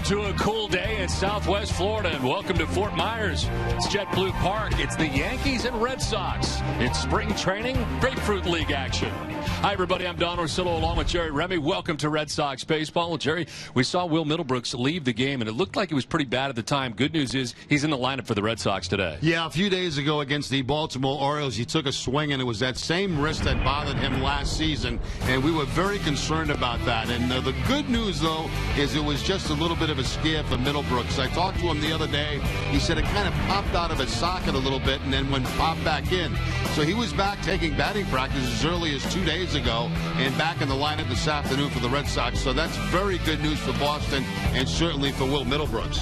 to a cool day in Southwest Florida, and welcome to Fort Myers. It's JetBlue Park. It's the Yankees and Red Sox. It's spring training, Grapefruit League action. Hi, everybody. I'm Don Orsillo along with Jerry Remy. Welcome to Red Sox baseball. Well, Jerry, we saw Will Middlebrooks leave the game, and it looked like it was pretty bad at the time. Good news is he's in the lineup for the Red Sox today. Yeah, a few days ago against the Baltimore Orioles, he took a swing, and it was that same wrist that bothered him last season, and we were very concerned about that. And the good news, though, is it was just a little bit of a scare for Middlebrooks. I talked to him the other day. He said it kind of popped out of his socket a little bit and then went popped back in. So he was back taking batting practice as early as 2 days ago and back in the lineup this afternoon for the Red Sox. So that's very good news for Boston and certainly for Will Middlebrooks.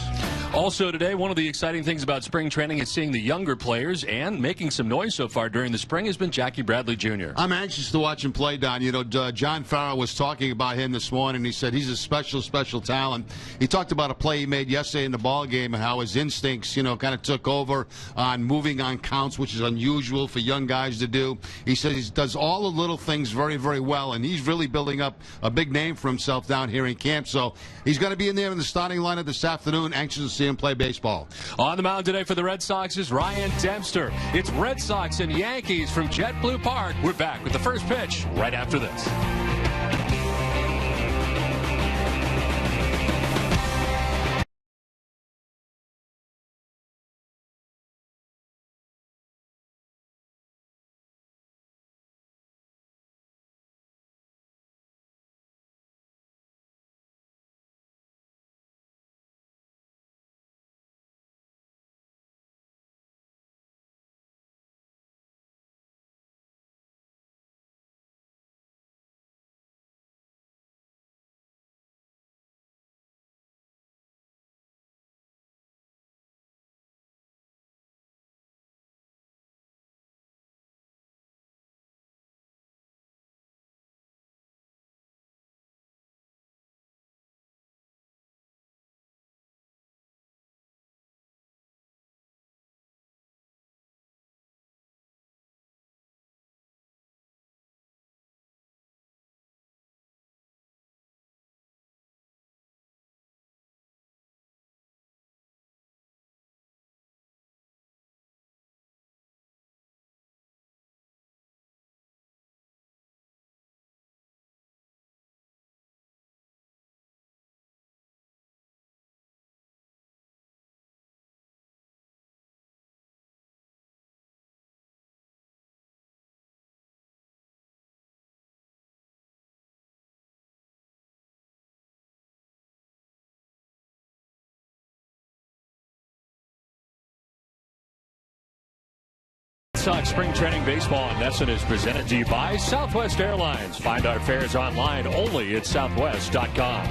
Also today, one of the exciting things about spring training is seeing the younger players, and making some noise so far during the spring has been Jackie Bradley Jr. I'm anxious to watch him play, Don. You know, John Farrell was talking about him this morning. He said he's a special talent. He talked about a play he made yesterday in the ball game and how his instincts, kind of took over on moving on counts, which is unusual for young guys to do. He says he does all the little things very, very well, and he's really building up a big name for himself down here in camp. So he's going to be in there in the starting lineup this afternoon. Anxious to see him play baseball. On the mound today for the Red Sox is Ryan Dempster. It's Red Sox and Yankees from JetBlue Park. We're back with the first pitch right after this. Sox Spring Training Baseball in Nesson is presented to you by Southwest Airlines. Find our fares online only at southwest.com.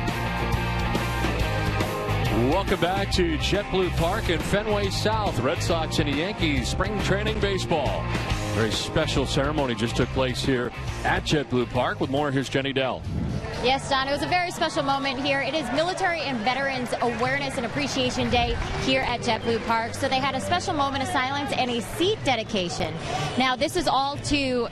Welcome back to JetBlue Park in Fenway South. Red Sox and the Yankees Spring Training Baseball. Very special ceremony just took place here at JetBlue Park. With more, here's Jenny Dell. Yes, Don, it was a very special moment here. It is Military and Veterans Awareness and Appreciation Day here at JetBlue Park. So they had a special moment of silence and a seat dedication. Now, this is all to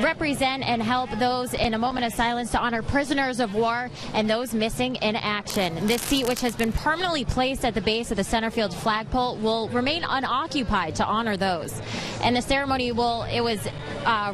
represent and help those in a moment of silence to honor prisoners of war and those missing in action. This seat, which has been permanently placed at the base of the center field flagpole, will remain unoccupied to honor those. And the ceremony was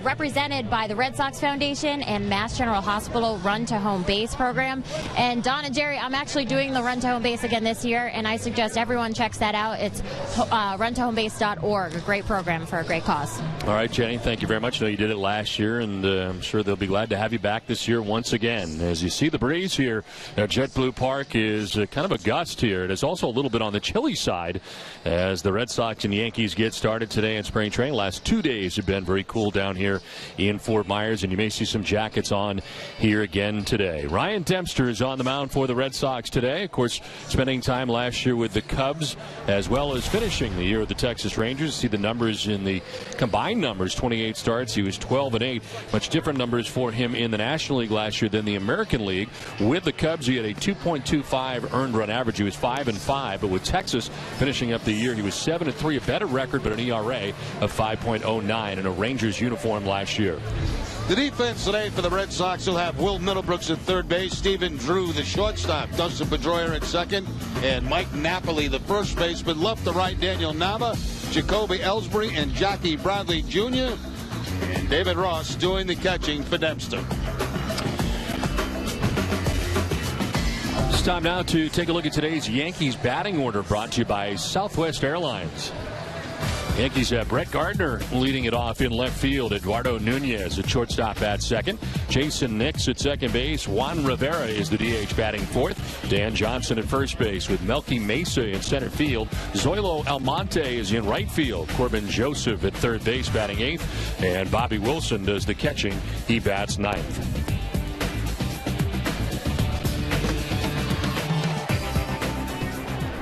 represented by the Red Sox Foundation and Mass General Hospital Run to Home Base program. And Don and Jerry, I'm actually doing the Run to Home Base again this year, and I suggest everyone checks that out. It's runtohomebase.org, a great program for a great cause. All right, Jenny, thank you very much. I know you did it last year, and I'm sure they'll be glad to have you back this year once again. As you see the breeze here at JetBlue Park is kind of a gust here. It is also a little bit on the chilly side as the Red Sox and Yankees get started today in spring training. Last 2 days have been very cool down here in Fort Myers, and you may see some jackets on here again today. Ryan Dempster is on the mound for the Red Sox today. Of course, spending time last year with the Cubs as well as finishing the year with the Texas Rangers. See the numbers in the combined numbers, 28 starts. He was 12-8. Much different numbers for him in the National League last year than the American League. With the Cubs, he had a 2.25 earned run average. He was 5-5, but with Texas finishing up the year, he was 7-3, a better record, but an ERA of 5.09 in a Rangers uniform last year. The defense today for the Red Sox will have Will Middlebrooks at third base, Stephen Drew, the shortstop, Dustin Pedroia at second, and Mike Napoli, the first baseman. Left to right, Daniel Nava, Jacoby Ellsbury, and Jackie Bradley Jr., and David Ross doing the catching for Dempster. It's time now to take a look at today's Yankees batting order, brought to you by Southwest Airlines. Yankees have Brett Gardner leading it off in left field. Eduardo Nunez at shortstop at second. Jason Nix at second base. Juan Rivera is the DH batting fourth. Dan Johnson at first base with Melky Mesa in center field. Zoilo Almonte is in right field. Corbin Joseph at third base batting eighth. And Bobby Wilson does the catching. He bats ninth.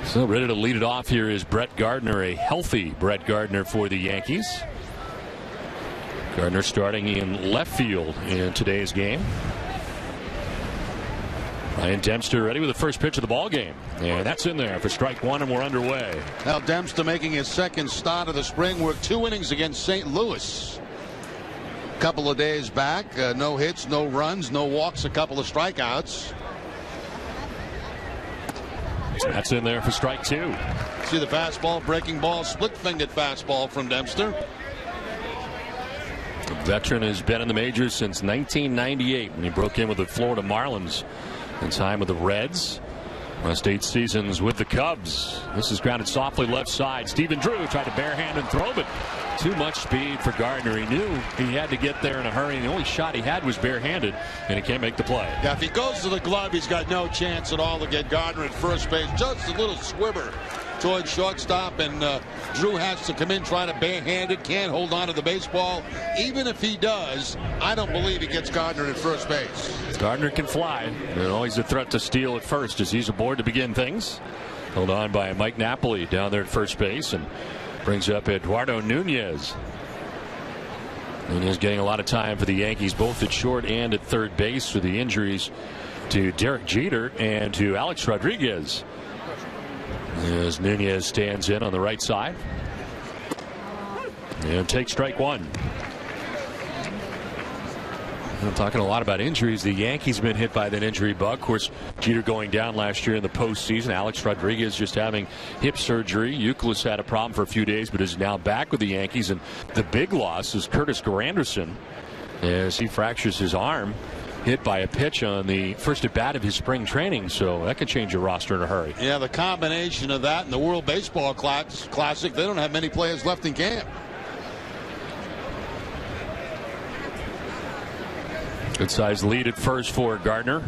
So ready to lead it off here is Brett Gardner, a healthy Brett Gardner for the Yankees. Gardner starting in left field in today's game. Ryan Dempster ready with the first pitch of the ball game. And that's in there for strike one, and we're underway. Now Dempster making his second start of the spring. Worked 2 innings against St. Louis a couple of days back. No hits, no runs, no walks, a couple of strikeouts. That's in there for strike two. See the fastball, breaking ball, split-fingered fastball from Dempster. The veteran has been in the majors since 1998 when he broke in with the Florida Marlins in time with the Reds. Last 8 seasons with the Cubs. This is grounded softly left side. Stephen Drew tried to barehand and throw, but too much speed for Gardner. He knew he had to get there in a hurry, and the only shot he had was barehanded, and he can't make the play. Yeah, if he goes to the glove, he's got no chance at all to get Gardner at first base. Just a little squibber towards shortstop, and Drew has to come in trying to barehand it. Can't hold on to the baseball. Even if he does, I don't believe he gets Gardner at first base. Gardner can fly, and always a threat to steal at first as he's aboard to begin things. Held on by Mike Napoli down there at first base, and brings up Eduardo Nunez. Nunez getting a lot of time for the Yankees, both at short and at third base, for the injuries to Derek Jeter and to Alex Rodriguez. As Nunez stands in on the right side and takes strike one. I'm talking a lot about injuries. The Yankees have been hit by that injury bug. Of course, Jeter going down last year in the postseason. Alex Rodriguez just having hip surgery. Euclid had a problem for a few days, but is now back with the Yankees. And the big loss is Curtis Granderson, as he fractures his arm, hit by a pitch on the first at bat of his spring training. So that could change your roster in a hurry. Yeah, the combination of that and the World Baseball Classic, they don't have many players left in camp. Good size lead at first for Gardner.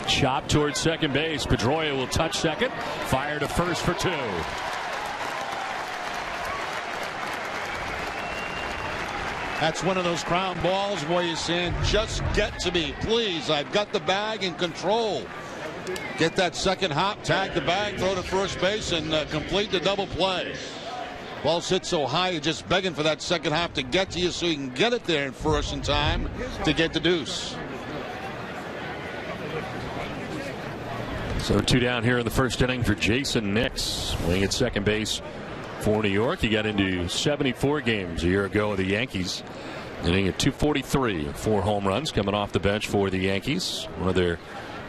Chop towards second base. Pedroia will touch second. Fire to first for two. That's one of those ground balls where you're saying, just get to me, please. I've got the bag in control. Get that second hop, tag the bag, throw to first base, and complete the double play. Ball sits so high, you're just begging for that second hop to get to you so you can get it there in first in time to get the deuce. So 2 down here in the first inning for Jason Nix, playing at second base for New York. He got into 74 games a year ago with the Yankees, hitting at .243, 4 home runs coming off the bench for the Yankees. One of their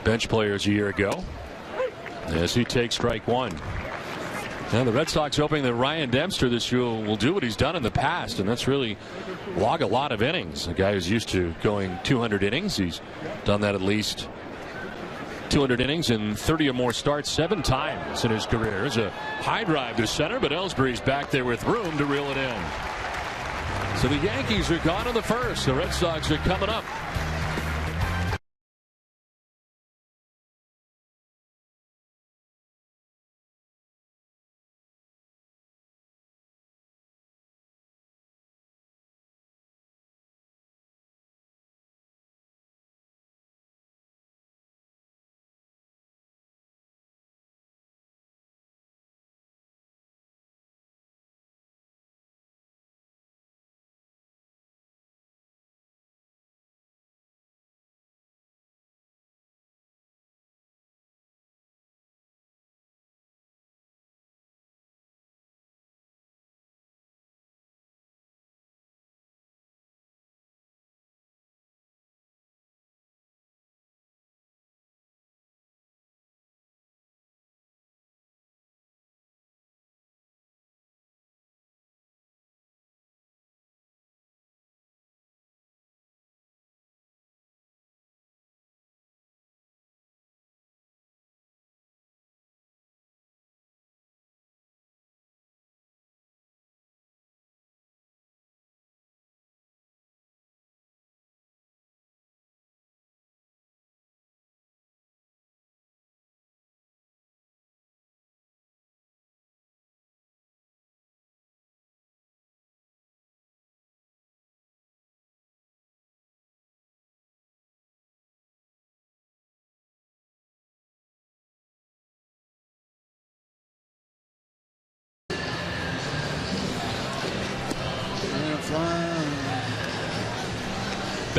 bench players a year ago, as he takes strike one. Now the Red Sox hoping that Ryan Dempster this year will do what he's done in the past, and that's really log a lot of innings. A guy who's used to going 200 innings. He's done that at least 200 innings in 30 or more starts 7 times in his career. There's a high drive to center, but Ellsbury's back there with room to reel it in. So the Yankees are gone in the first. The Red Sox are coming up.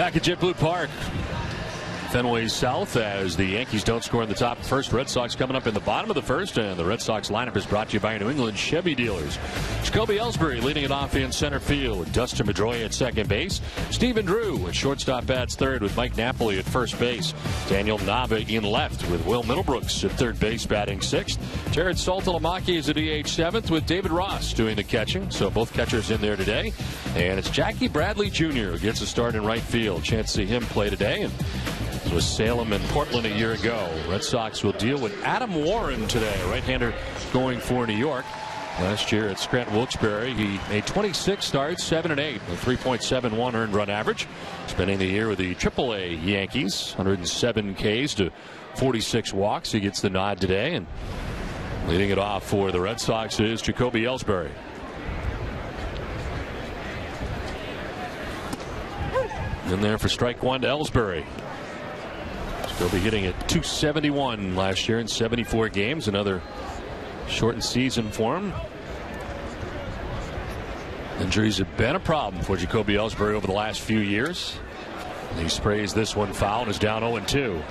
Back at JetBlue Park, Fenway South, as the Yankees don't score in the top of the first. Red Sox coming up in the bottom of the first, and the Red Sox lineup is brought to you by New England Chevy dealers. Jacoby Ellsbury leading it off in center field. Dustin Pedroia at second base. Stephen Drew at shortstop bats third with Mike Napoli at first base. Daniel Nava in left with Will Middlebrooks at third base batting sixth. Jared Saltalamacchi is at DH seventh with David Ross doing the catching. So both catchers in there today. And it's Jackie Bradley Jr. who gets a start in right field. Chance to see him play today. And with Salem and Portland a year ago. Red Sox will deal with Adam Warren today, a right-hander going for New York. Last year at Scranton Wilkes-Barre, he made 26 starts, 7 and 8, with 3.71 earned run average. Spending the year with the AAA Yankees, 107 Ks to 46 walks. He gets the nod today, and leading it off for the Red Sox is Jacoby Ellsbury. In there for strike one to Ellsbury. He'll be hitting at 271 last year in 74 games. Another shortened season for him. Injuries have been a problem for Jacoby Ellsbury over the last few years. And he sprays this one foul and is down 0-2.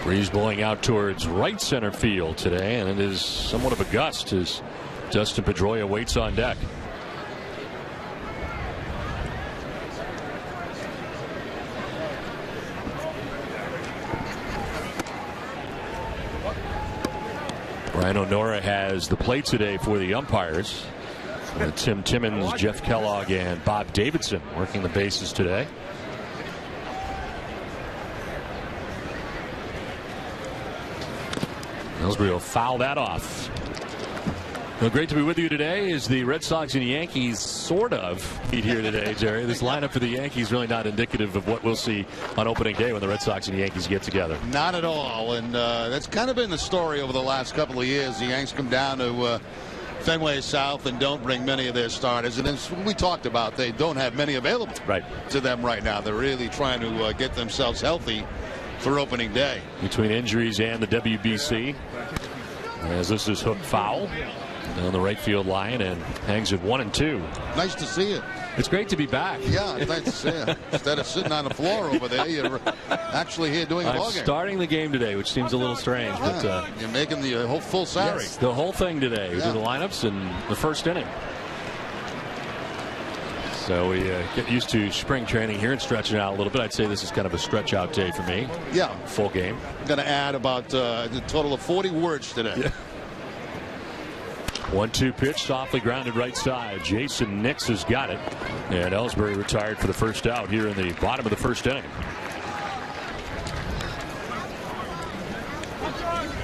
Breeze blowing out towards right center field today, and it is somewhat of a gust as Dustin Pedroia waits on deck. Brian O'Nora has the plate today for the umpires. Tim Timmons, Jeff Kellogg, and Bob Davidson working the bases today. Ellsbury will foul that off. Well, great to be with you today as the Red Sox and Yankees sort of meet here today, Jerry. This lineup for the Yankees really not indicative of what we'll see on opening day when the Red Sox and Yankees get together. Not at all, and that's kind of been the story over the last couple of years. The Yanks come down to Fenway South and don't bring many of their starters, and as we talked about, they don't have many available to them right now. They're really trying to get themselves healthy for opening day. Between injuries and the WBC, as this is hooked foul down the right field line and hangs at 1-2. Nice to see it. It's great to be back. Yeah, it's nice to see it. Instead of sitting on the floor over there, you're actually here doing a ball game. Starting the game today, which seems a little strange. Yeah, but you're making the whole full salary. Yes, the whole thing today. We do the lineups in the first inning. So we get used to spring training here and stretching out a little bit. I'd say this is kind of a stretch out day for me. Yeah. Full game. I'm going to add about a total of 40 words today. Yeah. 1-2 pitch, softly grounded right side. Jason Nix has got it. And Ellsbury retired for the first out here in the bottom of the first inning.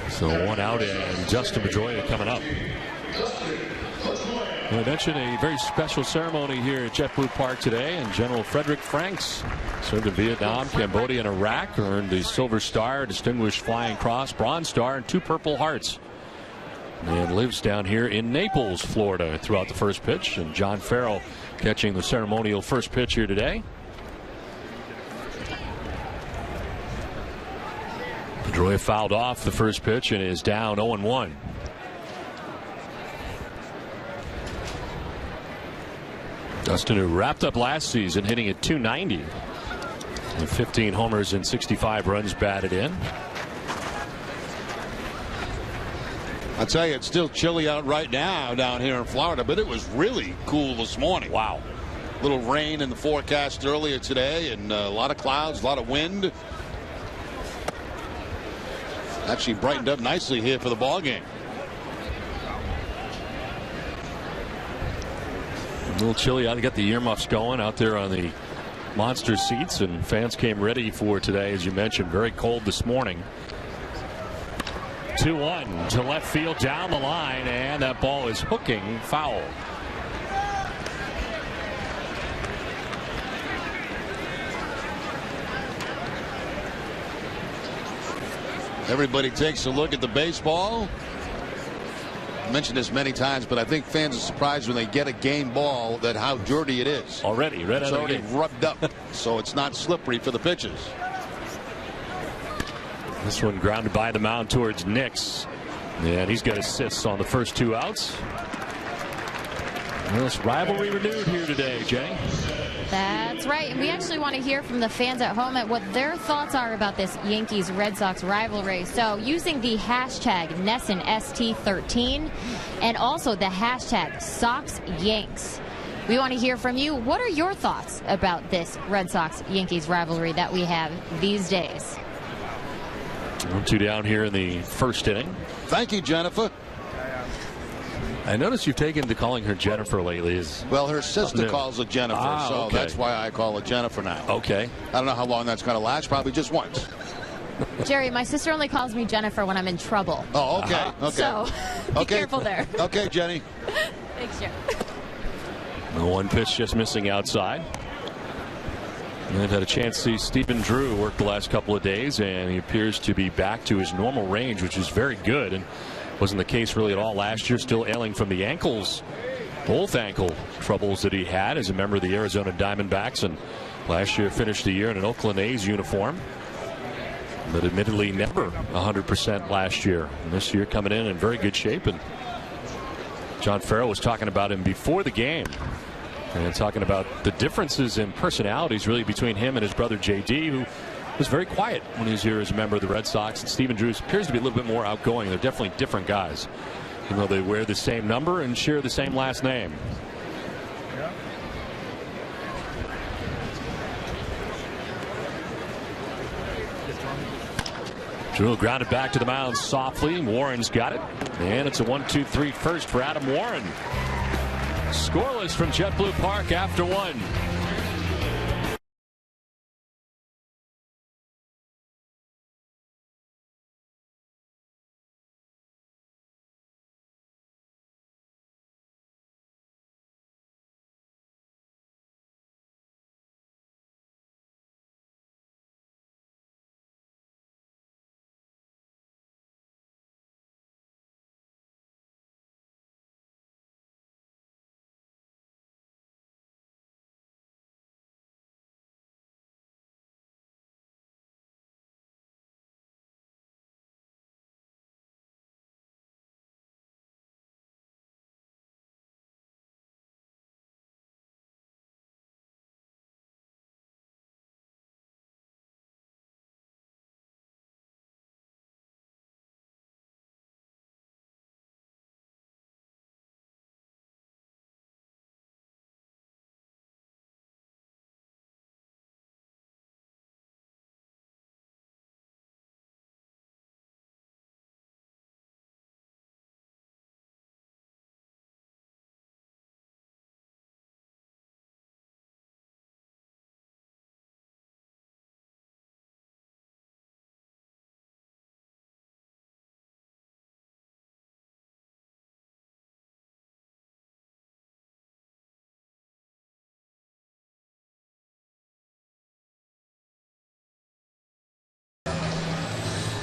So one out and Dustin Pedroia coming up. I mentioned a very special ceremony here at JetBlue Park today, and General Frederick Franks served in Vietnam, Cambodia, and Iraq, earned the Silver Star, Distinguished Flying Cross, Bronze Star, and 2 Purple Hearts. And lives down here in Naples, Florida, throughout the first pitch. And John Farrell catching the ceremonial first pitch here today. Pedroia fouled off the first pitch and is down 0-1. Dustin, who wrapped up last season hitting at 290 with 15 homers and 65 runs batted in. I'll tell you, it's still chilly out right now down here in Florida, but it was really cool this morning. Wow. Little rain in the forecast earlier today, and a lot of clouds, a lot of wind. Actually brightened up nicely here for the ball game. A little chilly out. They got the earmuffs going out there on the monster seats, and fans came ready for today, as you mentioned. Very cold this morning. 2-1 to left field down the line, and that ball is hooking foul. Everybody takes a look at the baseball. I mentioned this many times, but I think fans are surprised when they get a game ball that how dirty it is. Already, it's already rubbed up, so it's not slippery for the pitches. This one grounded by the mound towards Nix. And he's got assists on the first 2 outs. Well, this rivalry renewed here today, Jenny. That's right. And we actually want to hear from the fans at home at what their thoughts are about this Yankees-Red Sox rivalry. So using the hashtag NESSONST13 and also the hashtag SoxYanks. We want to hear from you. What are your thoughts about this Red Sox-Yankees rivalry that we have these days? 1-2 down here in the first inning. Thank you, Jennifer. I noticed you've taken to calling her Jennifer lately. Well, her sister calls her Jennifer, so okay. that's why I call her Jennifer now. Okay. I don't know how long that's going to last. Probably just once. Jerry, my sister only calls me Jennifer when I'm in trouble. Oh, okay. Okay. So be careful there. Okay, Jenny. Thanks, Jerry. The one pitch just missing outside. And I've had a chance to see Stephen Drew work the last couple of days, and he appears to be back to his normal range, which is very good. And wasn't the case really at all last year, still ailing from the ankles, both ankle troubles that he had as a member of the Arizona Diamondbacks, and last year finished the year in an Oakland A's uniform, but admittedly never 100% last year. And this year coming in very good shape. And John Farrell was talking about him before the game and talking about the differences in personalities really between him and his brother JD, who was very quiet when he was here as a member of the Red Sox. And Stephen Drew appears to be a little bit more outgoing. They're definitely different guys, even though they wear the same number and share the same last name. Drew grounded back to the mound softly. Warren's got it. And it's a 1-2-3 first for Adam Warren. Scoreless from JetBlue Park after one.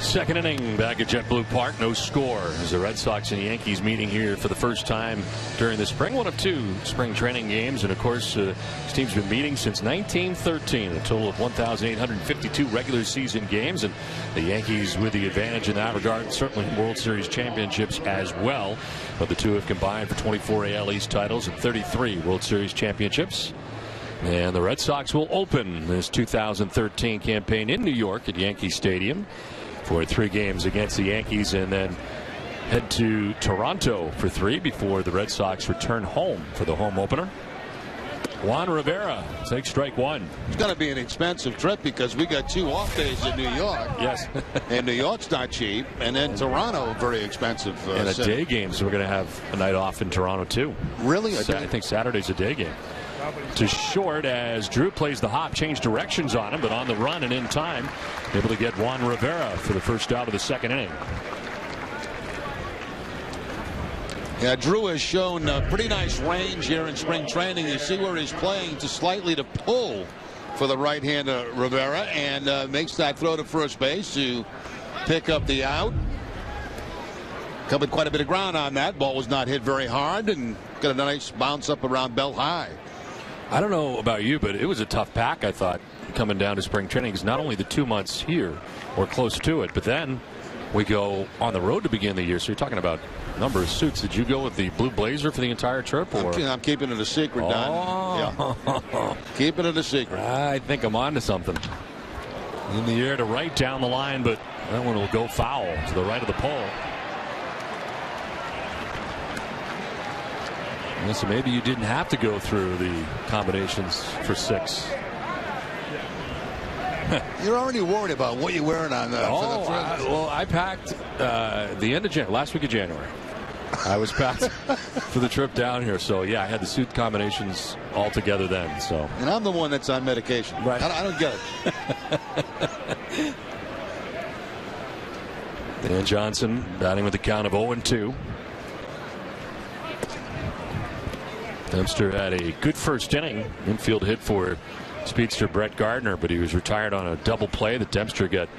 Second inning back at JetBlue Park. No score as the Red Sox and Yankees meeting here for the first time during the spring. One of two spring training games. And, of course, this team's been meeting since 1913. A total of 1,852 regular season games. And the Yankees with the advantage in that regard. Certainly World Series championships as well. But the two have combined for 24 AL East titles and 33 World Series championships. And the Red Sox will open this 2013 campaign in New York at Yankee Stadium for 3 games against the Yankees, and then head to Toronto for 3 before the Red Sox return home for the home opener. Juan Rivera takes strike one. It's going to be an expensive trip because we got 2 off days in New York. Yes. And New York's not cheap. And then Toronto, very expensive. And a day game, so we're going to have a night off in Toronto, too. Really? I think Saturday's a day game. To short as Drew plays the hop, changed directions on him, but on the run and in time, able to get Juan Rivera for the first out of the second inning. Yeah, Drew has shown pretty nice range here in spring training. You see where he's playing to slightly to pull for the right-hander Rivera, and makes that throw to first base to pick up the out. Covered quite a bit of ground on that. Ball was not hit very hard and got a nice bounce up around belt high. I don't know about you, but it was a tough pack, I thought, coming down to spring training. Because not only the 2 months here or close to it, but then we go on the road to begin the year. So you're talking about number of suits. Did you go with the blue blazer for the entire trip? Or? I'm keeping it a secret, Don. Yeah. Keeping it a secret. I think I'm on to something. In the air to right down the line, but that one will go foul to the right of the pole. And so maybe you didn't have to go through the combinations for 6. You're already worried about what you're wearing on. Well, I packed the end of last week of January. I was packed for the trip down here, so yeah, I had the suit combinations all together then. So, and I'm the one that's on medication. Right? I don't get it. Dan Johnson batting with the count of 0-2. Dempster had a good first inning. Infield hit for speedster Brett Gardner, but he was retired on a double play that Dempster got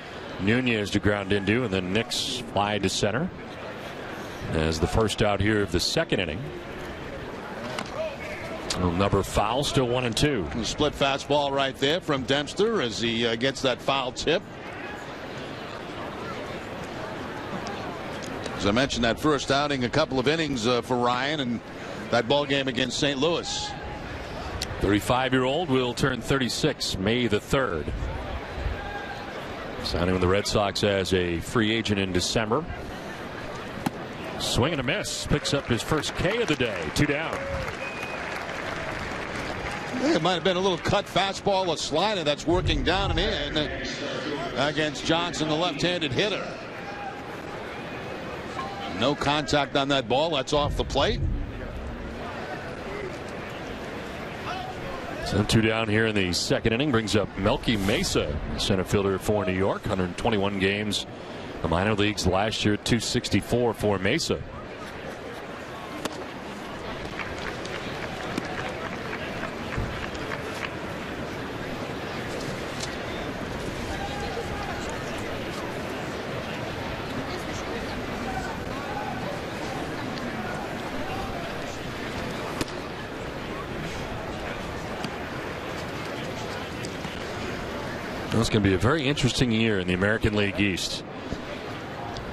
Nunez to ground into, and then Nix fly to center as the first out here of the second inning. Number foul, still 1-2. Split fastball right there from Dempster as he gets that foul tip. As I mentioned, that first outing, a couple of innings for Ryan, and that ball game against St. Louis. 35-year-old will turn 36 May the 3rd. Signing with the Red Sox as a free agent in December. Swing and a miss. Picks up his first K of the day. 2 down. It might have been a little cut fastball, a slider that's working down and in against Johnson, the left-handed hitter. No contact on that ball. That's off the plate. So 2 down here in the second inning brings up Melky Mesa, center fielder for New York. 121 games the minor leagues last year, 264 for Mesa. It's going to be a very interesting year in the American League East.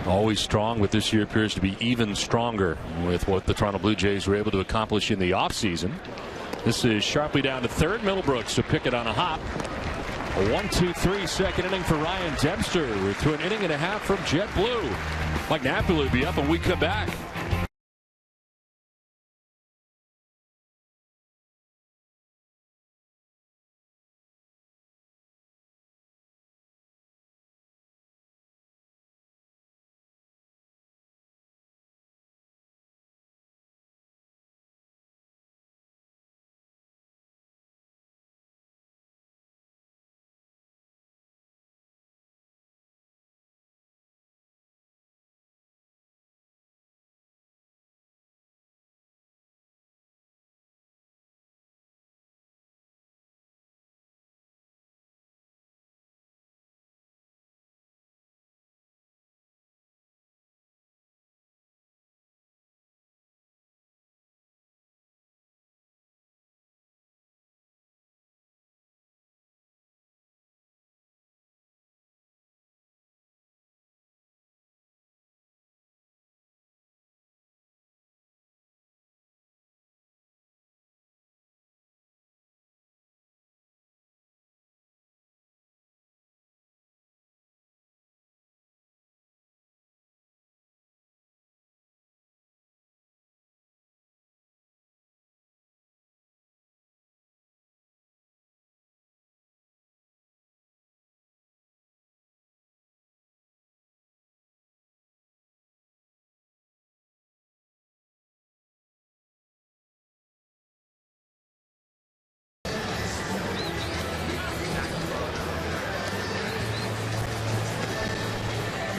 Always strong, but this year appears to be even stronger with what the Toronto Blue Jays were able to accomplish in the offseason. This is sharply down to third. Middlebrooks to pick it on a hop. A 1-2-3 second inning for Ryan Dempster. We're through an inning and a half from JetBlue. Mike Napoli will be up when we come back.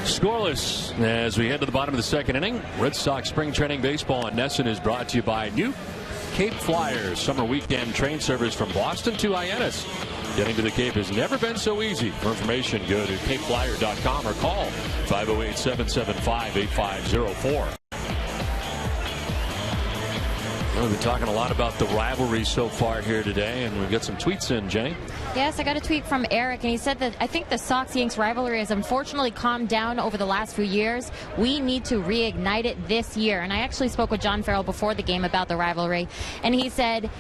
Scoreless as we head to the bottom of the second inning. Red Sox spring training baseball on NESN is brought to you by New Cape Flyers. Summer weekend train service from Boston to Hyannis. Getting to the Cape has never been so easy. For information, go to capeflyer.com or call 508-775-8504. We've been talking a lot about the rivalry so far here today, and we've got some tweets in, Jenny. Yes, I got a tweet from Eric, and he said that I think the Sox-Yanks rivalry has unfortunately calmed down over the last few years. We need to reignite it this year. And I actually spoke with John Farrell before the game about the rivalry, and he said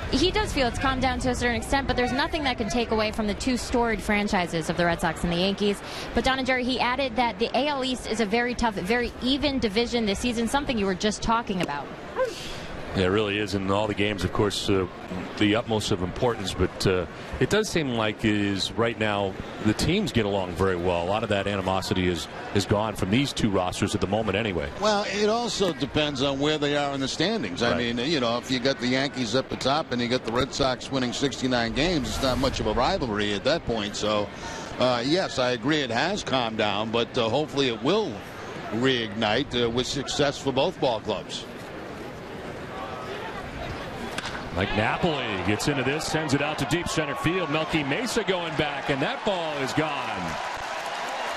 he does feel it's calmed down to a certain extent, but there's nothing that can take away from the two storied franchises of the Red Sox and the Yankees. But Don and Jerry, he added that the AL East is a very tough, very even division this season, something you were just talking about. Yeah, it really is. In all the games, of course, the utmost of importance. But it does seem like is right now the teams get along very well. A lot of that animosity is gone from these two rosters at the moment anyway. Well, it also depends on where they are in the standings. Right. I mean, you know, if you got the Yankees up the top and you got the Red Sox winning 69 games, it's not much of a rivalry at that point. So, yes, I agree it has calmed down, but hopefully it will reignite with success for both ball clubs. Mike Napoli gets into this, sends it out to deep center field. Melky Mesa going back, and that ball is gone.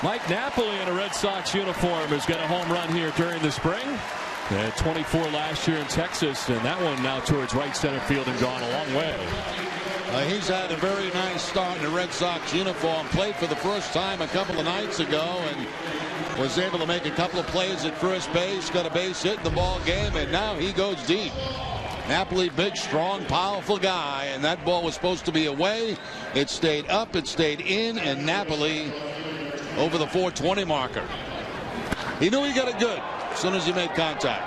Mike Napoli in a Red Sox uniform has got a home run here during the spring. 24 last year in Texas, and that one now towards right center field and gone a long way. He's had a very nice start in a Red Sox uniform. Played for the first time a couple of nights ago and was able to make a couple of plays at first base. Got a base hit in the ball game, and now he goes deep. Napoli, big, strong, powerful guy, and that ball was supposed to be away. It stayed up, it stayed in, and Napoli over the 420 marker. He knew he got it good as soon as he made contact.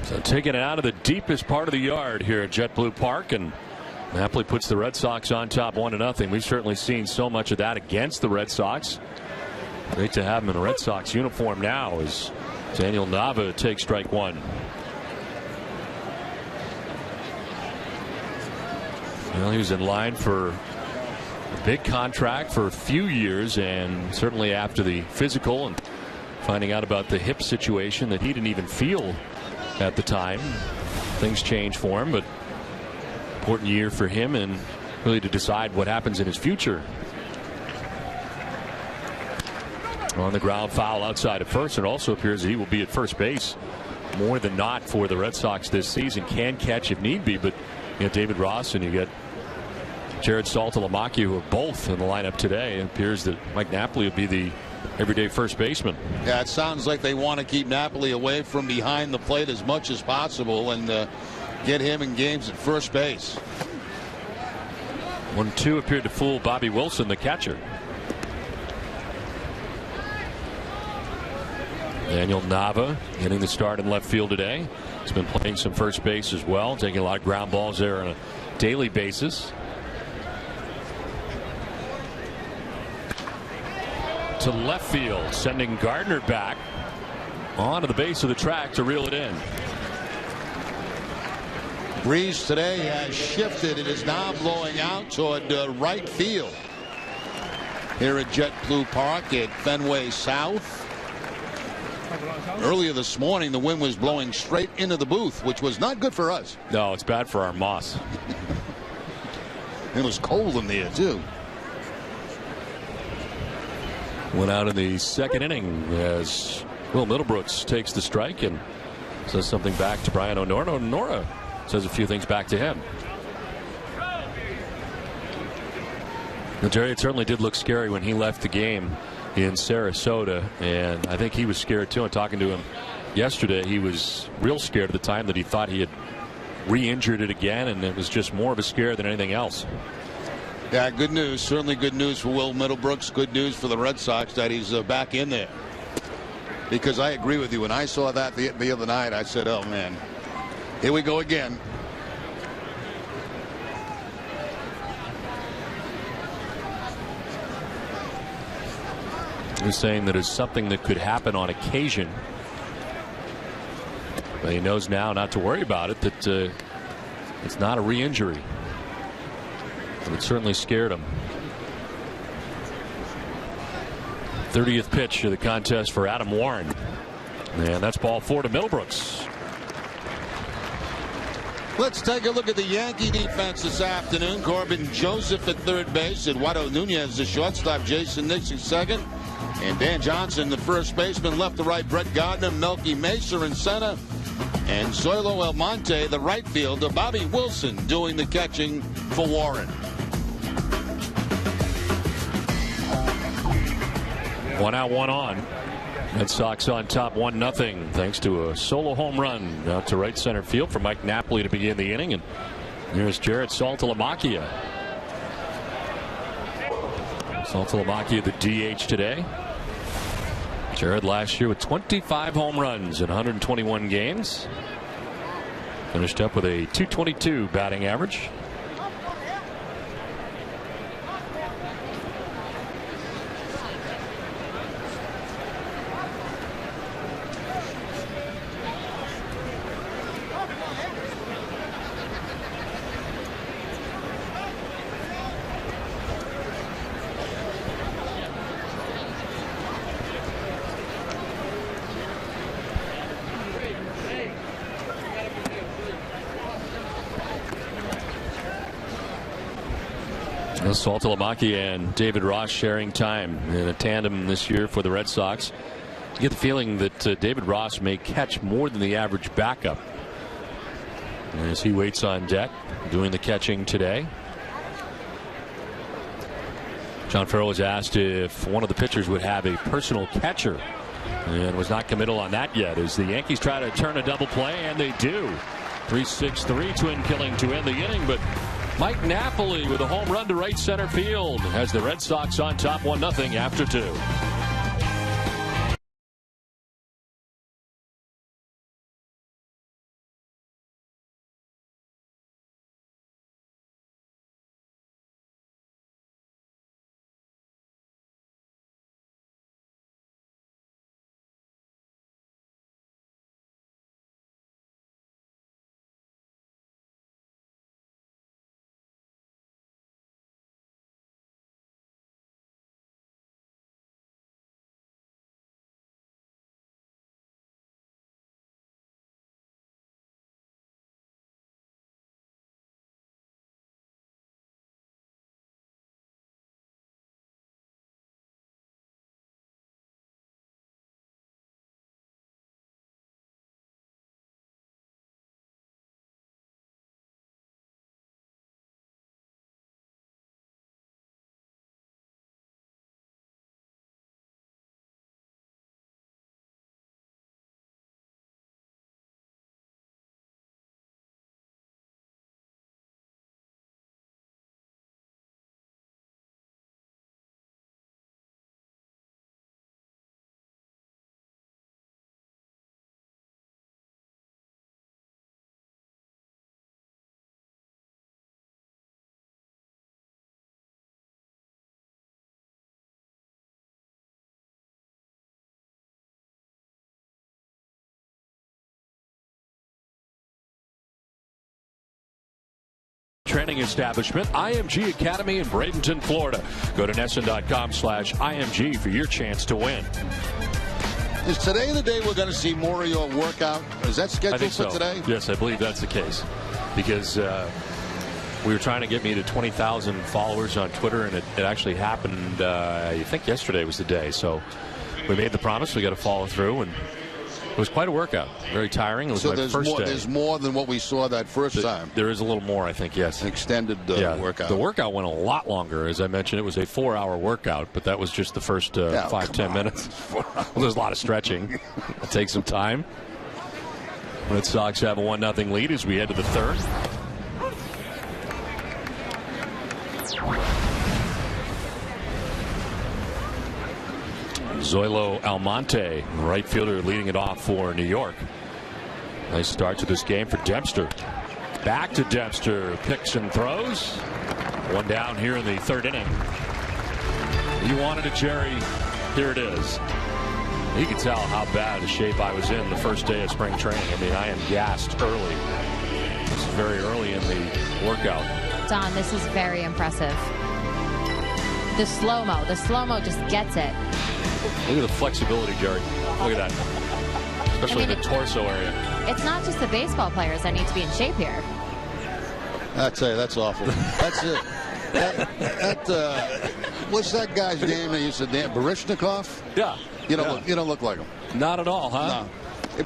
So taking it out of the deepest part of the yard here at JetBlue Park, and Napoli puts the Red Sox on top 1-0. We've certainly seen so much of that against the Red Sox. Great to have him in a Red Sox uniform now as Daniel Nava takes strike one. Well, he was in line for a big contract for a few years, and certainly after the physical and finding out about the hip situation that he didn't even feel at the time, things changed for him. But important year for him, and really to decide what happens in his future. On the ground, foul outside of first. It also appears that he will be at first base more than not for the Red Sox this season. Can catch if need be, but you got David Ross and you got Jared Saltalamacchia, who are both in the lineup today. It appears that Mike Napoli will be the everyday first baseman. Yeah, it sounds like they want to keep Napoli away from behind the plate as much as possible and get him in games at first base. 1-2 appeared to fool Bobby Wilson, the catcher. Daniel Nava getting the start in left field today. He's been playing some first base as well, taking a lot of ground balls there on a daily basis. To left field, sending Gardner back onto the base of the track to reel it in. Breeze today has shifted. It is now blowing out toward right field here at JetBlue Park at Fenway South. Earlier this morning, the wind was blowing straight into the booth, which was not good for us. No, it's bad for our moss. It was cold in there, too. Went out in the second inning as Will Middlebrooks takes the strike and says something back to Brian O'Nora. O'Nora says a few things back to him. Well, Jerry, it certainly did look scary when he left the game in Sarasota, and I think he was scared too. And talking to him yesterday, he was real scared at the time that he thought he had re-injured it again, and it was just more of a scare than anything else. Yeah, good news. Certainly good news for Will Middlebrooks. Good news for the Red Sox that he's back in there. Because I agree with you. When I saw that the other night, I said, oh, man, here we go again. He was saying that it's something that could happen on occasion. But he knows now not to worry about it, that it's not a re-injury. But it certainly scared him. 30th pitch of the contest for Adam Warren. And that's ball 4 to Middlebrooks. Let's take a look at the Yankee defense this afternoon. Corbin Joseph at third base. Eduardo Nunez, the shortstop. Jason Nix at second. And Dan Johnson, the first baseman, left to right, Brett Gardner, Melky Mesa in center, and Zoilo Almonte, the right fielder, Bobby Wilson doing the catching for Warren. One out, one on. Red Sox on top 1-0 thanks to a solo home run out to right center field for Mike Napoli to begin the inning. And here's Jared Saltalamacchia. Saltalamacchia, the DH today. Jared last year with 25 home runs in 121 games. Finished up with a .222 batting average. Saltalamacchia and David Ross sharing time in a tandem this year for the Red Sox. You get the feeling that David Ross may catch more than the average backup as he waits on deck doing the catching today. John Farrell was asked if one of the pitchers would have a personal catcher and was not committal on that yet as the Yankees try to turn a double play, and they do. 3-6-3 twin killing to end the inning, but Mike Napoli with a home run to right center field has the Red Sox on top 1-0 after 2. Training establishment, IMG Academy in Bradenton, Florida. Go to NESN.com/IMG for your chance to win. Is today the day we're going to see more of your workout? Is that scheduled for today? Yes, I believe that's the case. Because we were trying to get me to 20,000 followers on Twitter, and it actually happened, I think yesterday was the day. So we made the promise. We got to follow through, and it was quite a workout. Very tiring. It was my first day. There's more than what we saw that first time. There is a little more, I think, yes. An extended workout. The workout went a lot longer. As I mentioned, it was a 4-hour workout, but that was just the first 5-10 minutes. Well, there's a lot of stretching. It'll take some time. Red Sox have a 1-0 lead as we head to the third. Zoilo Almonte, right fielder, leading it off for New York. Nice start to this game for Dempster. Back to Dempster, picks and throws. One down here in the third inning. You wanted it, Jerry. Here it is. You can tell how bad a shape I was in the first day of spring training. I mean, I am gassed early. This is very early in the workout. Don, this is very impressive. The slow-mo just gets it. Look at the flexibility, Jerry. Look at that. Especially in the torso area. It's not just the baseball players that need to be in shape here. I tell you, that's awful. That's it. What's that guy's name? He used to dance, Barishnikov. Yeah. You don't look like him. Not at all, huh? No.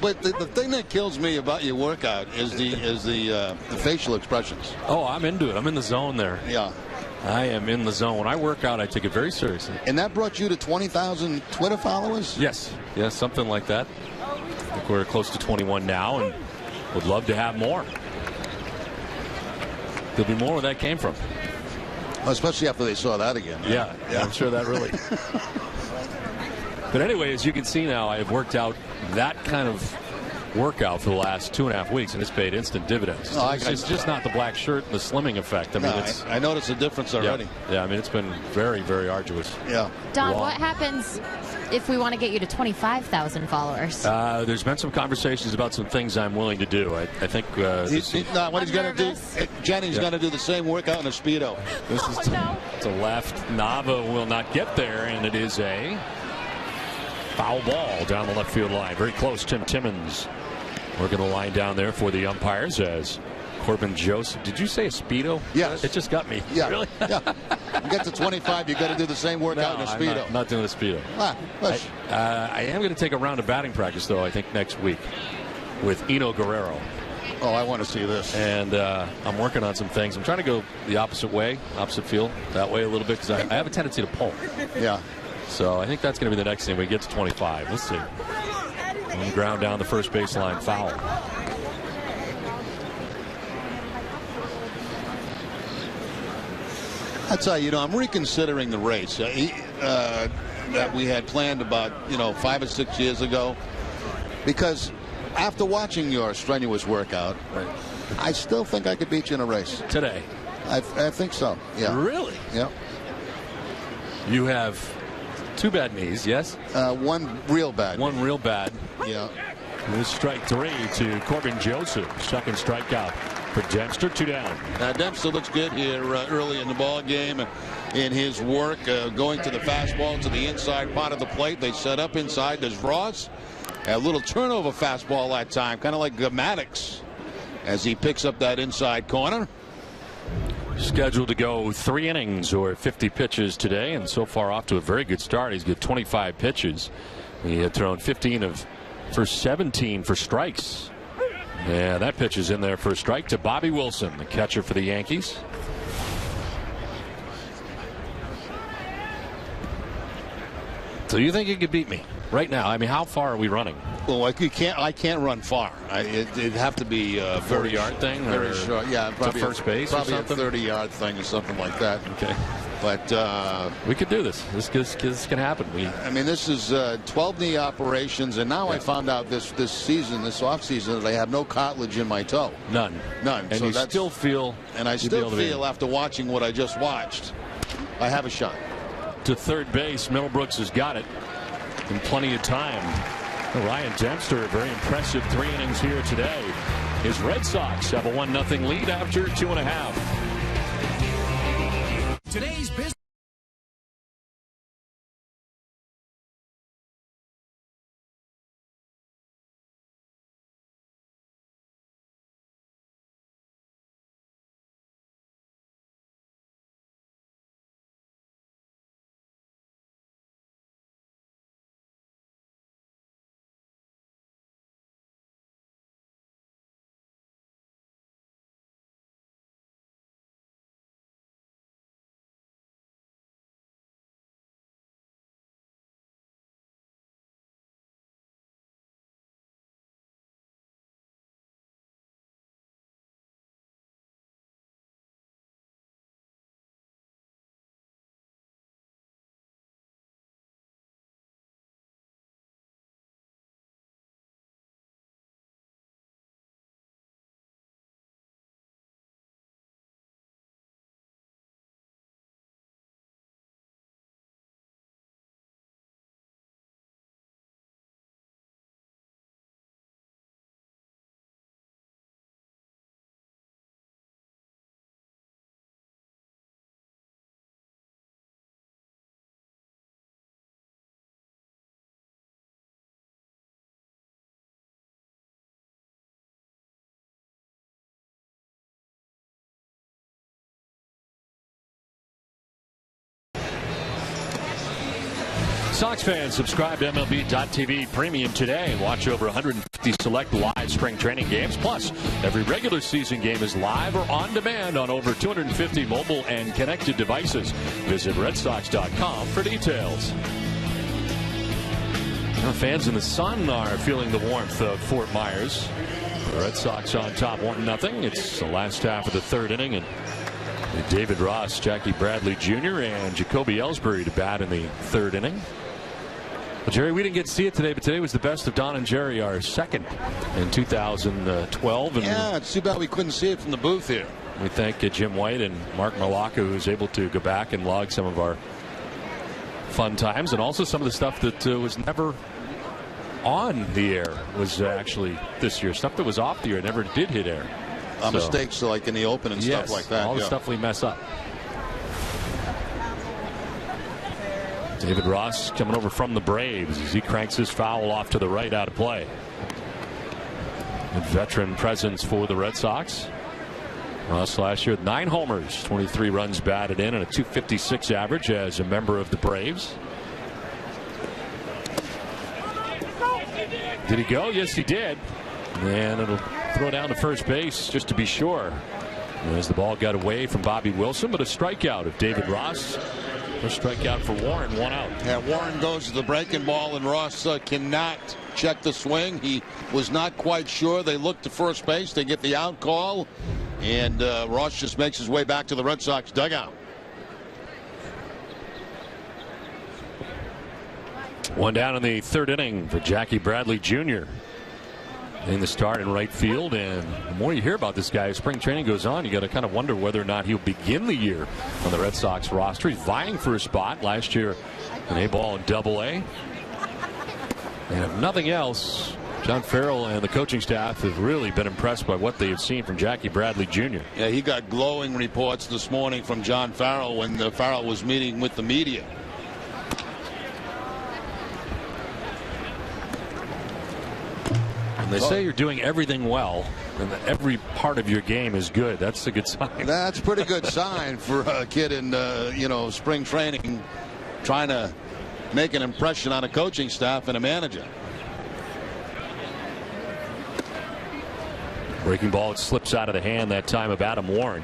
But the thing that kills me about your workout is the facial expressions. Oh, I'm into it. I'm in the zone there. Yeah. I am in the zone. When I work out, I take it very seriously. And that brought you to 20,000 Twitter followers? Yes, something like that. I think we're close to 21 now, and would love to have more. There'll be more where that came from. Especially after they saw that again. Yeah, I'm sure that really. But anyway, as you can see now, I have worked out that kind of workout for the last 2.5 weeks, and it's paid instant dividends. It's just not the black shirt and the slimming effect. I mean, I noticed a difference already. Yeah, I mean, it's been very, very arduous. Yeah. Don, what happens if we want to get you to 25,000 followers? There's been some conversations about some things I'm willing to do. I think what he's going to do, Jenny's going to do the same workout in a Speedo. This is to left. Nava will not get there, and it is a foul ball down the left field line. Very close. Tim Timmons working the line down there for the umpires as Corbin Joseph. Did you say a Speedo? Yes. It just got me. Yeah. Really? Yeah. You get to 25, you got to do the same workout in a Speedo. I'm not doing the Speedo. I am going to take a round of batting practice, though, I think next week with Eno Guerrero. Oh, I want to see this. And I'm working on some things. I'm trying to go the opposite way, opposite field, that way a little bit, because I have a tendency to pull. Yeah. So I think that's going to be the next thing. We get to 25. Let's see. And ground down the first baseline, foul. I tell you, I'm reconsidering the race that we had planned about 5 or 6 years ago, because after watching your strenuous workout, I still think I could beat you in a race today. I think so. Yeah. Really? Yeah. You have 2 bad knees, yes? One real bad. One real bad. Yeah. This strike 3 to Corbin Joseph. Second strikeout for Dempster. 2 down. Dempster looks good here early in the ball game in his work, going to the fastball to the inside part of the plate. They set up inside. There's Ross. A little turnover fastball that time, kind of like Maddox, as he picks up that inside corner. Scheduled to go 3 innings or 50 pitches today, and so far off to a very good start. He's got 25 pitches. He had thrown 15 for 17 for strikes. Yeah, that pitch is in there for a strike to Bobby Wilson, the catcher for the Yankees. So you think you could beat me right now? I mean, how far are we running? Well, I can't run far. It'd have to be a 40-yard thing, very short. Yeah, probably to first base, probably or something? a 30-yard thing or something like that. Okay, but we could do this. This can happen. I mean, this is 12 knee operations, and now I found out this off season, that I have no cartilage in my toe. None. And so you still feel. And I still feel after watching what I just watched, I have a shot. To third base, Middlebrooks has got it in plenty of time. Ryan Dempster, a very impressive 3 innings here today. His Red Sox have a 1-0 lead after 2.5. Today's business. Sox fans, subscribe to MLB.tv Premium today. Watch over 150 select live spring training games. Plus, every regular season game is live or on demand on over 250 mobile and connected devices. Visit RedSox.com for details. Now, fans in the sun are feeling the warmth of Fort Myers. The Red Sox on top 1-0. It's the last half of the third inning, and David Ross, Jackie Bradley Jr., and Jacoby Ellsbury to bat in the third inning. Well, Jerry, we didn't get to see it today, but today was the best of Don and Jerry, our second in 2012. And yeah, it's too bad we couldn't see it from the booth here. We thank Jim White and Mark Malaka, who was able to go back and log some of our fun times, and also some of the stuff that was never on the air was actually this year. Stuff that was off the air never did hit air. Mistakes like in the open and yes, stuff like that. All the stuff we mess up. David Ross coming over from the Braves as he cranks his foul off to the right, out of play. A veteran presence for the Red Sox. Ross last year with 9 homers, 23 runs batted in, and a .256 average as a member of the Braves. Did he go? Yes, he did. And it'll throw down to first base just to be sure. As the ball got away from Bobby Wilson, but a strikeout of David Ross. A strikeout for Warren, 1 out. Yeah, Warren goes to the breaking ball, and Ross cannot check the swing. He was not quite sure. They look to first base. They get the out call, and Ross just makes his way back to the Red Sox dugout. 1 down in the third inning for Jackie Bradley Jr. in the start in right field. And the more you hear about this guy as spring training goes on, you got to kind of wonder whether or not he'll begin the year on the Red Sox roster. He's vying for a spot last year in A-ball and Double-A. And if nothing else, John Farrell and the coaching staff have really been impressed by what they have seen from Jackie Bradley Jr. Yeah, he got glowing reports this morning from John Farrell when Farrell was meeting with the media. And they say you're doing everything well, and that every part of your game is good. That's a good sign. That's a pretty good sign for a kid in spring training, trying to make an impression on a coaching staff and a manager. Breaking ball, it slips out of the hand that time of Adam Warren.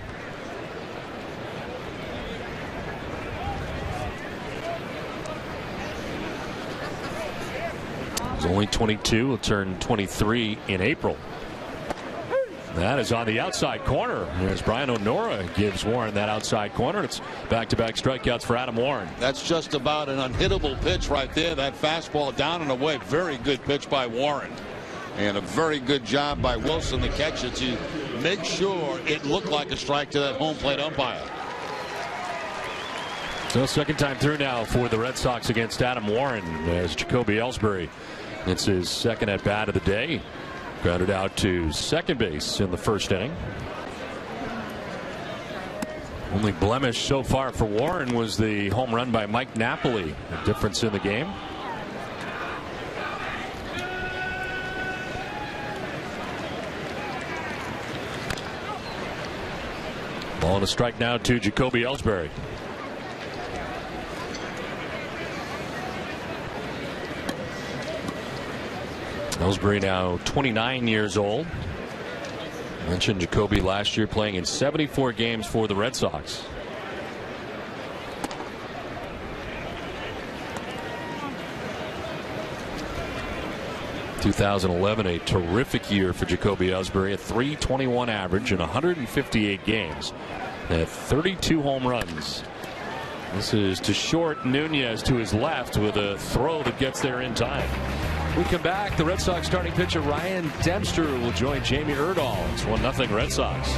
He's only 22. He'll turn 23 in April. That is on the outside corner. As Brian O'Nora gives Warren that outside corner. It's back-to-back strikeouts for Adam Warren. That's just about an unhittable pitch right there. That fastball down and away. Very good pitch by Warren. And a very good job by Wilson, the catcher, to make sure it looked like a strike to that home plate umpire. So second time through now for the Red Sox against Adam Warren as Jacoby Ellsbury. It's his second at bat of the day. Grounded out to second base in the first inning. Only blemish so far for Warren was the home run by Mike Napoli. The difference in the game. Ball and a strike now to Jacoby Ellsbury. Ellsbury now 29 years old. Mentioned Jacoby last year playing in 74 games for the Red Sox. ...2011, a terrific year for Jacoby Ellsbury. A .321 average in 158 games. Had 32 home runs. This is to short. Nunez to his left with a throw that gets there in time. We come back. The Red Sox starting pitcher Ryan Dempster will join Jamie Erdahl. It's 1-0 Red Sox.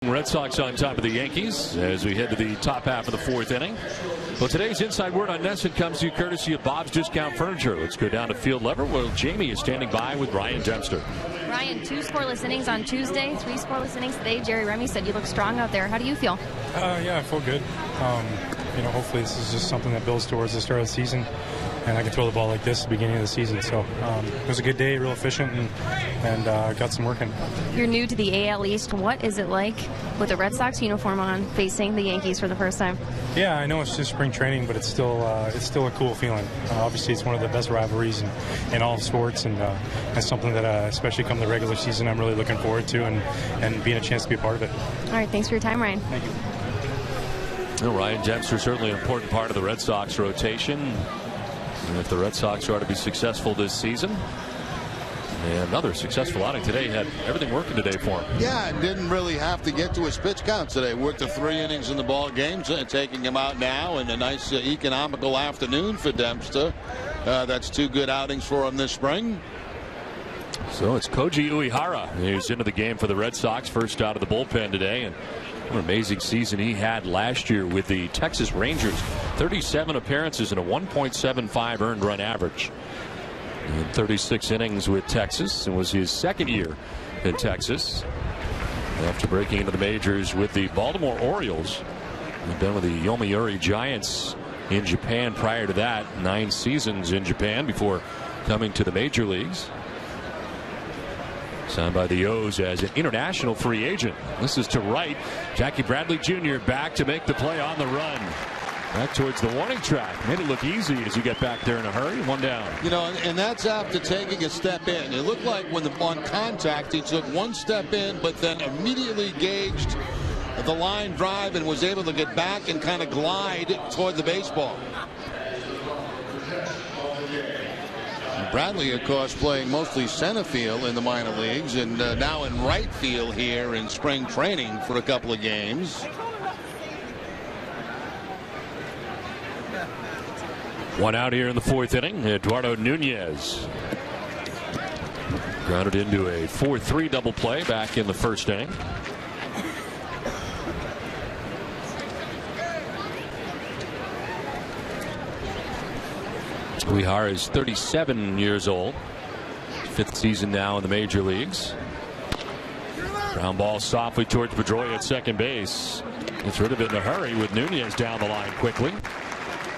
Red Sox on top of the Yankees as we head to the top half of the fourth inning. Well, today's Inside Word on NESN comes to you courtesy of Bob's Discount Furniture. Let's go down to field level where Jamie is standing by with Ryan Dempster. Ryan, 2 scoreless innings on Tuesday, 3 scoreless innings today. Jerry Remy said you look strong out there. How do you feel? Yeah, I feel good. Hopefully this is just something that builds towards the start of the season, and I can throw the ball like this at the beginning of the season. So it was a good day, real efficient, and got some work in. You're new to the AL East. What is it like with the Red Sox uniform on, facing the Yankees for the first time? Yeah, I know it's just spring training, but it's still a cool feeling. Obviously, it's one of the best rivalries in all of sports, and it's something that, especially come the regular season, I'm really looking forward to, and being a chance to be a part of it. All right, thanks for your time, Ryan. Thank you. Well, Ryan Dempster certainly an important part of the Red Sox rotation. And if the Red Sox are to be successful this season, and another successful outing today, had everything working today for him. Yeah, and didn't really have to get to his pitch count today. Worked the 3 innings in the ball game, taking him out now, and a nice economical afternoon for Dempster. That's 2 good outings for him this spring. So it's Koji Uehara who's into the game for the Red Sox, first out of the bullpen today, and what an amazing season he had last year with the Texas Rangers. 37 appearances and a 1.75 earned run average in 36 innings with Texas. It was his second year in Texas after breaking into the majors with the Baltimore Orioles. He'd been with the Yomiuri Giants in Japan prior to that. 9 seasons in Japan before coming to the major leagues. Signed by the O's as an international free agent. This is to right. Jackie Bradley Jr. back to make the play on the run. Back towards the warning track. Made it look easy as you get back there in a hurry. 1 down. And that's after taking a step in. It looked like when on contact, he took 1 step in, but then immediately gauged the line drive and was able to get back and kind of glide toward the baseball. Bradley, of course, playing mostly center field in the minor leagues, and now in right field here in spring training for a couple of games. One out here in the 4th inning. Eduardo Nunez grounded into a 4-3 double play back in the 1st inning. Uehara is 37 years old. 5th season now in the major leagues. Ground ball softly towards Pedroia at second base. Gets rid of it in a hurry with Nunez down the line quickly.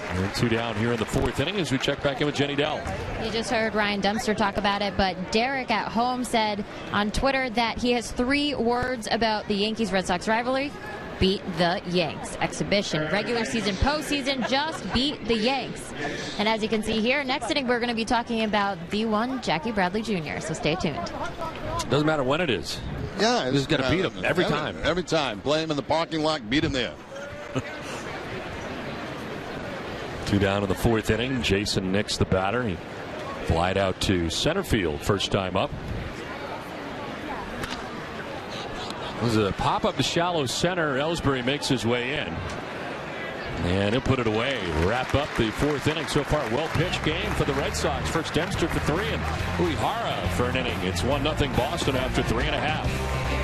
And 2 down here in the 4th inning as we check back in with Jenny Dell. You just heard Ryan Dempster talk about it, but Derek at home said on Twitter that he has 3 words about the Yankees-Red Sox rivalry. Beat the Yanks. Exhibition, regular season, postseason, just beat the Yanks. And as you can see here, next inning we're going to be talking about the one Jackie Bradley Jr., so stay tuned. Doesn't matter when it is. Yeah, you just got to beat him every time. Every time. Play him in the parking lot, beat him there. 2 down in the 4th inning. Jason Nix, the batter. He flied out to center field first time up. There's a pop up to shallow center. Ellsbury makes his way in. And he'll put it away. Wrap up the 4th inning so far. Well pitched game for the Red Sox. First Dempster for 3 and Uehara for an inning. It's 1-0 Boston after 3.5.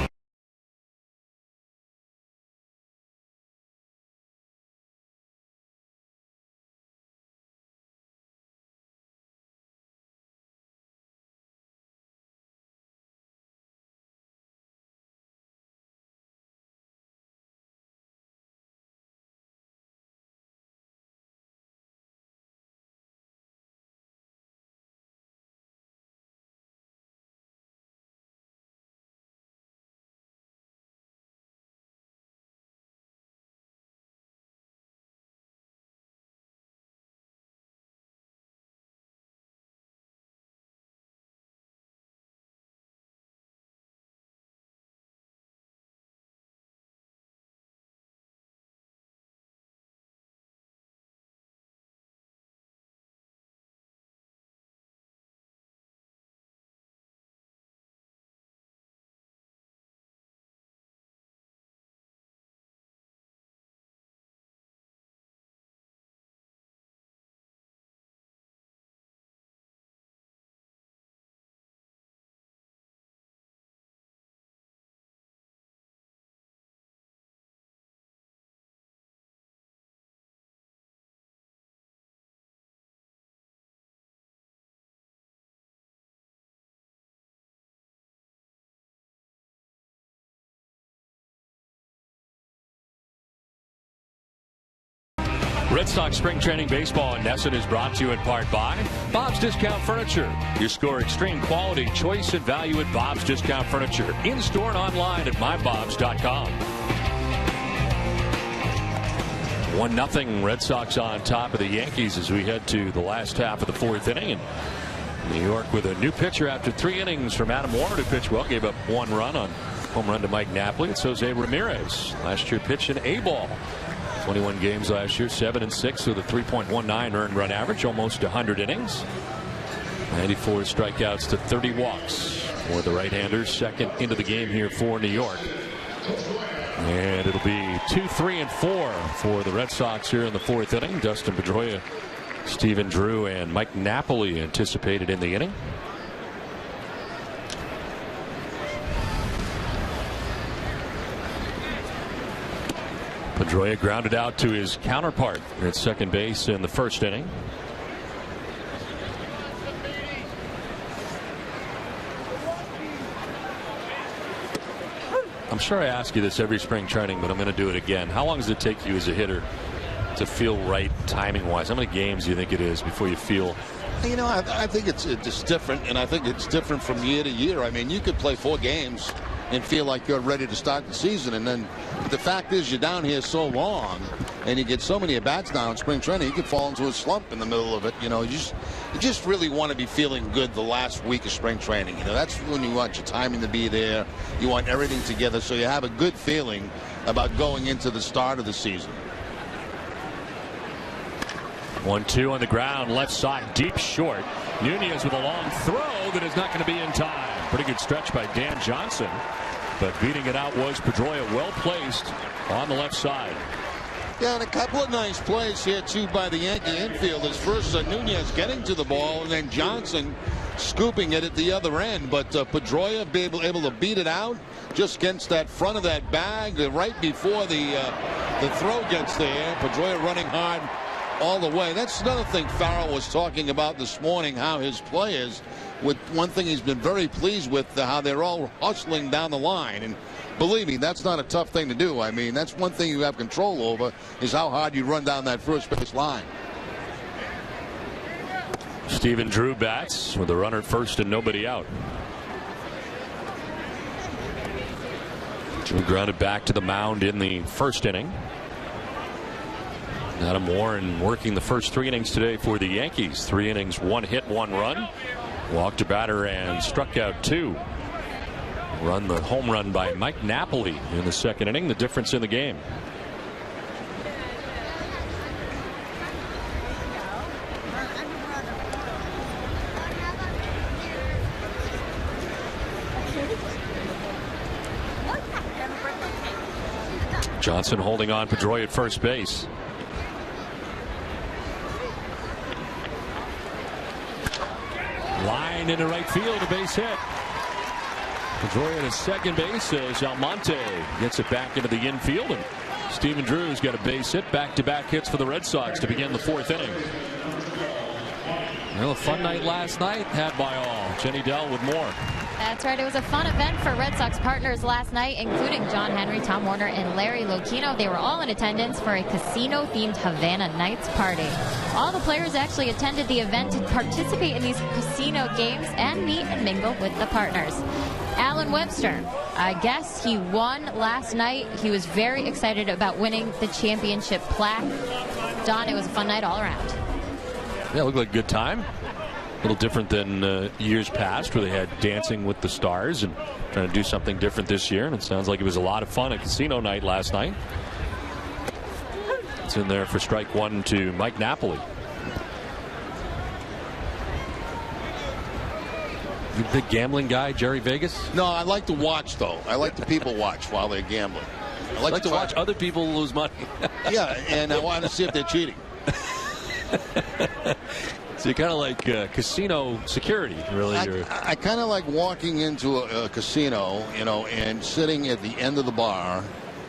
Red Sox Spring Training Baseball in Nesson is brought to you in part by Bob's Discount Furniture. You score extreme quality, choice, and value at Bob's Discount Furniture. In-store and online at mybobs.com. 1-0 Red Sox on top of the Yankees as we head to the last half of the fourth inning. And New York with a new pitcher after 3 innings from Adam Warren, who pitched well, gave up 1 run on home run to Mike Napoli. It's Jose Ramirez. Last year pitched an A-ball. 21 games last year, 7-6 with a 3.19 earned run average, almost 100 innings. 94 strikeouts to 30 walks for the right-hander. Second into the game here for New York. And it'll be 2, 3, and 4 for the Red Sox here in the fourth inning. Dustin Pedroia, Stephen Drew, and Mike Napoli anticipated in the inning. Pedroia grounded out to his counterpart at second base in the first inning. I'm sure I ask you this every spring training, but I'm going to do it again. How long does it take you as a hitter to feel right timing-wise? How many games do you think it is before you feel? You know, I think it's just different, and I think it's different from year to year. I mean, you could play 4 games and feel like you're ready to start the season, and then the fact is you're down here so long and you get so many at-bats now in spring training, you could fall into a slump in the middle of it. You know, you just really want to be feeling good the last week of spring training. You know, that's when you want your timing to be there. You want everything together so you have a good feeling about going into the start of the season. 1-2 on the ground, left side, deep short. Nunez with a long throw that is not going to be in time. Pretty good stretch by Dan Johnson, but beating it out was Pedroia, well placed on the left side. Yeah, and a couple of nice plays here too by the Yankee infielders. First Nunez getting to the ball, and then Johnson scooping it at the other end. But Pedroia be able to beat it out just against that front of that bag right before the throw gets there. Pedroia running hard all the way. That's another thing Farrell was talking about this morning, how his players, with one thing he's been very pleased with, how they're all hustling down the line. And believe me, that's not a tough thing to do. I mean, that's one thing you have control over, is how hard you run down that first base line. Stephen Drew bats with a runner at first and nobody out. Drew grounded back to the mound in the first inning. Adam Warren working the first 3 innings today for the Yankees. 3 innings, 1 hit, 1 run. Walked a batter and struck out 2. Run the home run by Mike Napoli in the second inning, the difference in the game. Johnson holding on Pedroia at first base. Line into right field, a base hit. Pedroia at second base as Almonte gets it back into the infield, and Stephen Drew's got a base hit. Back-to-back hits for the Red Sox to begin the fourth inning. Well, a fun night last night had by all. Jenny Dell with more. That's right. It was a fun event for Red Sox partners last night, including John Henry, Tom Warner, and Larry Lokino. They were all in attendance for a casino-themed Havana Nights party. All the players actually attended the event to participate in these casino games and meet and mingle with the partners. Alan Webster, I guess he won last night. He was very excited about winning the championship plaque. Don, it was a fun night all around. Yeah, it looked like a good time. A little different than years past, where they had Dancing with the Stars, and trying to do something different this year. And it sounds like it was a lot of fun at casino night last night. It's in there for strike 1 to Mike Napoli. You a big gambling guy, Jerry Vegas? No, I like to watch, though. I like the people watch while they're gambling. I like to watch other people lose money. Yeah, and I want to see if they're cheating. So you're kind of like casino security, really. I kind of like walking into a casino, you know, and sitting at the end of the bar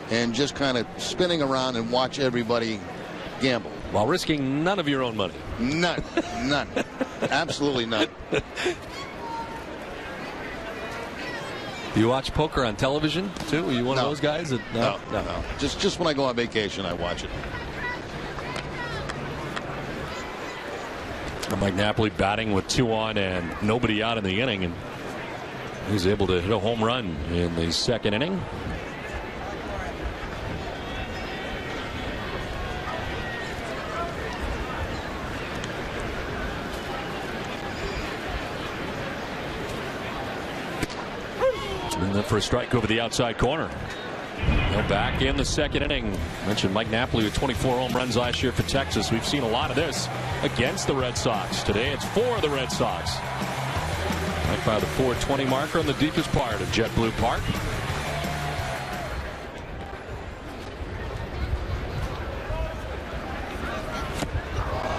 and just kind of spinning around and watch everybody gamble. While risking none of your own money. None. None. Absolutely none. Do you watch poker on television, too? Are you one of those guys? No. Just when I go on vacation, I watch it. Mike Napoli batting with 2 on and nobody out in the inning, and he's able to hit a home run in the second inning. And then for a strike over the outside corner. Now back in the second inning. Mentioned Mike Napoli with 24 home runs last year for Texas. We've seen a lot of this against the Red Sox. Today it's for the Red Sox. Right by the 420 marker on the deepest part of JetBlue Park.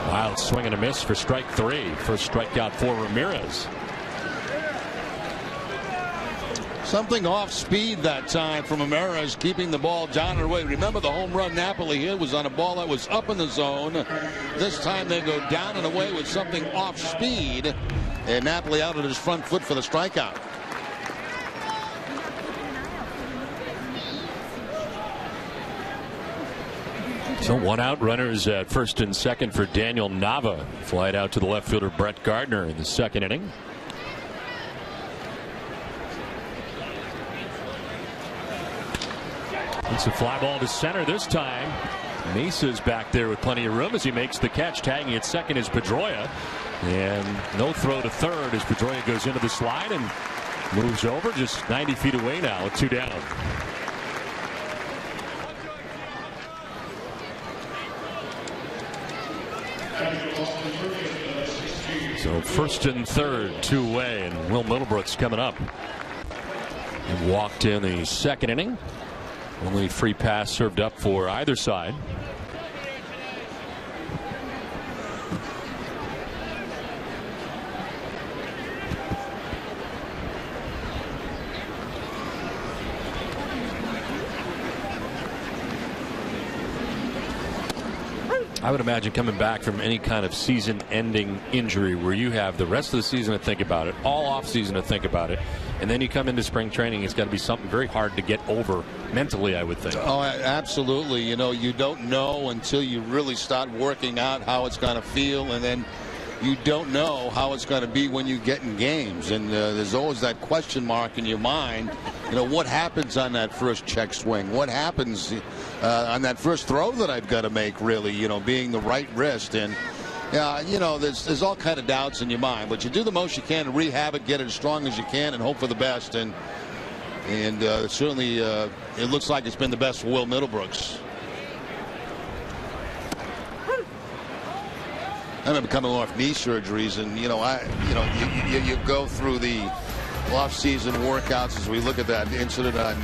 Wild swing and a miss for strike 3. First strikeout for Ramirez. Something off speed that time from Ramirez, keeping the ball down and away. Remember, the home run Napoli hit was on a ball that was up in the zone. This time they go down and away with something off speed, and Napoli out at his front foot for the strikeout. So 1 out, runners at first and second for Daniel Nava. Flied out to the left fielder Brett Gardner in the second inning. It's a fly ball to center this time. Mesa's back there with plenty of room as he makes the catch. Tagging at second is Pedroia. And no throw to third as Pedroia goes into the slide and moves over just 90 feet away now with 2 down. So first and third, 2 away, and Will Middlebrooks coming up. He walked in the second inning. Only free pass served up for either side. I would imagine coming back from any kind of season-ending injury where you have the rest of the season to think about it, all off-season to think about it, and then you come into spring training, it's got to be something very hard to get over mentally, I would think. Oh, absolutely. You know, you don't know until you really start working out how it's going to feel, and then you don't know how it's going to be when you get in games. And there's always that question mark in your mind. You know, what happens on that first check swing? What happens on that first throw that I've got to make, really, you know, being the right wrist? And, you know, there's all kind of doubts in your mind. But you do the most you can to rehab it, get it as strong as you can, and hope for the best. And certainly it looks like it's been the best for Will Middlebrooks. I remember coming off knee surgeries, and you go through the off-season workouts as we look at that incident on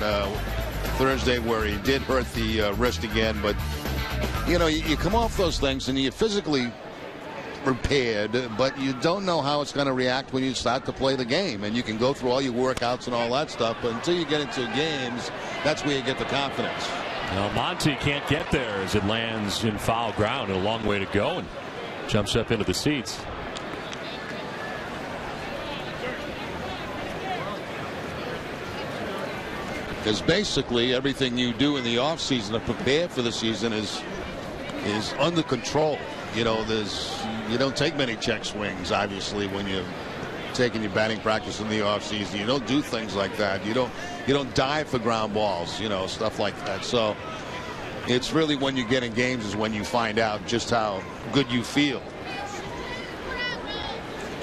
Thursday where he did hurt the wrist again. But you know, you come off those things and you're physically prepared, but you don't know how it's going to react when you start to play the game. And you can go through all your workouts and all that stuff, but until you get into games, that's where you get the confidence. Now Monty can't get there as it lands in foul ground, and a long way to go, and jumps up into the seats. Because basically everything you do in the offseason to prepare for the season is under control. You know, you don't take many check swings, obviously, when you're taking your batting practice in the offseason. You don't do things like that. You don't dive for ground balls, you know, stuff like that. So it's really when you get in games is when you find out just how good you feel.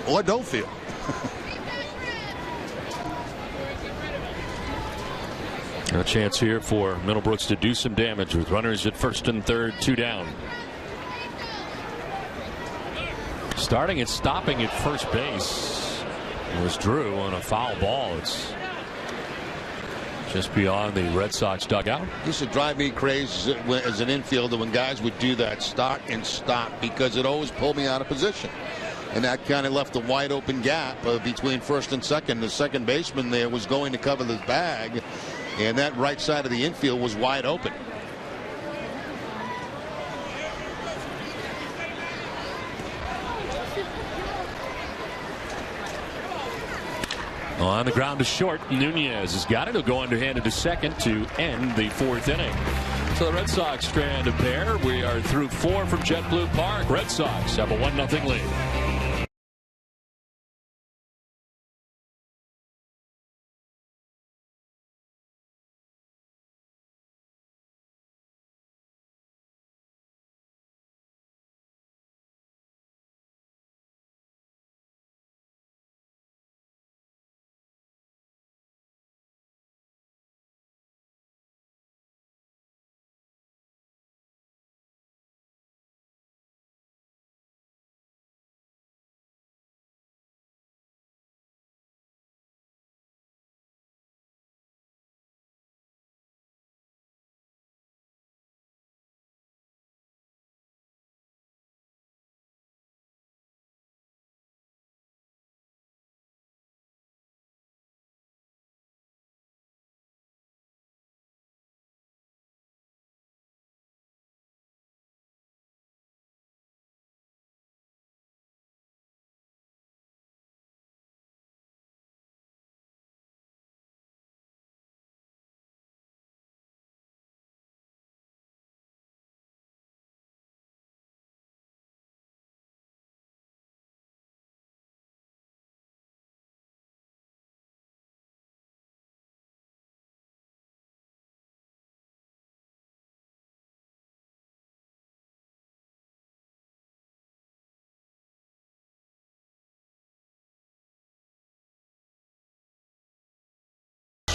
Or don't feel. A chance here for Middlebrooks to do some damage with runners at first and third, 2 down. Starting and stopping at first base was Drew on a foul ball. It's just beyond the Red Sox dugout. It used to drive me crazy as an infielder when guys would do that start and stop, because it always pulled me out of position. And that kind of left a wide open gap between first and second. The second baseman there was going to cover the bag, and that right side of the infield was wide open. On the ground to short, Nunez has got it. He'll go underhanded to second to end the 4th inning. So the Red Sox strand a pair. We are through 4 from JetBlue Park. Red Sox have a 1-0 lead.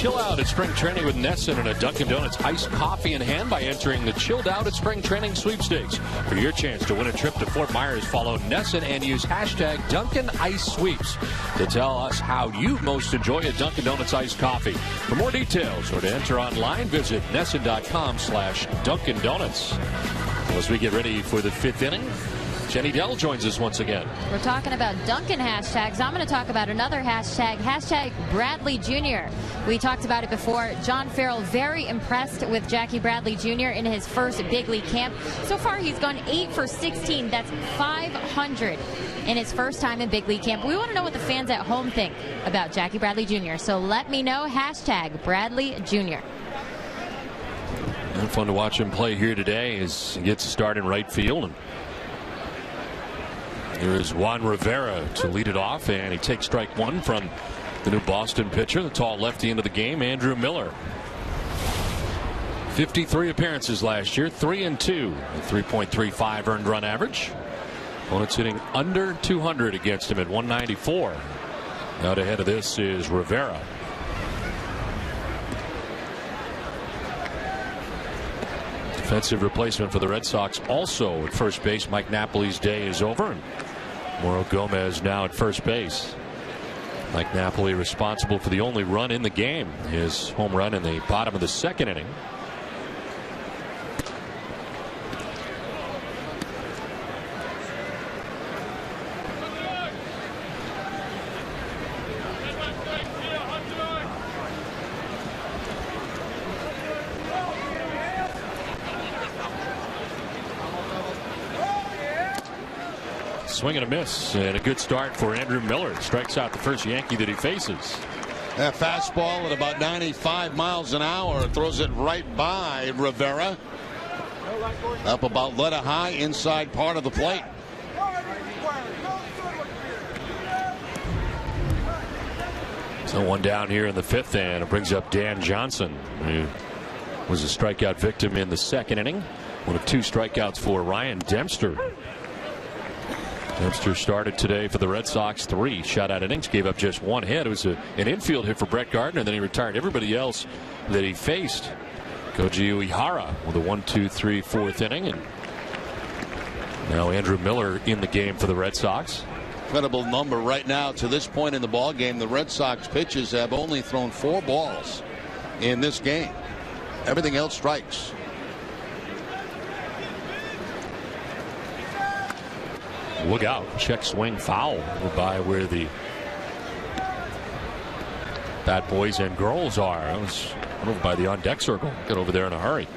Chill out at spring training with Nesson and a Dunkin' Donuts iced coffee in hand by entering the Chilled Out at Spring Training sweepstakes. For your chance to win a trip to Fort Myers, follow Nesson and use hashtag Dunkin' Ice Sweeps to tell us how you most enjoy a Dunkin' Donuts iced coffee. For more details or to enter online, visit Nesson.com/Dunkin' Donuts. As we get ready for the 5th inning, Jenny Dell joins us once again. We're talking about Duncan hashtags. I'm going to talk about another hashtag, hashtag Bradley Jr. We talked about it before. John Farrell very impressed with Jackie Bradley Jr. in his first big league camp. So far, he's gone 8 for 16. That's 500 in his first time in big league camp. We want to know what the fans at home think about Jackie Bradley Jr. So let me know, hashtag Bradley Jr. And fun to watch him play here today as he gets a start in right field. And here is Juan Rivera to lead it off, and he takes strike one from the new Boston pitcher, the tall lefty into the game, Andrew Miller. 53 appearances last year, 3-2, a 3.35 earned run average. Opponents hitting under 200 against him at 194. Out ahead of this is Rivera. Defensive replacement for the Red Sox also at first base. Mike Napoli's day is over. And Mauro Gomez now at first base. Mike Napoli responsible for the only run in the game, his home run in the bottom of the 2nd inning. Swing and a miss, and a good start for Andrew Miller. Strikes out the first Yankee that he faces. That fastball at about 95 miles an hour throws it right by Rivera. Up about letter high inside part of the plate. So one down here in the 5th, and it brings up Dan Johnson, who was a strikeout victim in the 2nd inning. One of 2 strikeouts for Ryan Dempster. Dempster started today for the Red Sox, 3 shutout innings, gave up just 1 hit. It was an infield hit for Brett Gardner, and then he retired everybody else that he faced. Koji Uehara with a 1-2-3 4th inning, and now Andrew Miller in the game for the Red Sox. Incredible number right now to this point in the ball game. The Red Sox pitchers have only thrown 4 balls in this game. Everything else strikes. Look out. Check swing foul by where the bad boys and girls are. It was over by the on deck circle. Get over there in a hurry.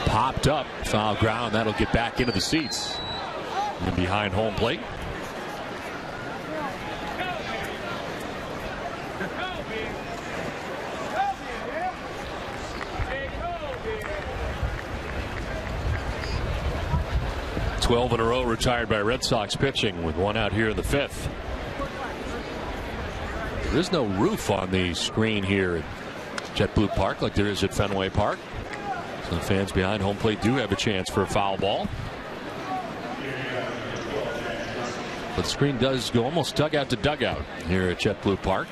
Popped up. Foul ground. That'll get back into the seats. And behind home plate. Twelve in a row retired by Red Sox pitching with 1 out here in the 5th. There is no roof on the screen here at JetBlue Park like there is at Fenway Park. So the fans behind home plate do have a chance for a foul ball. But the screen does go almost dugout to dugout here at JetBlue Park.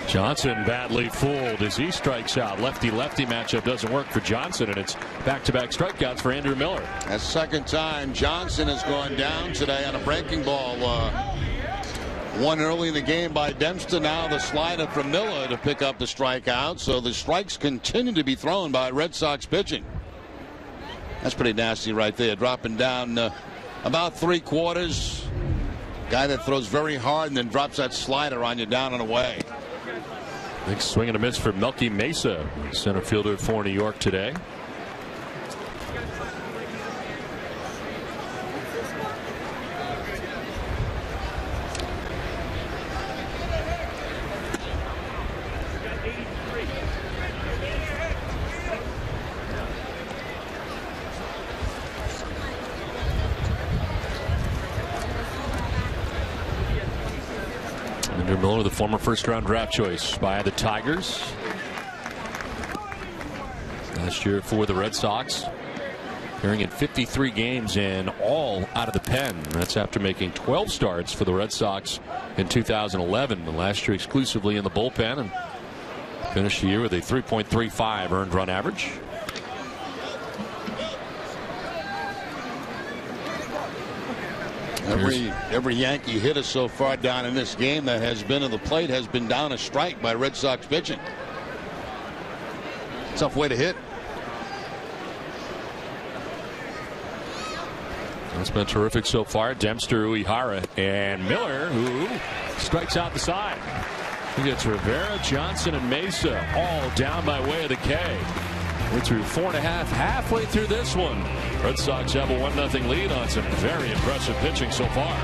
Johnson badly fooled as he strikes out. Lefty-lefty matchup doesn't work for Johnson, and it's back-to-back strikeouts for Andrew Miller. That's 2nd time Johnson has gone down today on a breaking ball. One early in the game by Dempster. Now the slider from Miller to pick up the strikeout. So the strikes continue to be thrown by Red Sox pitching. That's pretty nasty right there. Dropping down about 3/4. Guy that throws very hard and then drops that slider on you down and away. Big swing and a miss for Melky Mesa, center fielder for New York today. Andrew Miller, the former first-round draft choice by the Tigers. Last year for the Red Sox. Appearing in 53 games and all out of the pen. That's after making 12 starts for the Red Sox in 2011. And last year exclusively in the bullpen, and finished the year with a 3.35 earned run average. Every Yankee hitter so far down in this game that has been to the plate has been down a strike by Red Sox pitching. Tough way to hit. It's been terrific so far. Dempster, Uehara, and Miller, who strikes out the side. He gets Rivera, Johnson, and Mesa all down by way of the K. We're through 4.5, halfway through this one. Red Sox have a 1-0 lead on some very impressive pitching so far.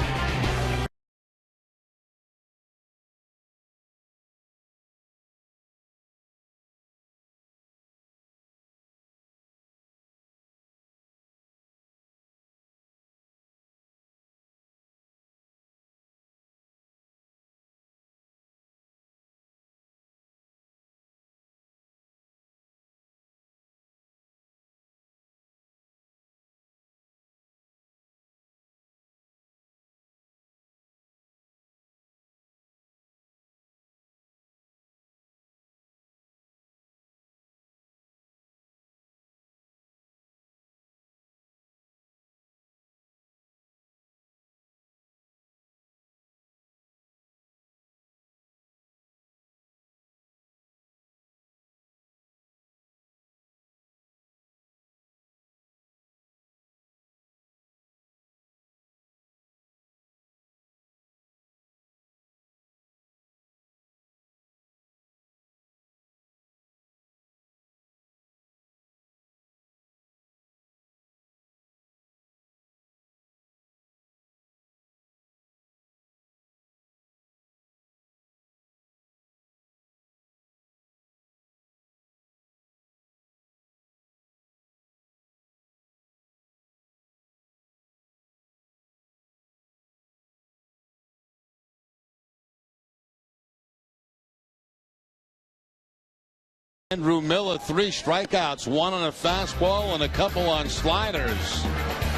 Andrew Miller, 3 strikeouts, 1 on a fastball and a couple on sliders.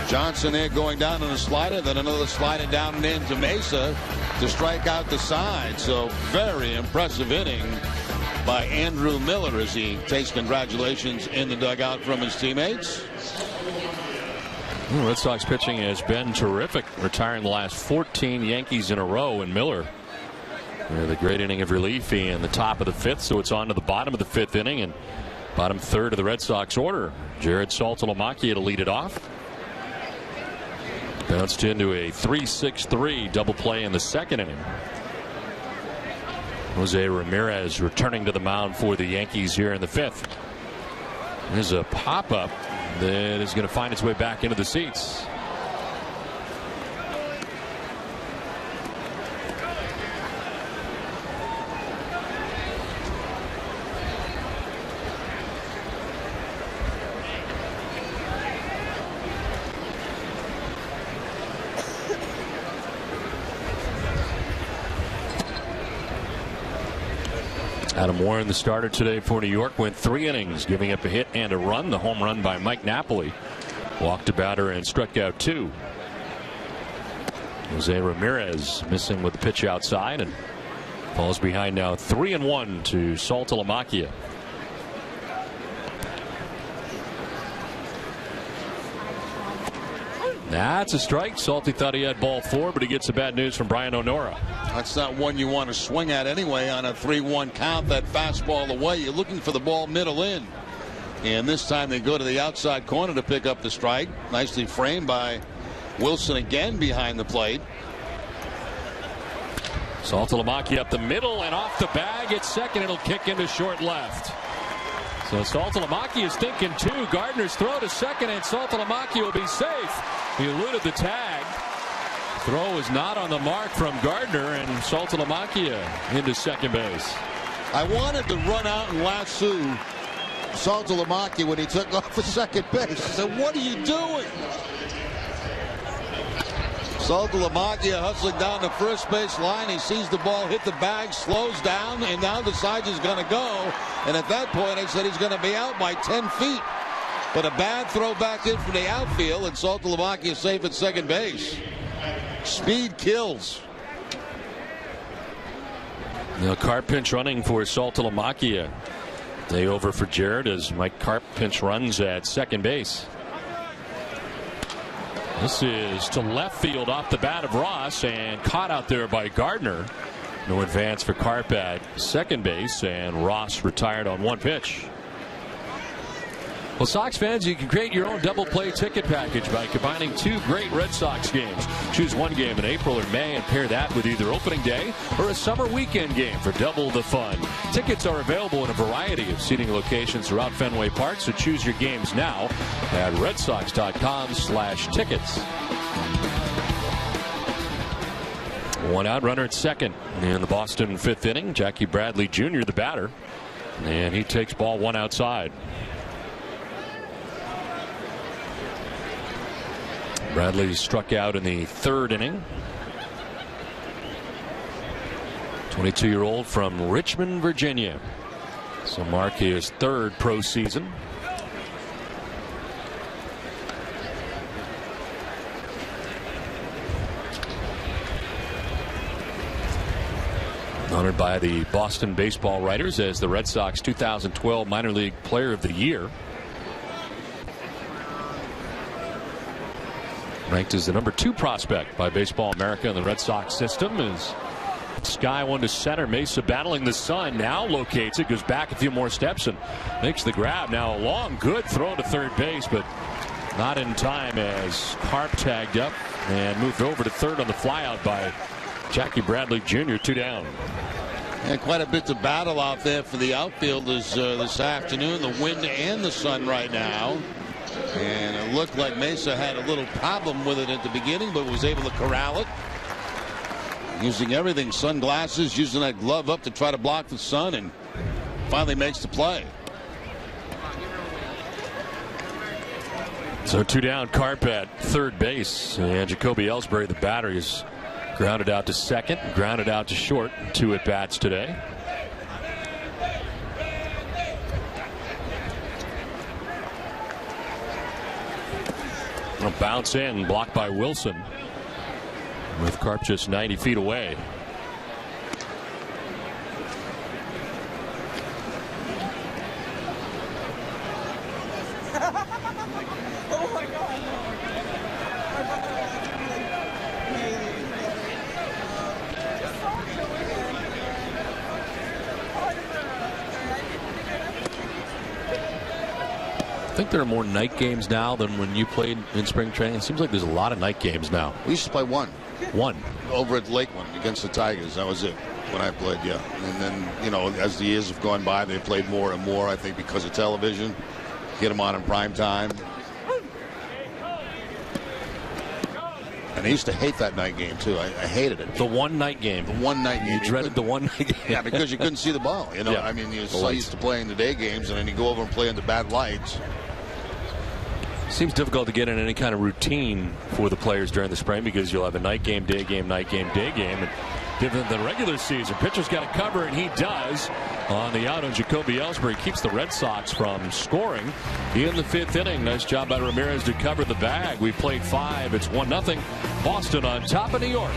Johnson there going down on a slider, then another slider down and into Mesa to strike out the side. So very impressive inning by Andrew Miller as he takes congratulations in the dugout from his teammates. Red Sox pitching has been terrific, retiring the last 14 Yankees in a row, and Miller the great inning of relief in the top of the 5th, so it's on to the bottom of the 5th inning and bottom third of the Red Sox order. Jared Saltalamacchia to lead it off. Bounced into a 3-6-3 double play in the 2nd inning. Jose Ramirez returning to the mound for the Yankees here in the 5th. There's a pop-up that is going to find its way back into the seats. Adam Warren, the starter today for New York, went 3 innings, giving up a hit and a run. The home run by Mike Napoli. Walked a batter and struck out 2. Jose Ramirez missing with the pitch outside and falls behind now 3-1 to Saltalamacchia. That's a strike. Salty thought he had ball 4, but he gets the bad news from Brian O'Nora. That's not one you want to swing at anyway on a 3-1 count. That fastball away. You're looking for the ball middle in. And this time they go to the outside corner to pick up the strike. Nicely framed by Wilson again behind the plate. Saltalamacchia up the middle and off the bag at second. It'll kick into short left. So Saltalamacchia is thinking 2. Gardner's throw to second, and Saltalamacchia will be safe. He eluded the tag. Throw is not on the mark from Gardner, and Saltalamacchia into second base. I wanted to run out and lasso Saltalamacchia when he took off for second base. I said, what are you doing? Saltalamacchia hustling down the first base line. He sees the ball hit the bag, slows down, and now decides he's going to go. And at that point, I said he's going to be out by 10 feet. But a bad throw back in from the outfield, and Saltalamacchia safe at second base. Speed kills. Now Carp pinch running for Saltalamacchia. Day over for Jared as Mike Carp pinch runs at second base. This is to left field off the bat of Ross and caught out there by Gardner. No advance for Carp at second base, and Ross retired on one pitch. Well, Sox fans, you can create your own double play ticket package by combining two great Red Sox games. Choose one game in April or May and pair that with either opening day or a summer weekend game for double the fun. Tickets are available in a variety of seating locations throughout Fenway Park, so choose your games now at redsox.com/tickets. One out, runner at second in the Boston fifth inning. Jackie Bradley Jr., the batter, and he takes ball one outside. Bradley struck out in the third inning. 22-year-old from Richmond, Virginia. So mark his third pro season. Honored by the Boston baseball writers as the Red Sox 2012 Minor League Player of the Year. Ranked as the number 2 prospect by Baseball America in the Red Sox system. As Sky one to center, Mesa battling the sun, now locates it, goes back a few more steps and makes the grab. Now a long good throw to third base, but not in time as Carp tagged up and moved over to third on the flyout by Jackie Bradley Jr. 2 down. And quite a bit to battle out there for the outfielders this afternoon. The wind and the sun right now. And it looked like Mesa had a little problem with it at the beginning, but was able to corral it. Using everything, sunglasses, using that glove up to try to block the sun, and finally makes the play. So 2 down, Carp at third base. And Jacoby Ellsbury, the batter, is grounded out to second, grounded out to short. 2 at bats today. A bounce in, blocked by Wilson, with Carp just 90 feet away. Oh my God. I think there are more night games now than when you played in spring training. It seems like there's a lot of night games now. We used to play one. Over at Lakeland against the Tigers. That was it when I played, yeah. And then, you know, as the years have gone by, they played more and more, I think, because of television. Get them on in prime time. And I used to hate that night game, too. I hated it. The one night game. The one night game. You dreaded the one night game. Yeah, because you couldn't see the ball. You know, Yeah. I mean, you're so used to playing the day games, and then you go over and play in the bad lights. Seems difficult to get in any kind of routine for the players during the spring because you'll have a night game, day game, night game, day game. And different than the regular season. Pitcher's got to cover, and he does. On the out on Jacoby Ellsbury, keeps the Red Sox from scoring in the fifth inning. Nice job by Ramirez to cover the bag. We played 5. It's 1-0. Boston on top of New York.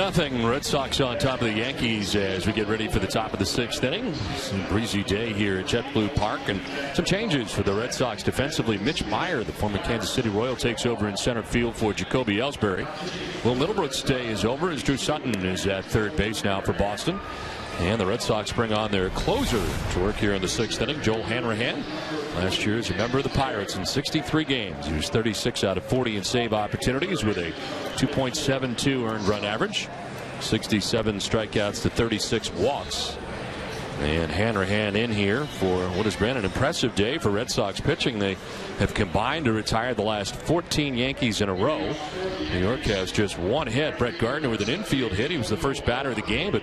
Nothing. Red Sox on top of the Yankees as we get ready for the top of the 6th inning. Some breezy day here at JetBlue Park, and some changes for the Red Sox defensively. Mitch Meyer, the former Kansas City Royal, takes over in center field for Jacoby Ellsbury. Will Middlebrook's day is over as Drew Sutton is at third base now for Boston. And the Red Sox bring on their closer to work here in the 6th inning, Joel Hanrahan. Last year as a member of the Pirates in 63 games. He was 36 out of 40 in save opportunities with a 2.72 earned run average. 67 strikeouts to 36 walks. And Hanrahan in here for what has been an impressive day for Red Sox pitching. They have combined to retire the last 14 Yankees in a row. New York has just one hit. Brett Gardner with an infield hit. He was the first batter of the game, but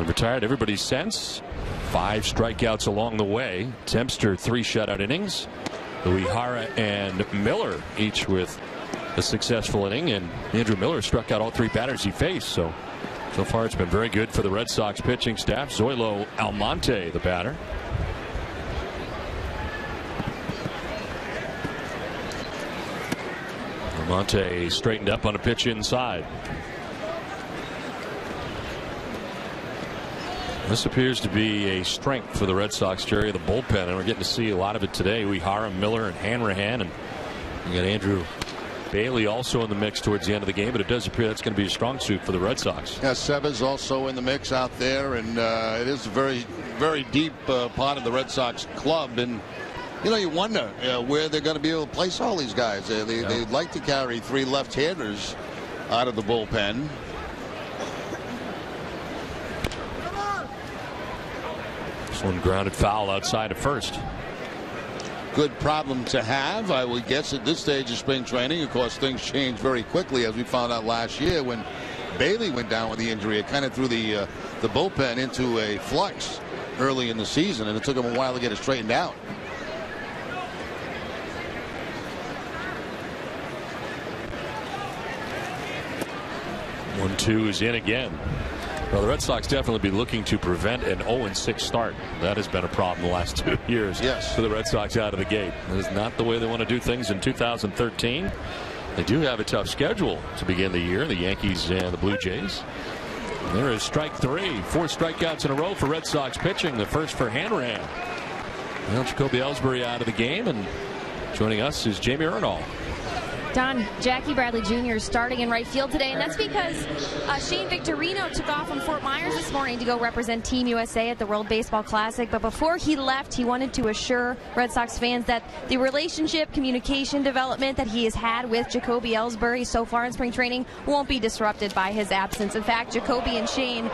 retired everybody since. 5 strikeouts along the way. Tempster 3 shutout innings. Uehara and Miller each with a successful inning, and Andrew Miller struck out all 3 batters he faced. So far it's been very good for the Red Sox pitching staff. Zoilo Almonte the batter. Almonte straightened up on a pitch inside. This appears to be a strength for the Red Sox, Jerry, the bullpen, and we're getting to see a lot of it today. Uehara, Miller, and Hanrahan, and you got Andrew Bailey also in the mix towards the end of the game, but it does appear that's going to be a strong suit for the Red Sox. Yeah, Seva's also in the mix out there, and it is a very, very deep part of the Red Sox club, and you wonder where they're going to be able to place all these guys. They'd like to carry 3 left-handers out of the bullpen. One grounded foul outside of first. Good problem to have, I would guess, at this stage of spring training. Of course, things change very quickly, as we found out last year when Bailey went down with the injury. It kind of threw the bullpen into a flux early in the season, and it took them a while to get it straightened out. One, 2 is in again. Well, the Red Sox definitely be looking to prevent an 0-6 start. That has been a problem the last 2 years for the Red Sox out of the gate. That is not the way they want to do things in 2013. They do have a tough schedule to begin the year, the Yankees and the Blue Jays. And there is strike 3. 4 strikeouts in a row for Red Sox pitching. The first for Hanrahan. Well, Jacoby Ellsbury out of the game, and joining us is Jamie Ernall. Don, Jackie Bradley Jr. is starting in right field today, and that's because Shane Victorino took off from Fort Myers this morning to go represent Team USA at the World Baseball Classic. But before he left, he wanted to assure Red Sox fans that the relationship, communication development that he has had with Jacoby Ellsbury so far in spring training won't be disrupted by his absence. In fact, Jacoby and Shane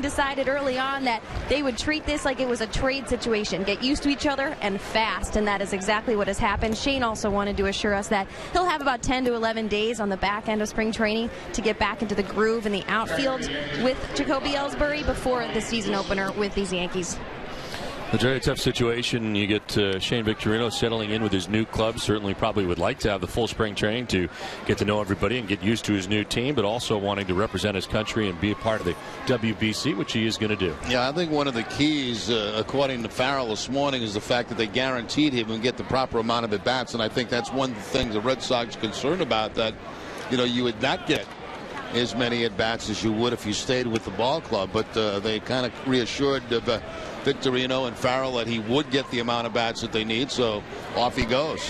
decided early on that they would treat this like it was a trade situation, get used to each other and fast, and that is exactly what has happened. Shane also wanted to assure us that he'll have about 10 to 11 days on the back end of spring training to get back into the groove in the outfield with Jacoby Ellsbury before the season opener with these Yankees. A very tough situation. You get Shane Victorino settling in with his new club. Certainly probably would like to have the full spring training to get to know everybody and get used to his new team, but also wanting to represent his country and be a part of the WBC, which he is going to do. Yeah, I think one of the keys, according to Farrell this morning, is the fact that they guaranteed he would get the proper amount of at-bats, and I think that's one of the things the Red Sox are concerned about, that you would not get as many at-bats as you would if you stayed with the ball club, but they kind of reassured Victorino and Farrell that he would get the amount of bats that they need, so off he goes.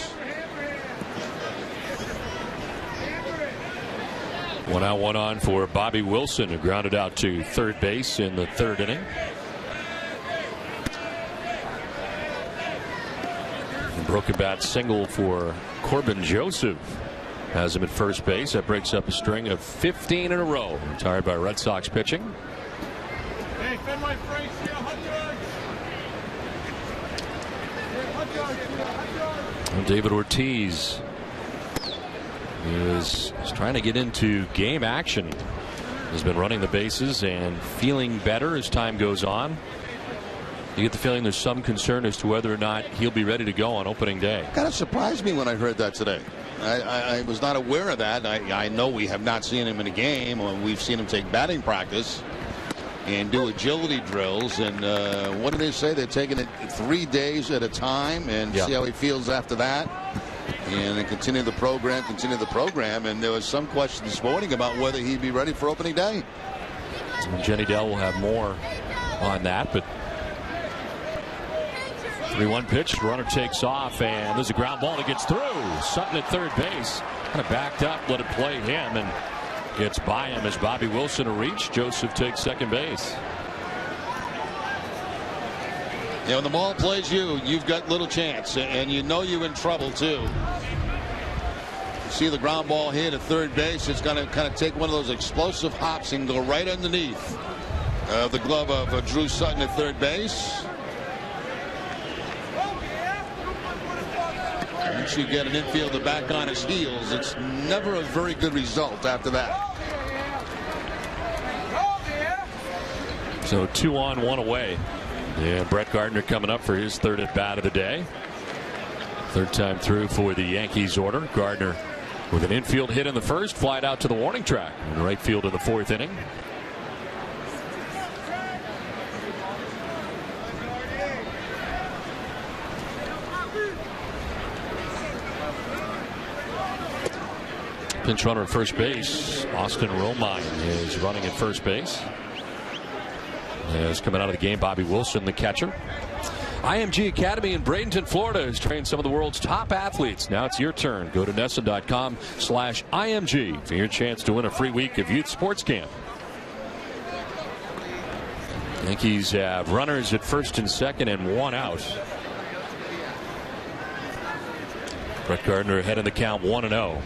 1 out, 1 on for Bobby Wilson, who grounded out to third base in the 3rd inning. A broken bat single for Corbin Joseph has him at first base. That breaks up a string of 15 in a row retired by Red Sox pitching. Hey, Fenway Frank, David Ortiz is trying to get into game action. Has been running the bases and feeling better as time goes on. You get the feeling there's some concern as to whether or not he'll be ready to go on opening day. Kind of surprised me when I heard that today. I was not aware of that. I know we have not seen him in a game, or we've seen him take batting practice and do agility drills, and what do they say? They're taking it 3 days at a time and see how he feels after that. And then continue the program. And there was some question this morning about whether he'd be ready for opening day. And Jenny Dell will have more on that, but 3-1 pitch, runner takes off, and there's a ground ball that gets through. Sutton at third base, kind of backed up, let it play him, and gets by him as Bobby Wilson to reach. Joseph takes second base. Yeah, when the ball plays you, you've got little chance, and you know you're in trouble too. See the ground ball here to third base. It's going to kind of take one of those explosive hops and go right underneath the glove of Drew Sutton at third base. Once you get an infielder back on his heels, it's never a very good result after that. So 2 on, 1 away. Yeah, Brett Gardner coming up for his third at bat of the day. Third time through for the Yankees order. Gardner with an infield hit in the first, flied out to the warning track in right field in the fourth inning. Pinch runner at first base. Austin Romine is running at first base. As coming out of the game, Bobby Wilson, the catcher. IMG Academy in Bradenton, Florida has trained some of the world's top athletes. Now it's your turn. Go to NESN.com/IMG for your chance to win a free week of youth sports camp. Yankees have runners at first and second and 1 out. Brett Gardner ahead in the count 1-0.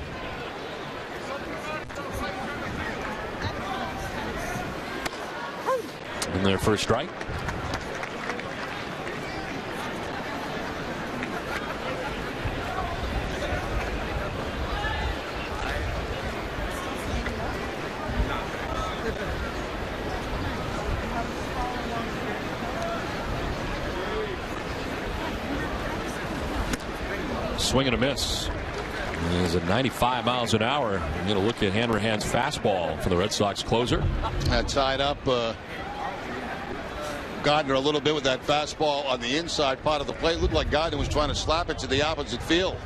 And their first strike. Swing and a miss. Is at 95 miles an hour. I'm going to look at Hanrahan's fastball for the Red Sox closer. Tied up Gardner a little bit with that fastball on the inside part of the plate. Looked like Gardner was trying to slap it to the opposite field.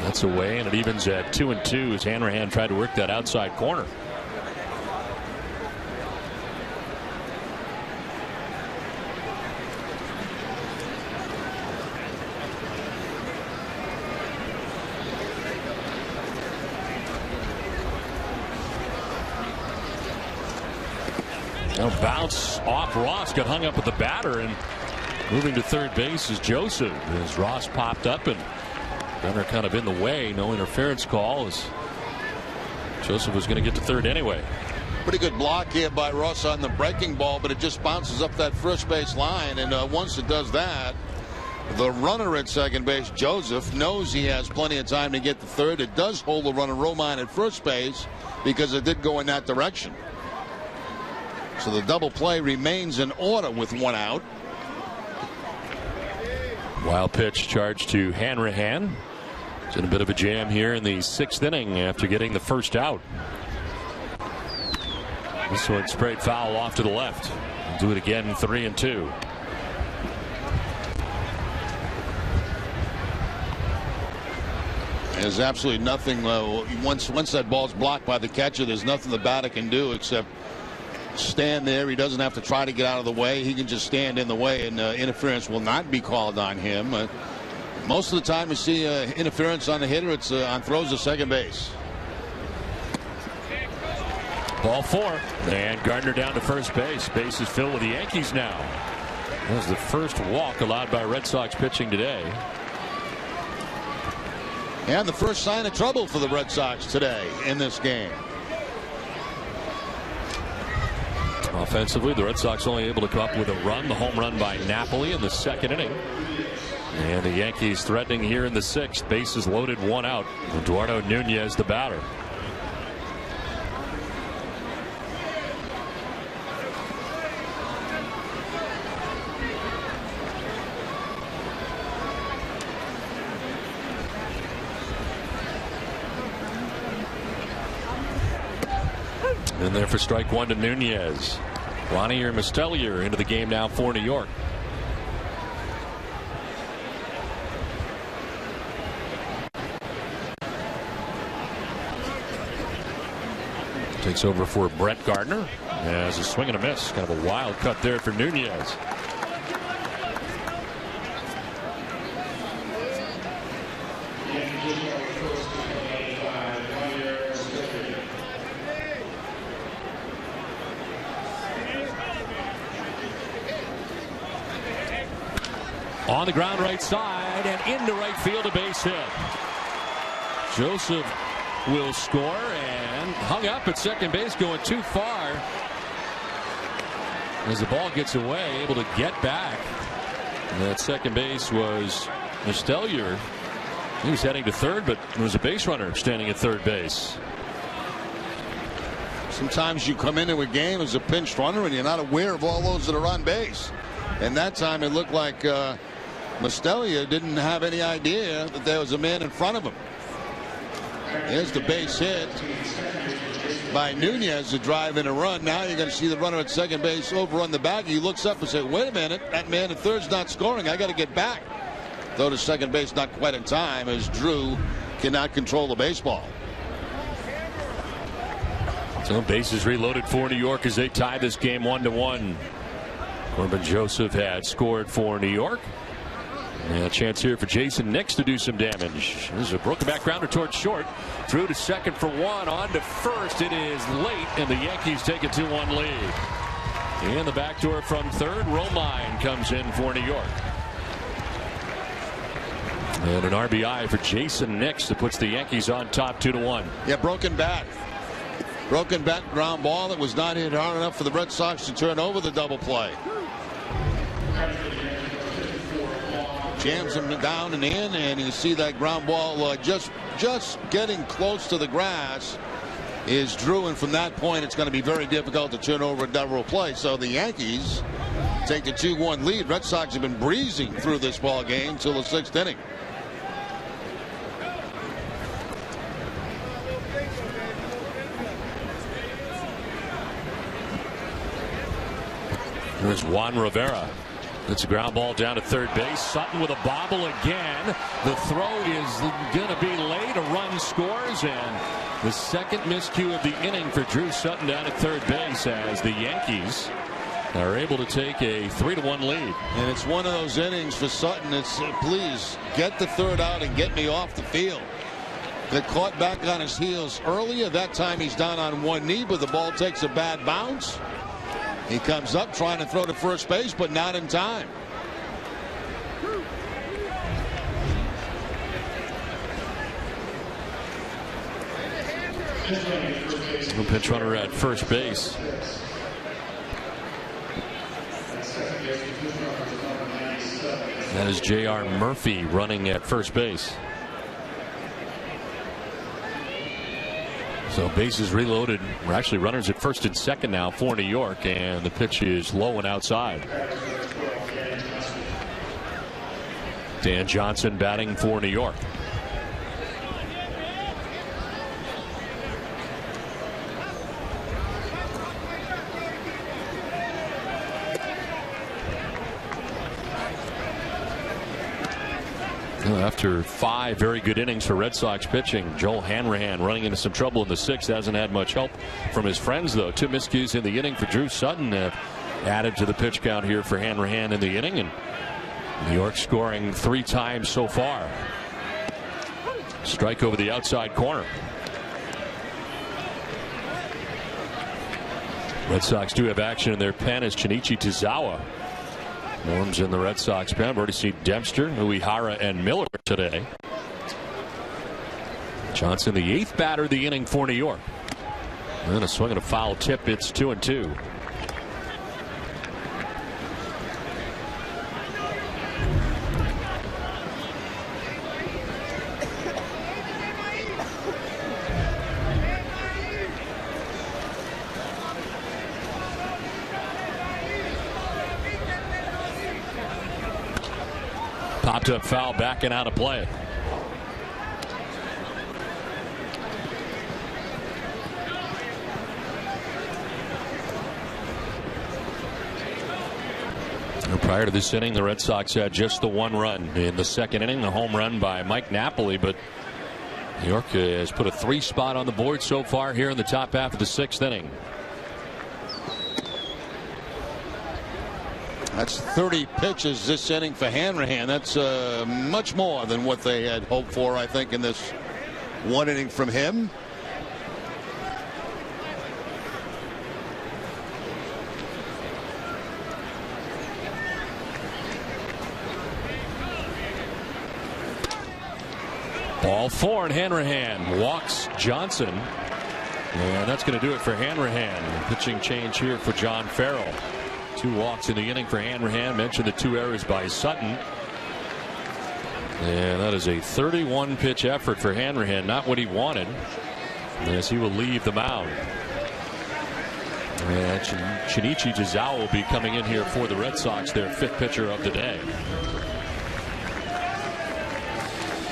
That's away, and it evens at 2-2 as Hanrahan tried to work that outside corner. A bounce off Ross, got hung up with the batter, and moving to third base is Joseph as Ross popped up and Gunner kind of in the way. No interference call as Joseph was going to get to third anyway. Pretty good block here by Ross on the breaking ball, but it just bounces up that first base line, and once it does that, the runner at second base, Joseph, knows he has plenty of time to get to third. It does hold the runner Romine at first base because it did go in that direction. So the double play remains in order with 1 out. Wild pitch charged to Hanrahan. It's in a bit of a jam here in the 6th inning after getting the first out. This one sprayed foul off to the left. We'll do it again, 3-2. There's absolutely nothing. Once that ball's blocked by the catcher, there's nothing the batter can do except stand there. He doesn't have to try to get out of the way. He can just stand in the way, and interference will not be called on him. Most of the time you see interference on the hitter, it's on throws to second base. Ball 4, and Gardner down to first base. Base is filled with the Yankees now. That was the first walk allowed by Red Sox pitching today. And the first sign of trouble for the Red Sox today in this game. Offensively, the Red Sox only able to come up with a run, the home run by Napoli in the 2nd inning. And the Yankees threatening here in the 6th. Bases loaded, 1 out. Eduardo Nunez, the batter. And there for strike one to Nunez. Ronnie Mustelier into the game now for New York. Takes over for Brett Gardner. As a swing and a miss. Kind of a wild cut there for Nunez. On the ground right side and into right field, a base hit. Joseph will score and hung up at second base, going too far. As the ball gets away, able to get back. And that second base was Mustelier. He was heading to third, but there was a base runner standing at third base. Sometimes you come into a game as a pinch runner and you're not aware of all those that are on base. And that time it looked like Mustelier didn't have any idea that there was a man in front of him. There's the base hit by Nunez to drive in a run. Now you're going to see the runner at second base over on the back. He looks up and says, wait a minute, that man at third's not scoring. I got to get back. Though to second base not quite in time, as Drew cannot control the baseball. So bases reloaded for New York as they tie this game 1-1. Corbin Joseph had scored for New York. And a chance here for Jason Nix to do some damage. This is a broken back grounder towards short. Through to second for one. On to first. It is late, and the Yankees take a 2-1 lead. In the back door from third, Romine comes in for New York. And an RBI for Jason Nix that puts the Yankees on top 2-1. Yeah, broken bat. Broken bat ground ball that was not hit hard enough for the Red Sox to turn over the double play. Jams him down and in, and you see that ground ball just getting close to the grass is Drew, and from that point it's going to be very difficult to turn over a double play. So the Yankees take the 2-1 lead. Red Sox have been breezing through this ball game till the 6th inning. Here's Juan Rivera. It's a ground ball down to third base. Sutton with a bobble again. The throw is going to be late. A run scores, and the second miscue of the inning for Drew Sutton down at third base as the Yankees are able to take a 3-1 lead. And it's one of those innings for Sutton. It's please get the third out and get me off the field. Got caught back on his heels earlier. That time he's down on one knee, but the ball takes a bad bounce. He comes up trying to throw to first base, but not in time. The pitch runner at first base. That is J.R. Murphy running at first base. So bases reloaded. We're actually runners at first and second now for New York, and the pitch is low and outside. Dan Johnson batting for New York. After 5 very good innings for Red Sox pitching, Joel Hanrahan running into some trouble in the 6th. Hasn't had much help from his friends, though. 2 miscues in the inning for Drew Sutton added to the pitch count here for Hanrahan in the inning. And New York scoring 3 times so far. Strike over the outside corner. Red Sox do have action in their pen as Shinichi Tozawa warms in the Red Sox pen. I've already seen Dempster, Uehara, and Miller today. Johnson, the 8th batter of the inning for New York. And a swing and a foul tip. It's 2-2. Popped up foul, back and out of play. Prior to this inning, the Red Sox had just the one run in the second inning, the home run by Mike Napoli, but New York has put a 3 spot on the board so far here in the top half of the 6th inning. That's 30 pitches this inning for Hanrahan. That's much more than what they had hoped for, I think, in this one inning from him. Ball 4 and Hanrahan walks Johnson, and that's going to do it for Hanrahan. Pitching change here for John Farrell. 2 walks in the inning for Hanrahan. Mentioned the 2 errors by Sutton, and that is a 31 pitch effort for Hanrahan. Not what he wanted, as he will leave the mound. And Shinichi Jizawa will be coming in here for the Red Sox, their 5th pitcher of the day.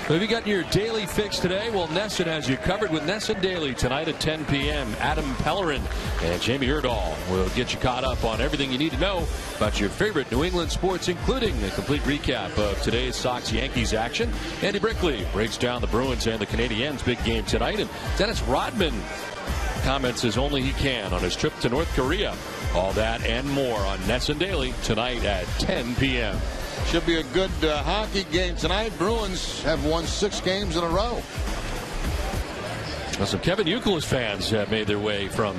Have you got your daily fix today? Well, Nesson has you covered with Nesson Daily tonight at 10 p.m. Adam Pellerin and Jamie Erdahl will get you caught up on everything you need to know about your favorite New England sports, including a complete recap of today's Sox-Yankees action. Andy Brickley breaks down the Bruins and the Canadiens' big game tonight. And Dennis Rodman comments as only he can on his trip to North Korea. All that and more on Nesson Daily tonight at 10 p.m. Should be a good hockey game tonight. Bruins have won 6 games in a row. Well, some Kevin Youkilis fans have made their way from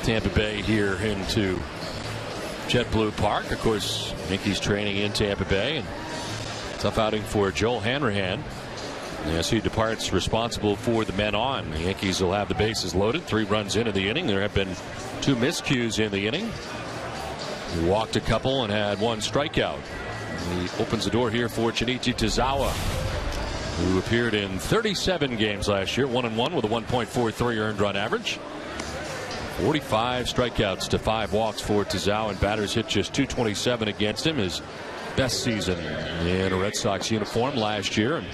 Tampa Bay here into JetBlue Park. Of course, Yankees training in Tampa Bay, and tough outing for Joel Hanrahan as he departs responsible for the men on. The Yankees will have the bases loaded. 3 runs into the inning. There have been 2 miscues in the inning. He walked a couple and had 1 strikeout. He opens the door here for Shinichi Jizawa, who appeared in 37 games last year, 1-1 with a 1.43 earned run average. 45 strikeouts to 5 walks for Jizawa, and batters hit just .227 against him. His best season in a Red Sox uniform last year. And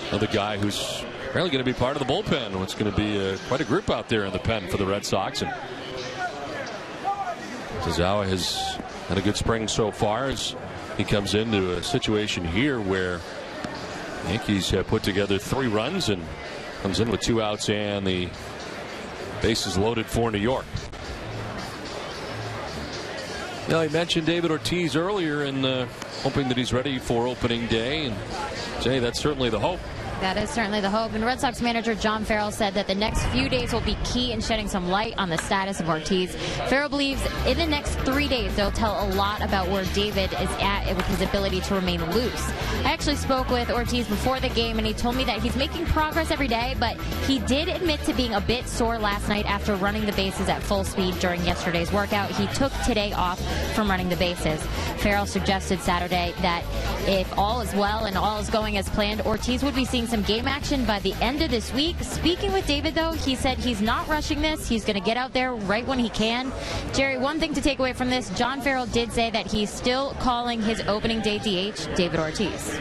another guy who's apparently going to be part of the bullpen. It's going to be quite a group out there in the pen for the Red Sox. And Jizawa has had a good spring so far as he comes into a situation here where the Yankees have put together 3 runs and comes in with 2 outs and the bases loaded for New York. Now, he mentioned David Ortiz earlier and hoping that he's ready for opening day, and Jay, that's certainly the hope. That is certainly the hope. And Red Sox manager John Farrell said that the next few days will be key in shedding some light on the status of Ortiz. Farrell believes in the next 3 days they'll tell a lot about where David is at with his ability to remain loose. I actually spoke with Ortiz before the game, and he told me that he's making progress every day, but he did admit to being a bit sore last night after running the bases at full speed during yesterday's workout. He took today off from running the bases. Farrell suggested Saturday that if all is well and all is going as planned, Ortiz would be seeing some game action by the end of this week. Speaking with David, though, he said he's not rushing this. He's going to get out there right when he can. Jerry, one thing to take away from this, John Farrell did say that he's still calling his opening day DH David Ortiz.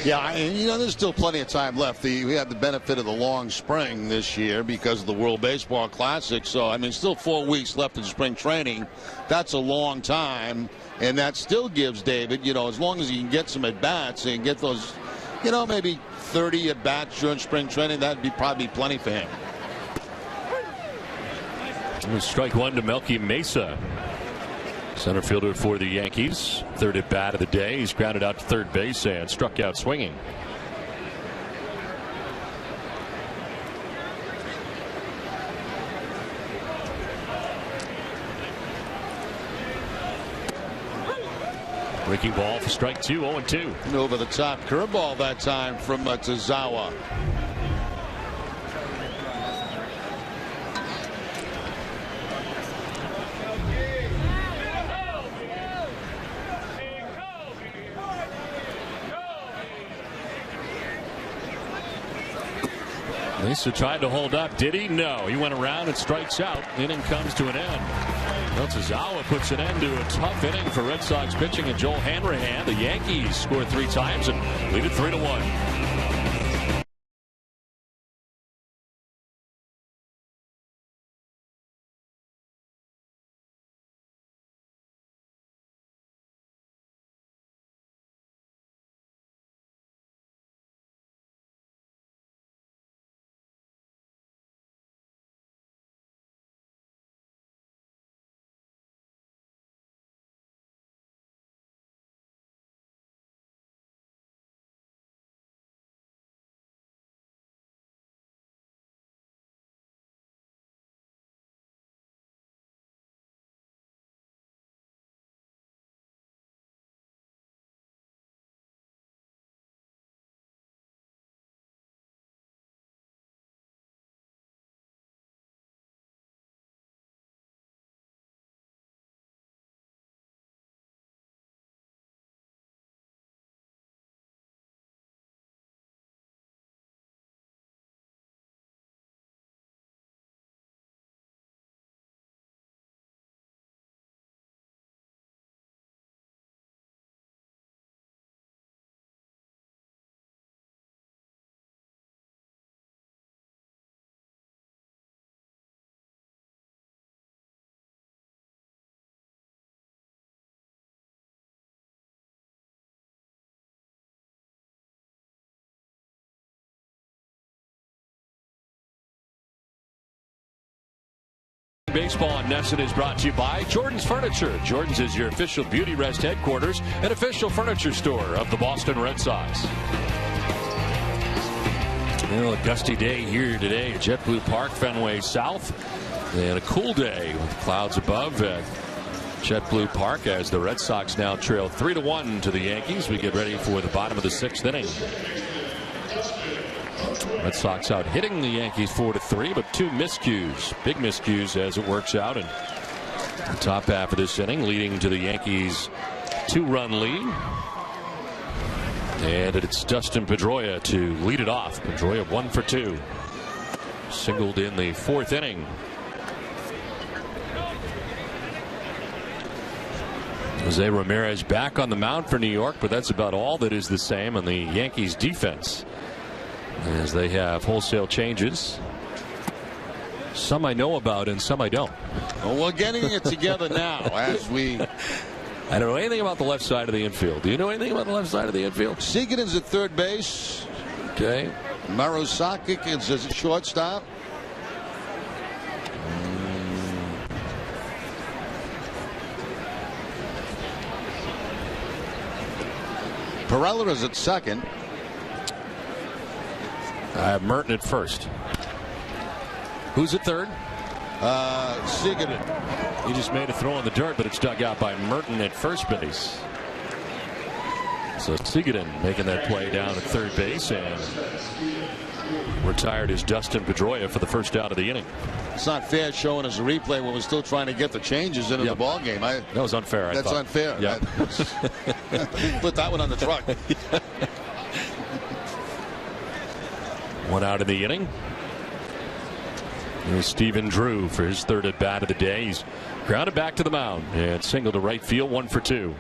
Yeah, and there's still plenty of time left. We had the benefit of the long spring this year because of the World Baseball Classic. So, still 4 weeks left in spring training. That's a long time, and that still gives David, as long as he can get some at-bats and get those, maybe 30 at-bats during spring training, that'd be probably plenty for him. Strike 1 to Melky Mesa, center fielder for the Yankees. 3rd at bat of the day. He's grounded out to 3rd base and struck out swinging. Breaking ball for strike 2, 0-2. Over the top curveball that time from Jizawa. Mesa tried to hold up. Did he? No. He went around and strikes out. The inning comes to an end. Well, Jizawa puts an end to a tough inning for Red Sox pitching and Joel Hanrahan. The Yankees score 3 times and lead it 3-1. Baseball on Nesson is brought to you by Jordan's Furniture. Jordan's is your official Beauty Rest headquarters and official furniture store of the Boston Red Sox. Well, a gusty day here today at JetBlue Park, Fenway South. And a cool day with clouds above at JetBlue Park as the Red Sox now trail 3-1 to the Yankees. We get ready for the bottom of the 6th inning. Red Sox out hitting the Yankees 4-3, but 2 miscues. Big miscues as it works out in the top half of this inning, leading to the Yankees' 2-run lead. And it's Dustin Pedroia to lead it off. Pedroia 1 for 2. Singled in the 4th inning. Jose Ramirez back on the mound for New York, but that's about all that is the same on the Yankees defense, as they have wholesale changes. Some I know about and some I don't. Well, we're getting it together now as we... I don't know anything about the left side of the infield. Do you know anything about the left side of the infield? Seager's at third base. Okay. Marosakic is a shortstop. Perella is at second. I have Merton at first. Who's at third? Seager. He just made a throw in the dirt, but it's dug out by Merton at first base. So Seager making that play down at third base, and retired is Dustin Pedroia for the first out of the inning. It's not fair showing us a replay when we're still trying to get the changes into the ball game. That was unfair. That's unfair. Yep. Put that one on the truck. One out in the inning. Here's Stephen Drew for his 3rd at bat of the day. He's grounded back to the mound and single to right field, 1 for 2.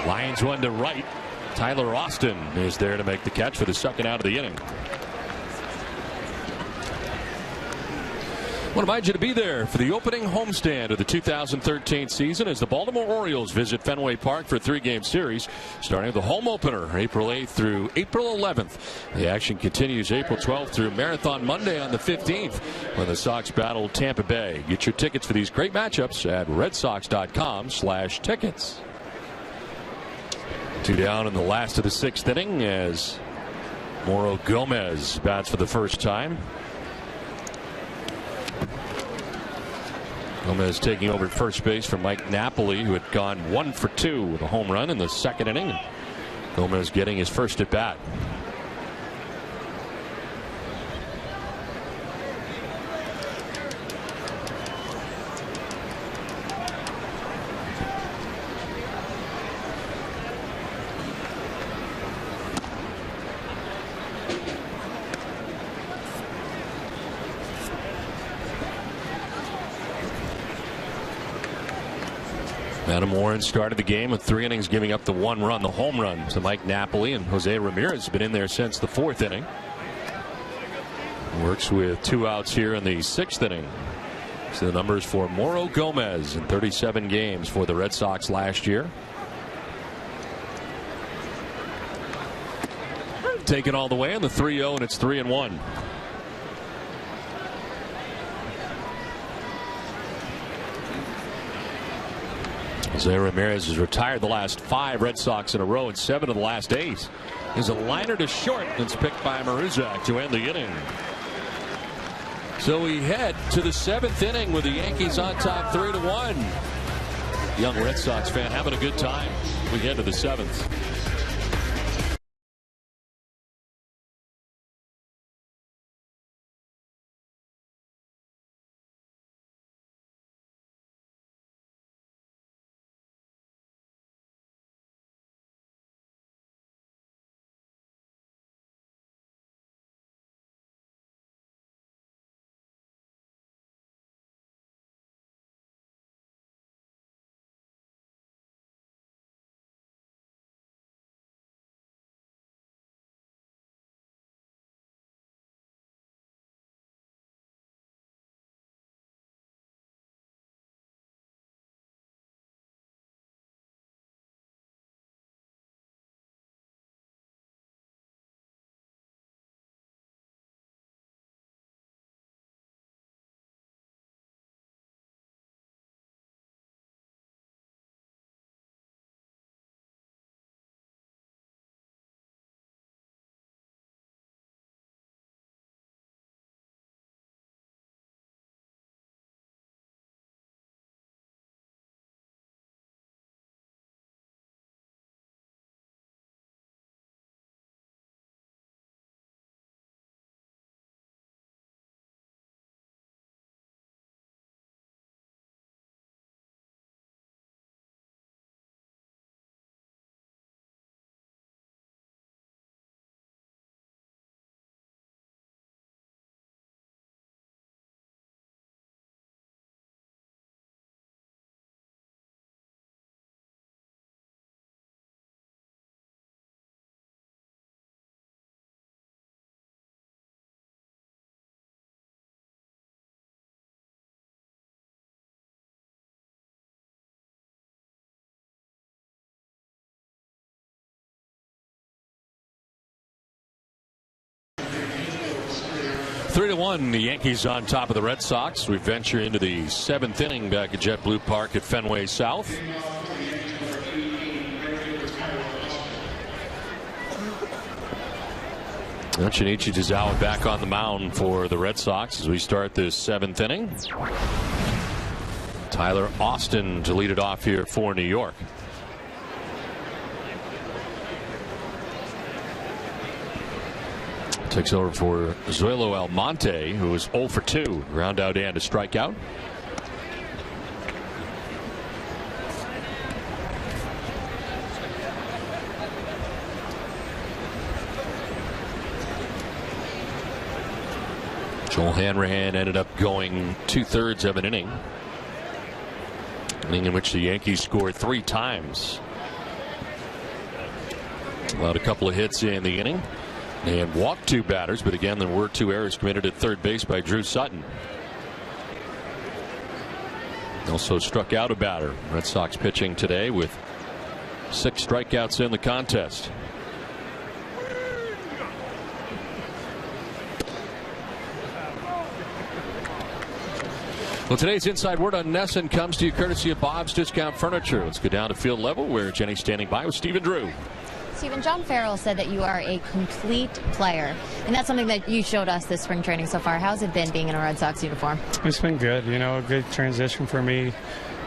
Lions 1 to right. Tyler Austin is there to make the catch for the 2nd out of the inning. I want to invite you to be there for the opening homestand of the 2013 season as the Baltimore Orioles visit Fenway Park for a 3-game series, starting with the home opener April 8th through April 11th. The action continues April 12th through Marathon Monday on the 15th when the Sox battle Tampa Bay. Get your tickets for these great matchups at redsox.com/tickets. 2 down in the last of the 6th inning as Mauro Gomez bats for the first time. Gomez taking over at first base for Mike Napoli, who had gone 1 for 2 with a home run in the 2nd inning. Gomez getting his first at bat. Adam Warren started the game with 3 innings, giving up the 1 run, the home run to Mike Napoli, and Jose Ramirez has been in there since the 4th inning. Works with 2 outs here in the 6th inning. So the numbers for Mauro Gomez in 37 games for the Red Sox last year. Taken all the way in the 3-0, and it's 3-1. Jose Ramirez has retired the last 5 Red Sox in a row and 7 of the last 8. There's a liner to short that's picked by Maruzak to end the inning. So we head to the 7th inning with the Yankees on top 3-1. Young Red Sox fan having a good time. We head to the 7th. 4-1, the Yankees on top of the Red Sox. We venture into the 7th inning back at JetBlue Park at Fenway South. Shinichi Tazawa back on the mound for the Red Sox as we start this 7th inning. Tyler Austin to lead it off here for New York. Takes over for Zoilo Almonte, who is 0 for 2. Ground out and a strikeout. Joel Hanrahan ended up going 2/3 of an inning. Inning in which the Yankees scored 3 times. Allowed a couple of hits in the inning. And walked 2 batters, but again, there were 2 errors committed at third base by Drew Sutton. Also struck out a batter. Red Sox pitching today with 6 strikeouts in the contest. Well, today's Inside Word on NESN comes to you courtesy of Bob's Discount Furniture. Let's go down to field level where Jenny's standing by with Stephen Drew. Stephen, John Farrell said that you are a complete player, and that's something that you showed us this spring training so far. How's it been being in a Red Sox uniform? It's been good, you know, a good transition for me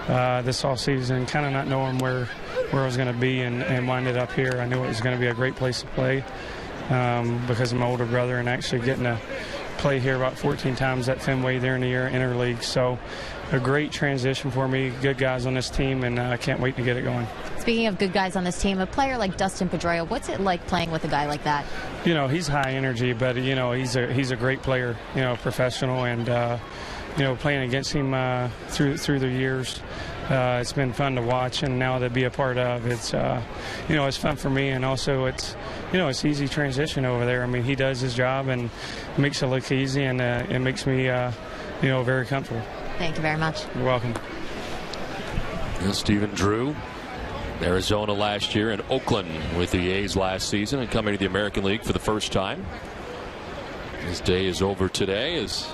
this off season, kind of not knowing where I was going to be and winded up here. I knew it was going to be a great place to play because of my older brother, and actually getting to play here about 14 times at Fenway there in the year interleague. So a great transition for me, good guys on this team, and I can't wait to get it going. Speaking of good guys on this team, a player like Dustin Pedroia, what's it like playing with a guy like that? You know, he's high energy, but you know, he's a great player, you know, professional, and you know, playing against him through the years, it's been fun to watch, and now to be a part of. It's you know, it's fun for me, and also it's, you know, it's easy transition over there. I mean, he does his job and makes it look easy, and it makes me you know, very comfortable. Thank you very much. You're welcome. Stephen Drew, Arizona last year, and Oakland with the A's last season, and coming to the American League for the first time. His day is over today as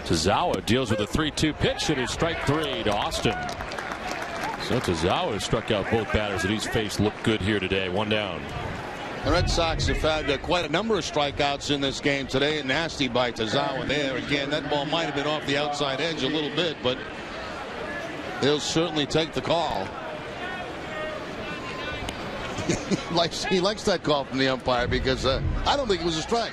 Tazawa deals with a 3-2 pitch, and it's strike 3 to Austin. So Tazawa struck out both batters that he's faced. Look good here today. 1 down. The Red Sox have had quite a number of strikeouts in this game today. Nasty by Tazawa there. Again, that ball might have been off the outside edge a little bit, but he'll certainly take the call. He likes that call from the umpire because I don't think it was a strike.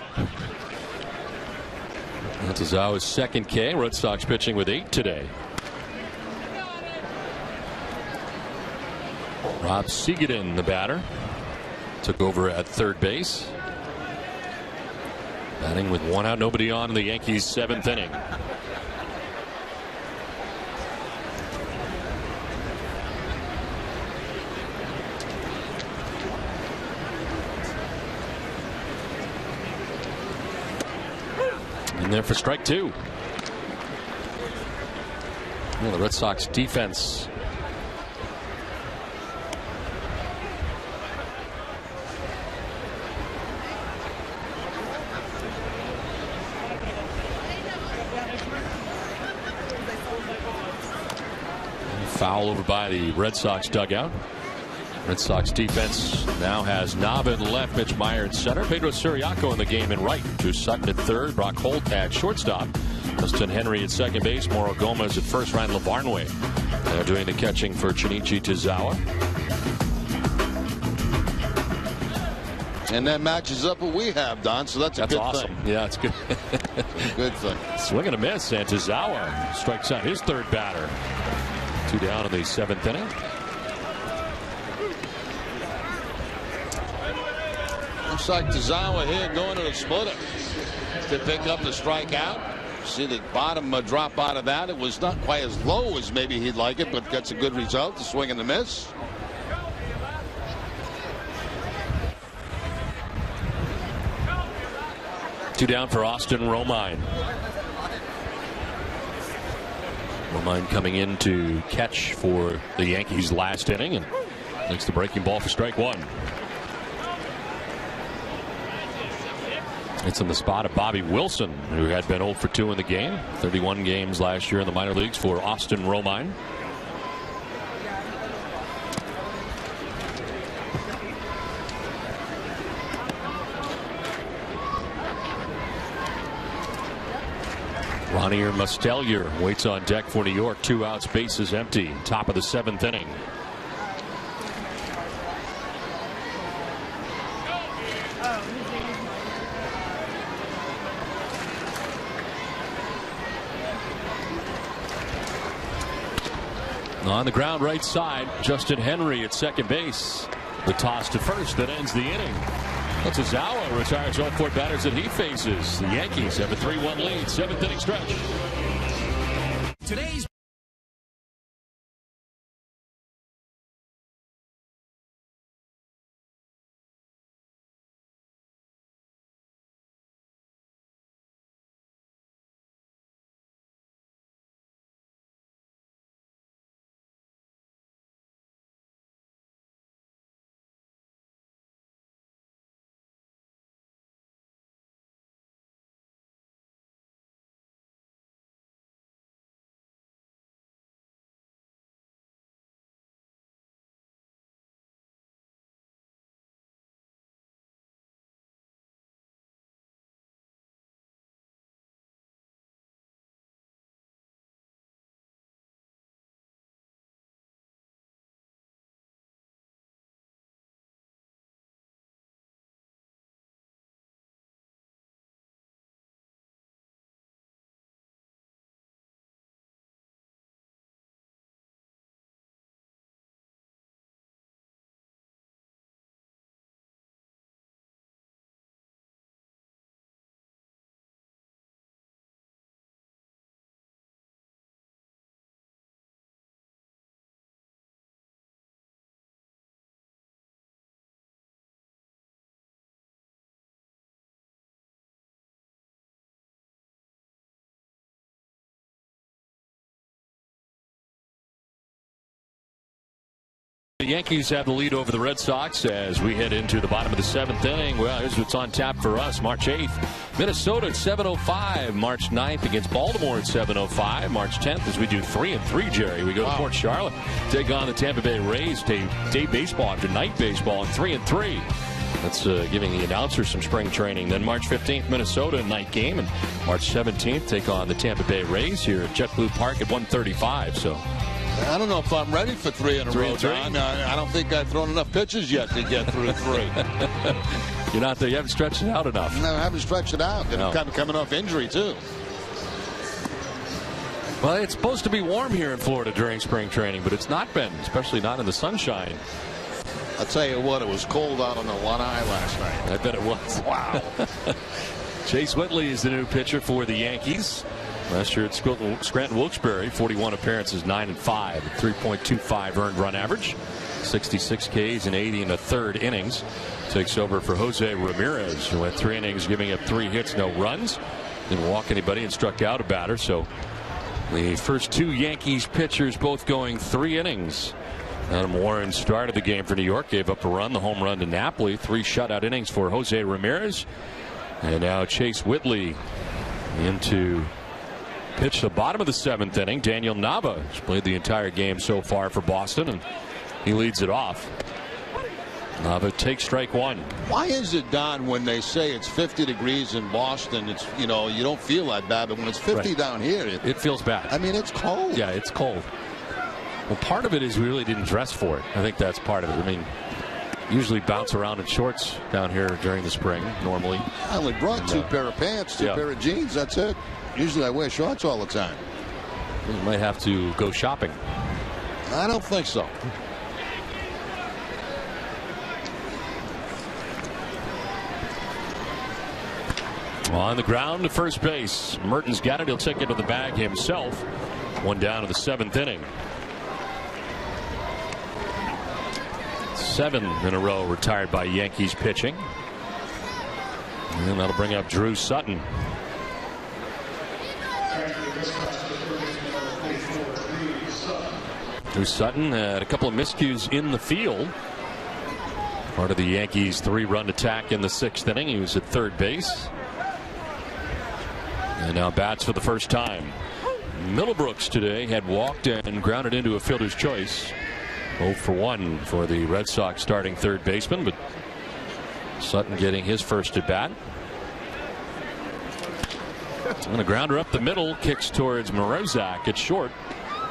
Tazawa's second K. Red Sox pitching with 8 today. Rob Segadin, the batter, took over at third base. Batting with 1 out, nobody on in the Yankees' 7th inning. In there for strike 2. Well, the Red Sox defense foul over by the Red Sox dugout. Red Sox defense now has Nava in left, Mitch Meyer in center, Pedro Siriaco in the game in right, Drew Sutton at third, Brock Holt at shortstop, Justin Henry at second base, Mauro Gomez at first, Ryan Lavarnway doing the catching for Shinichi Tazawa. And that matches up what we have, Don, so that's a good awesome thing. Yeah, it's good. Good thing. Swing and a miss, and Tazawa strikes out his third batter. 2 down in the 7th inning. Looks like Tazawa here going to the splitter to pick up the strikeout. See the bottom drop out of that. It was not quite as low as maybe he'd like it, but gets a good result. The swing and the miss. Two down for Austin Romine. Romine coming in to catch for the Yankees last inning and takes the breaking ball for strike 1. It's in the spot of Bobby Wilson, who had been 0 for 2 in the game. 31 games last year in the minor leagues for Austin Romine. Ronnier Mustellier waits on deck for New York. 2 outs, bases empty. Top of the 7th inning. On the ground right side, Justin Henry at second base. The toss to first that ends the inning. Otsuzawa retires all 4 batters that he faces. The Yankees have a 3-1 lead, 7th inning stretch. Today's The Yankees have the lead over the Red Sox as we head into the bottom of the 7th inning. Well, here's what's on tap for us. March 8th, Minnesota at 7:05. March 9th against Baltimore at 7:05. March 10th as we do 3-3, Jerry. We go to Port Charlotte, take on the Tampa Bay Rays. Day baseball after night baseball, and 3-3. That's giving the announcers some spring training. Then March 15th, Minnesota night game, and March 17th take on the Tampa Bay Rays here at JetBlue Park at 1:35. So. I don't know if I'm ready for 3 in a row, John. I don't think I've thrown enough pitches yet to get through 3. You're not there. You haven't stretched it out enough. No, I haven't stretched it out. No. I'm coming off injury, too. Well, it's supposed to be warm here in Florida during spring training, but it's not been, especially not in the sunshine. I'll tell you what, it was cold out on the one eye last night. I bet it was. Wow. Chase Whitley is the new pitcher for the Yankees. Last year at Scranton Wilkes-Barre, 41 appearances, 9-5, 3.25 earned run average, 66 Ks and 80 1/3 innings. Takes over for Jose Ramirez, who went 3 innings, giving up 3 hits, no runs. Didn't walk anybody and struck out a batter. So the first 2 Yankees pitchers both going 3 innings. Adam Warren started the game for New York, gave up a run, the home run to Napoli. 3 shutout innings for Jose Ramirez. And now Chase Whitley into pitch the bottom of the 7th inning. Daniel Nava has played the entire game so far for Boston, and he leads it off. Nava takes strike 1. Why is it, Don, when they say it's 50 degrees in Boston, it's, you don't feel that bad, but when it's 50 down here, it feels bad. I mean, it's cold. Yeah, it's cold. Well, part of it is we really didn't dress for it. I think that's part of it. I mean, usually bounce around in shorts down here during the spring, normally. I only brought 2 pair of pants, 2 pair of jeans, that's it. Usually I wear shorts all the time. You might have to go shopping. I don't think so. On the ground to first base. Merton's got it. He'll take it to the bag himself. 1 down to the 7th inning. 7 in a row retired by Yankees pitching. And that'll bring up Drew Sutton. Drew Sutton had a couple of miscues in the field. Part of the Yankees' 3-run attack in the 6th inning. He was at third base. And now bats for the first time. Middlebrooks today had walked and grounded into a fielder's choice. 0 for 1 for the Red Sox starting third baseman, but Sutton getting his first at bat. And a grounder up the middle, kicks towards Morozak at short,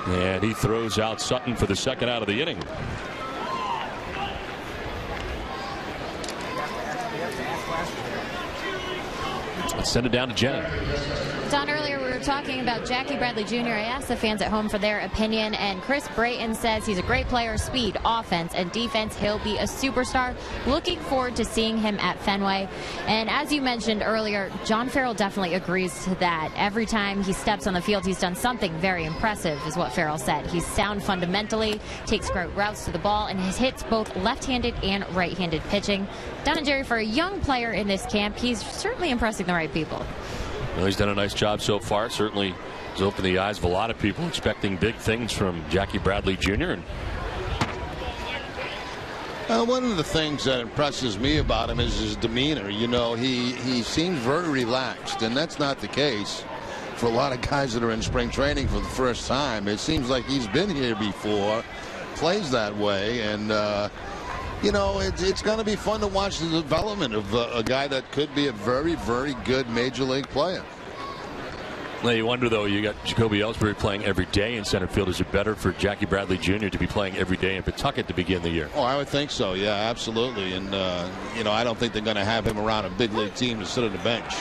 and he throws out Sutton for the second out of the inning. Let's send it down to Jenny. Don, earlier we were talking about Jackie Bradley Jr. I asked the fans at home for their opinion, and Chris Brayton says he's a great player, speed, offense, and defense. He'll be a superstar. Looking forward to seeing him at Fenway. And as you mentioned earlier, John Farrell definitely agrees to that. Every time he steps on the field, he's done something very impressive, is what Farrell said. He's sound fundamentally, takes great routes to the ball, and has hits both left-handed and right-handed pitching. Don and Jerry, for a young player in this camp, he's certainly impressing the right people. Well, he's done a nice job so far. Certainly has opened the eyes of a lot of people expecting big things from Jackie Bradley Jr. One of the things that impresses me about him is his demeanor. You know, he seems very relaxed, and that's not the case for a lot of guys that are in spring training for the first time. It seems like he's been here before, plays that way, and you know, it's going to be fun to watch the development of a guy that could be a very, very good major league player. Well, you wonder, though, you got Jacoby Ellsbury playing every day in center field. Is it better for Jackie Bradley Jr. to be playing every day in Pawtucket to begin the year? Oh, I would think so. Yeah, absolutely. And, you know, I don't think they're going to have him around a big league team to sit on the bench.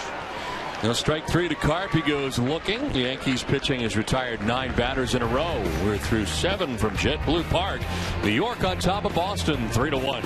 Now, strike 3 to Carp. He goes looking. The Yankees pitching has retired 9 batters in a row. We're through 7 from JetBlue Park. New York on top of Boston, 3-1.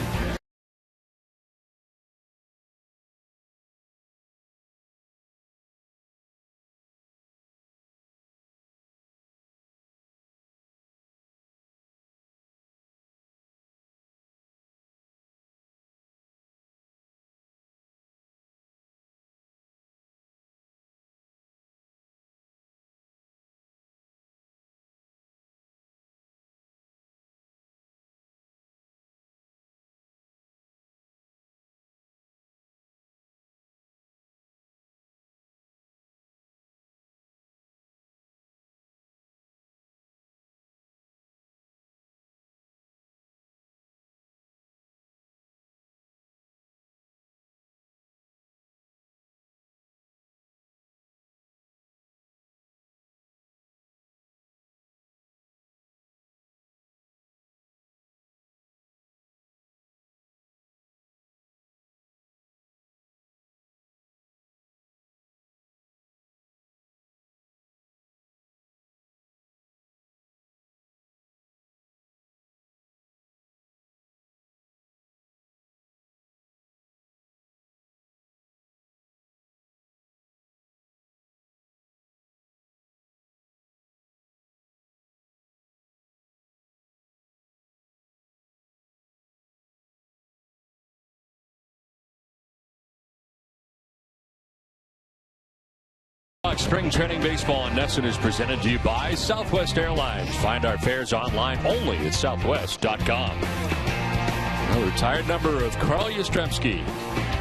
Spring training baseball in Nesson is presented to you by Southwest Airlines. Find our fares online only at southwest.com. A retired number of Carl Yastrzemski.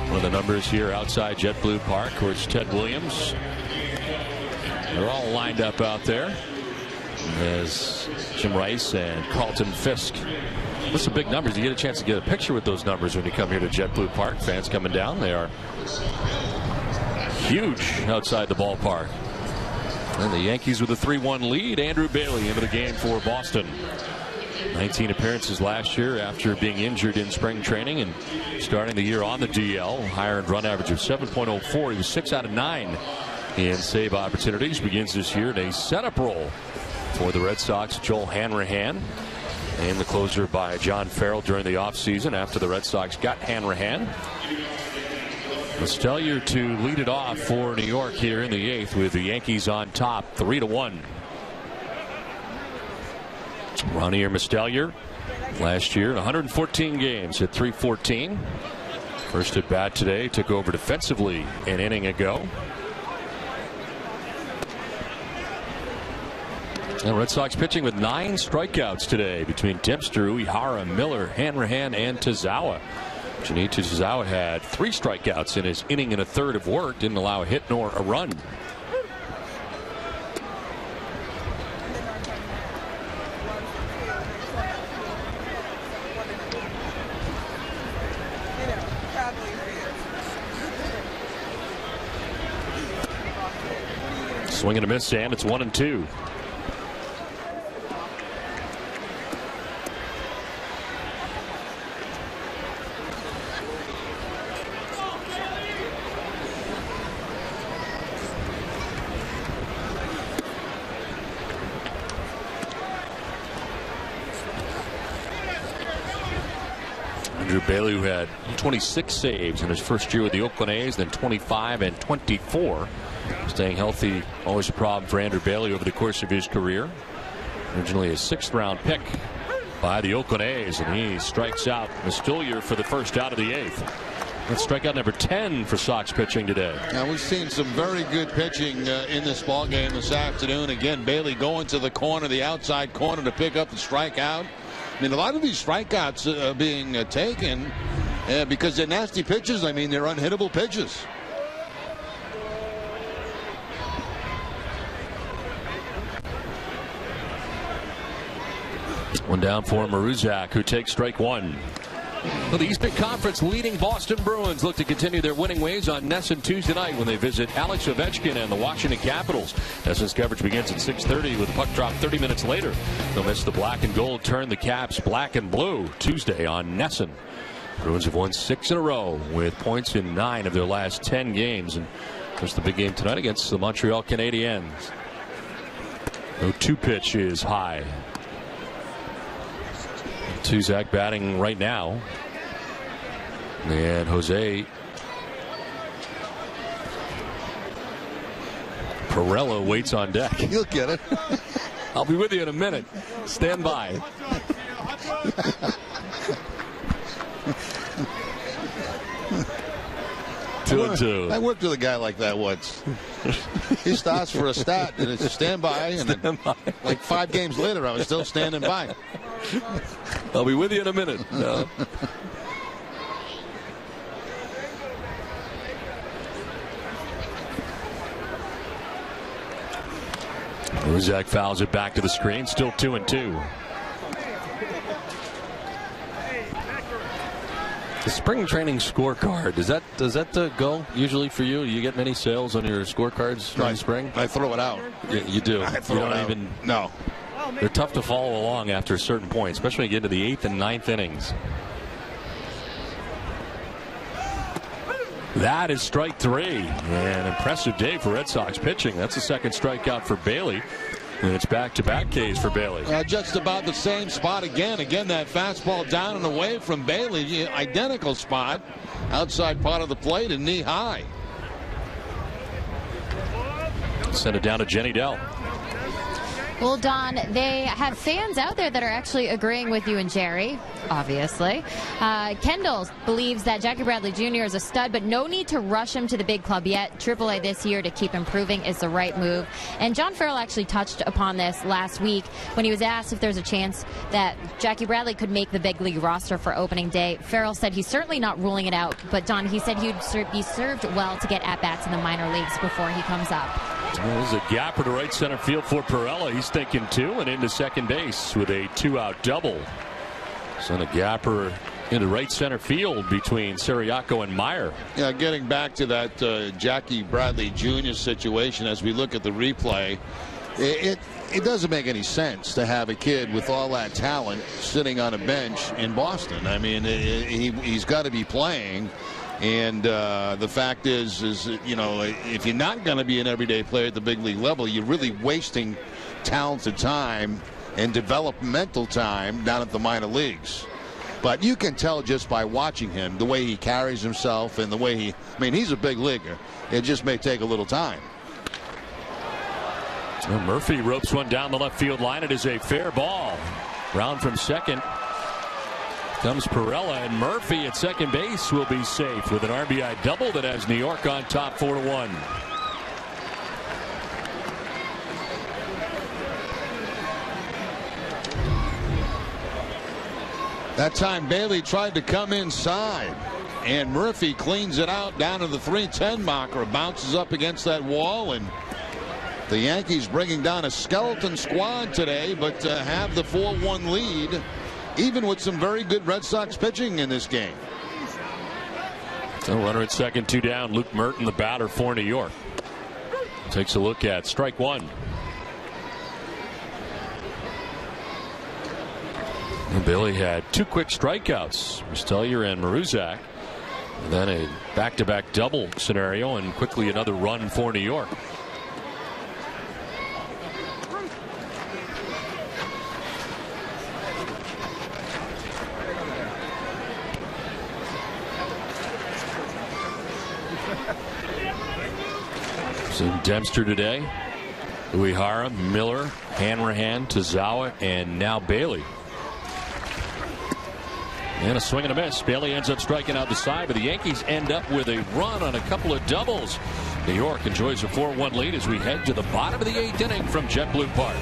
One of the numbers here outside JetBlue Park. Of course, Ted Williams. They're all lined up out there as Jim Rice and Carlton Fisk. With some big numbers. You get a chance to get a picture with those numbers when you come here to JetBlue Park. Fans coming down. They are huge outside the ballpark. And the Yankees with a 3-1 lead. Andrew Bailey into the game for Boston. 19 appearances last year after being injured in spring training and starting the year on the DL. Higher earned run average of 7.04. He was 6 out of 9 in save opportunities. Begins this year in a setup role for the Red Sox. Joel Hanrahan. And the closer by John Farrell during the offseason after the Red Sox got Hanrahan. Mestellier to lead it off for New York here in the 8th with the Yankees on top, 3-1. Ronnie Mestellier last year in 114 games hit .314. First at bat today, took over defensively an inning ago. The Red Sox pitching with 9 strikeouts today between Dempster, Uehara, Miller, Hanrahan, and Tazawa. Junichi Tazawa had 3 strikeouts in his inning and a third of work. Didn't allow a hit nor a run. Swing and a miss, and it's 1-2. Andrew Bailey, who had 26 saves in his first year with the Oakland A's, then 25 and 24. Staying healthy, always a problem for Andrew Bailey over the course of his career. Originally a 6th-round pick by the Oakland A's, and he strikes out Mastilier for the first out of the 8th. That's strikeout number 10 for Sox pitching today. Now we've seen some very good pitching in this ball game this afternoon. Again, Bailey going to the corner, the outside corner, to pick up the strikeout. I mean, a lot of these strikeouts are being taken because they're nasty pitches. I mean, they're unhittable pitches. One down for Maruzak, who takes strike 1. Well, the Eastern Conference leading Boston Bruins look to continue their winning ways on NESN Tuesday night when they visit Alex Ovechkin and the Washington Capitals. NESN's coverage begins at 6:30 with the puck drop 30 minutes later. Don't miss the black and gold turn the Caps black and blue Tuesday on NESN. Bruins have won 6 in a row with points in 9 of their last 10 games. And there's the big game tonight against the Montreal Canadiens. No 2 pitch is high. Tuzak batting right now. And Jose Pirela waits on deck. You'll get it. I'll be with you in a minute. Stand by. I worked with a guy like that once. He starts for a stat and it's stand by, and then like 5 games later I was still standing by. I'll be with you in a minute. No. Ruzak fouls it back to the screen. Still 2-2. The spring training scorecard, does that go usually for you? You get many sales on your scorecards during spring? I throw it out. You do. I throw it out. No. They're tough to follow along after a certain point, especially when you get into the 8th and 9th innings. That is strike 3. An impressive day for Red Sox pitching. That's the 2nd strikeout for Bailey. And it's back-to-back Ks for Bailey. Just about the same spot again. Again, that fastball down and away from Bailey. Identical spot. Outside part of the plate and knee high. Send it down to Jenny Dell. Well, Don, they have fans out there that are actually agreeing with you and Jerry, obviously. Kendall believes that Jackie Bradley Jr. is a stud, but no need to rush him to the big club yet. AAA this year to keep improving is the right move. And John Farrell actually touched upon this last week when he was asked if there's a chance that Jackie Bradley could make the big league roster for opening day. Farrell said he's certainly not ruling it out, but Don, he said he'd be served well to get at-bats in the minor leagues before he comes up. Well, there's a gapper to right center field for Pirela. He's thinking 2 and into second base with a 2-out double. Send a gapper into right center field between Siriaco and Meyer. Yeah, getting back to that Jackie Bradley Jr. situation as we look at the replay, it doesn't make any sense to have a kid with all that talent sitting on a bench in Boston. I mean, he's got to be playing. And the fact is, you know, if you're not going to be an everyday player at the big league level, you're really wasting talented time and developmental time down at the minor leagues. But you can tell just by watching him, the way he carries himself and the way he's a big leaguer. It just may take a little time. Well, Murphy ropes one down the left field line. It is a fair ball. Round from second. Comes Pirela, and Murphy at second base will be safe with an RBI double that has New York on top 4-1. That time Bailey tried to come inside, and Murphy cleans it out down to the 310 marker. Bounces up against that wall, and the Yankees bringing down a skeleton squad today, but have the 4-1 lead. Even with some very good Red Sox pitching in this game. So runner at second, 2 down. Luke Merton, the batter for New York. takes a look at strike one. And Billy had 2 quick strikeouts, Mustellier and Maruzak. And then a back-to-back double scenario, and quickly another run for New York. So Dempster today, Uehara, Miller, Hanrahan, Tozawa, and now Bailey. And a swing and a miss. Bailey ends up striking out the side, but the Yankees end up with a run on a couple of doubles. New York enjoys a 4-1 lead as we head to the bottom of the 8th inning from JetBlue Park.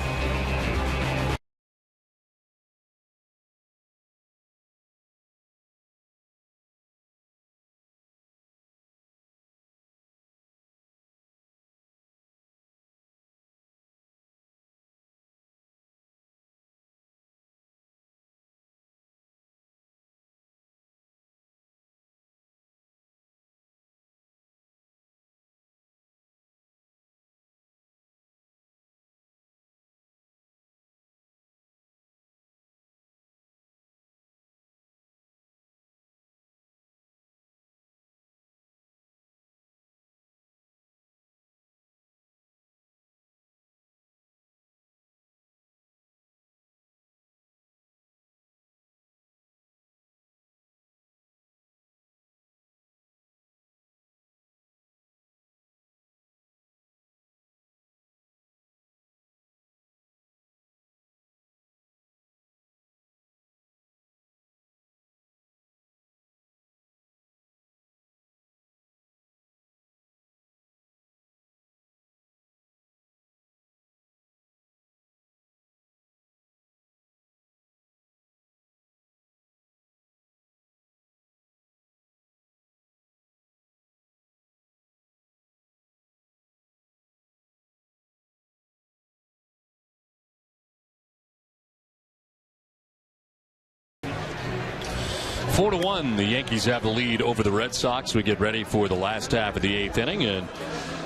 Four to 1, the Yankees have the lead over the Red Sox. We get ready for the last half of the 8th inning, and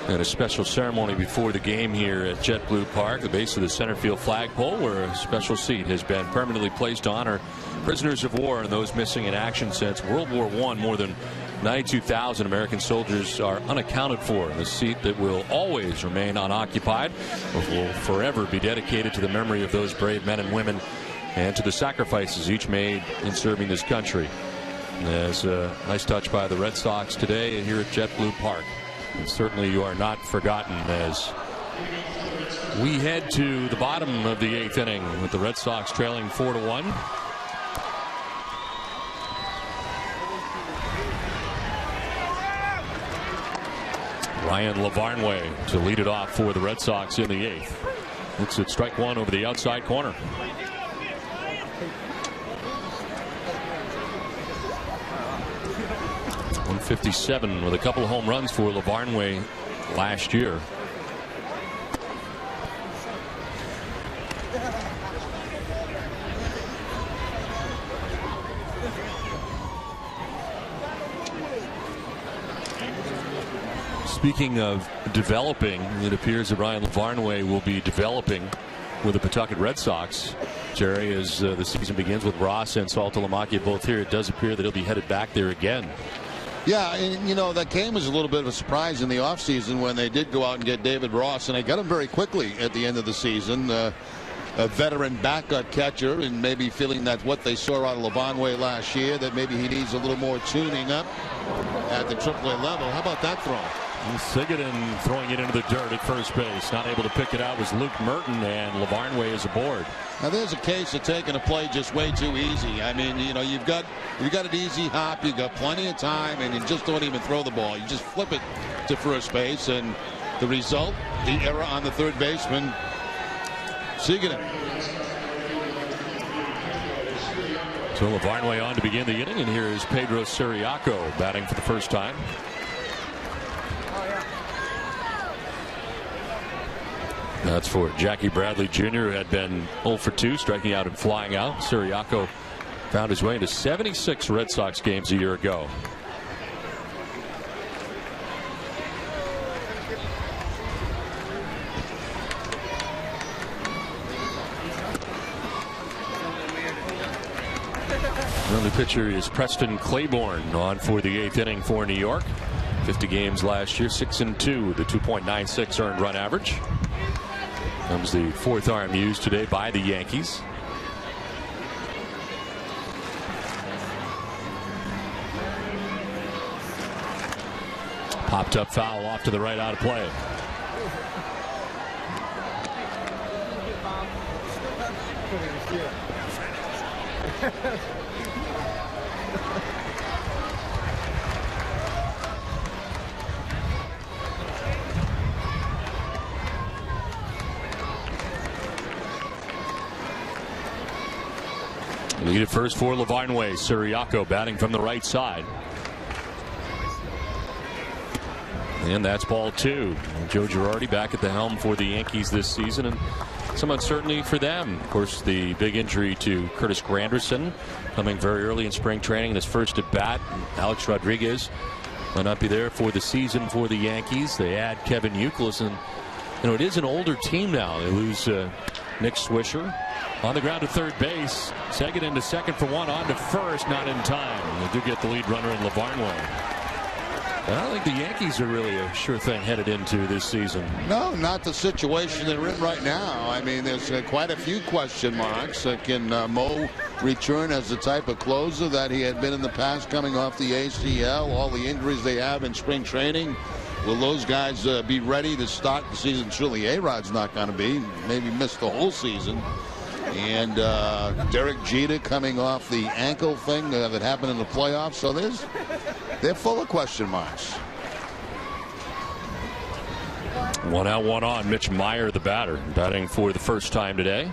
a special ceremony before the game here at JetBlue Park, the base of the center field flagpole, where a special seat has been permanently placed to honor prisoners of war and those missing in action since World War I. More than 92,000 American soldiers are unaccounted for. The seat that will always remain unoccupied will forever be dedicated to the memory of those brave men and women and to the sacrifices each made in serving this country. As a nice touch by the Red Sox today here at JetBlue Park. And certainly you are not forgotten as we head to the bottom of the 8th inning with the Red Sox trailing 4-1. Ryan Lavarnway to lead it off for the Red Sox in the 8th. Looks at strike one over the outside corner. .157 with a couple of home runs for Lavarnway last year. Speaking of developing, it appears that Ryan Lavarnway will be developing with the Pawtucket Red Sox. Jerry, as the season begins with Ross and Saltalamacchia both here, it does appear that he'll be headed back there again. Yeah, and you know, that came as a little bit of a surprise in the offseason when they did go out and get David Ross, and they got him very quickly at the end of the season. A veteran backup catcher, and maybe feeling that what they saw out of Lavarnway last year, that maybe he needs a little more tuning up at the AAA level. How about that throw? Sigaden throwing it into the dirt at first base. Not able to pick it out was Luke Merton, and Lavarnway is aboard. Now there's a case of taking a play just way too easy. I mean, you know, you've got an easy hop, you've got plenty of time, and you just don't even throw the ball. You just flip it to first base, and the result, the error on the third baseman, Sigaden. So Lavarnway on to begin the inning, and here is Pedro Siriaco batting for the first time. That's for Jackie Bradley Jr., who had been 0 for 2, striking out and flying out. Siriaco found his way into 76 Red Sox games a year ago. Another pitcher is Preston Claiborne, on for the 8th inning for New York. 50 games last year, 6-2, the 2.96 earned run average. Comes the fourth arm used today by the Yankees. Popped up foul off to the right, out of play. Lead at first for Lavarnway. Siriaco batting from the right side. And that's ball 2. Joe Girardi back at the helm for the Yankees this season, and some uncertainty for them. Of course, the big injury to Curtis Granderson coming very early in spring training in his first at bat. Alex Rodriguez might not be there for the season for the Yankees. They add Kevin Youkilis, and it is an older team now. They lose Nick Swisher. On the ground to third base. Second into second for one. On to first. Not in time. They do get the lead runner in Lavarnway. I don't think the Yankees are really a sure thing headed into this season. No, not the situation they're in right now. I mean, there's quite a few question marks. Can Mo return as the type of closer that he had been in the past, coming off the ACL? All the injuries they have in spring training. Will those guys be ready to start the season? Surely A-Rod's not going to be. Maybe miss the whole season. And Derek Jeter coming off the ankle thing that happened in the playoffs. So they're full of question marks. 1 out, 1 on. Mitch Meyer, the batter, batting for the first time today.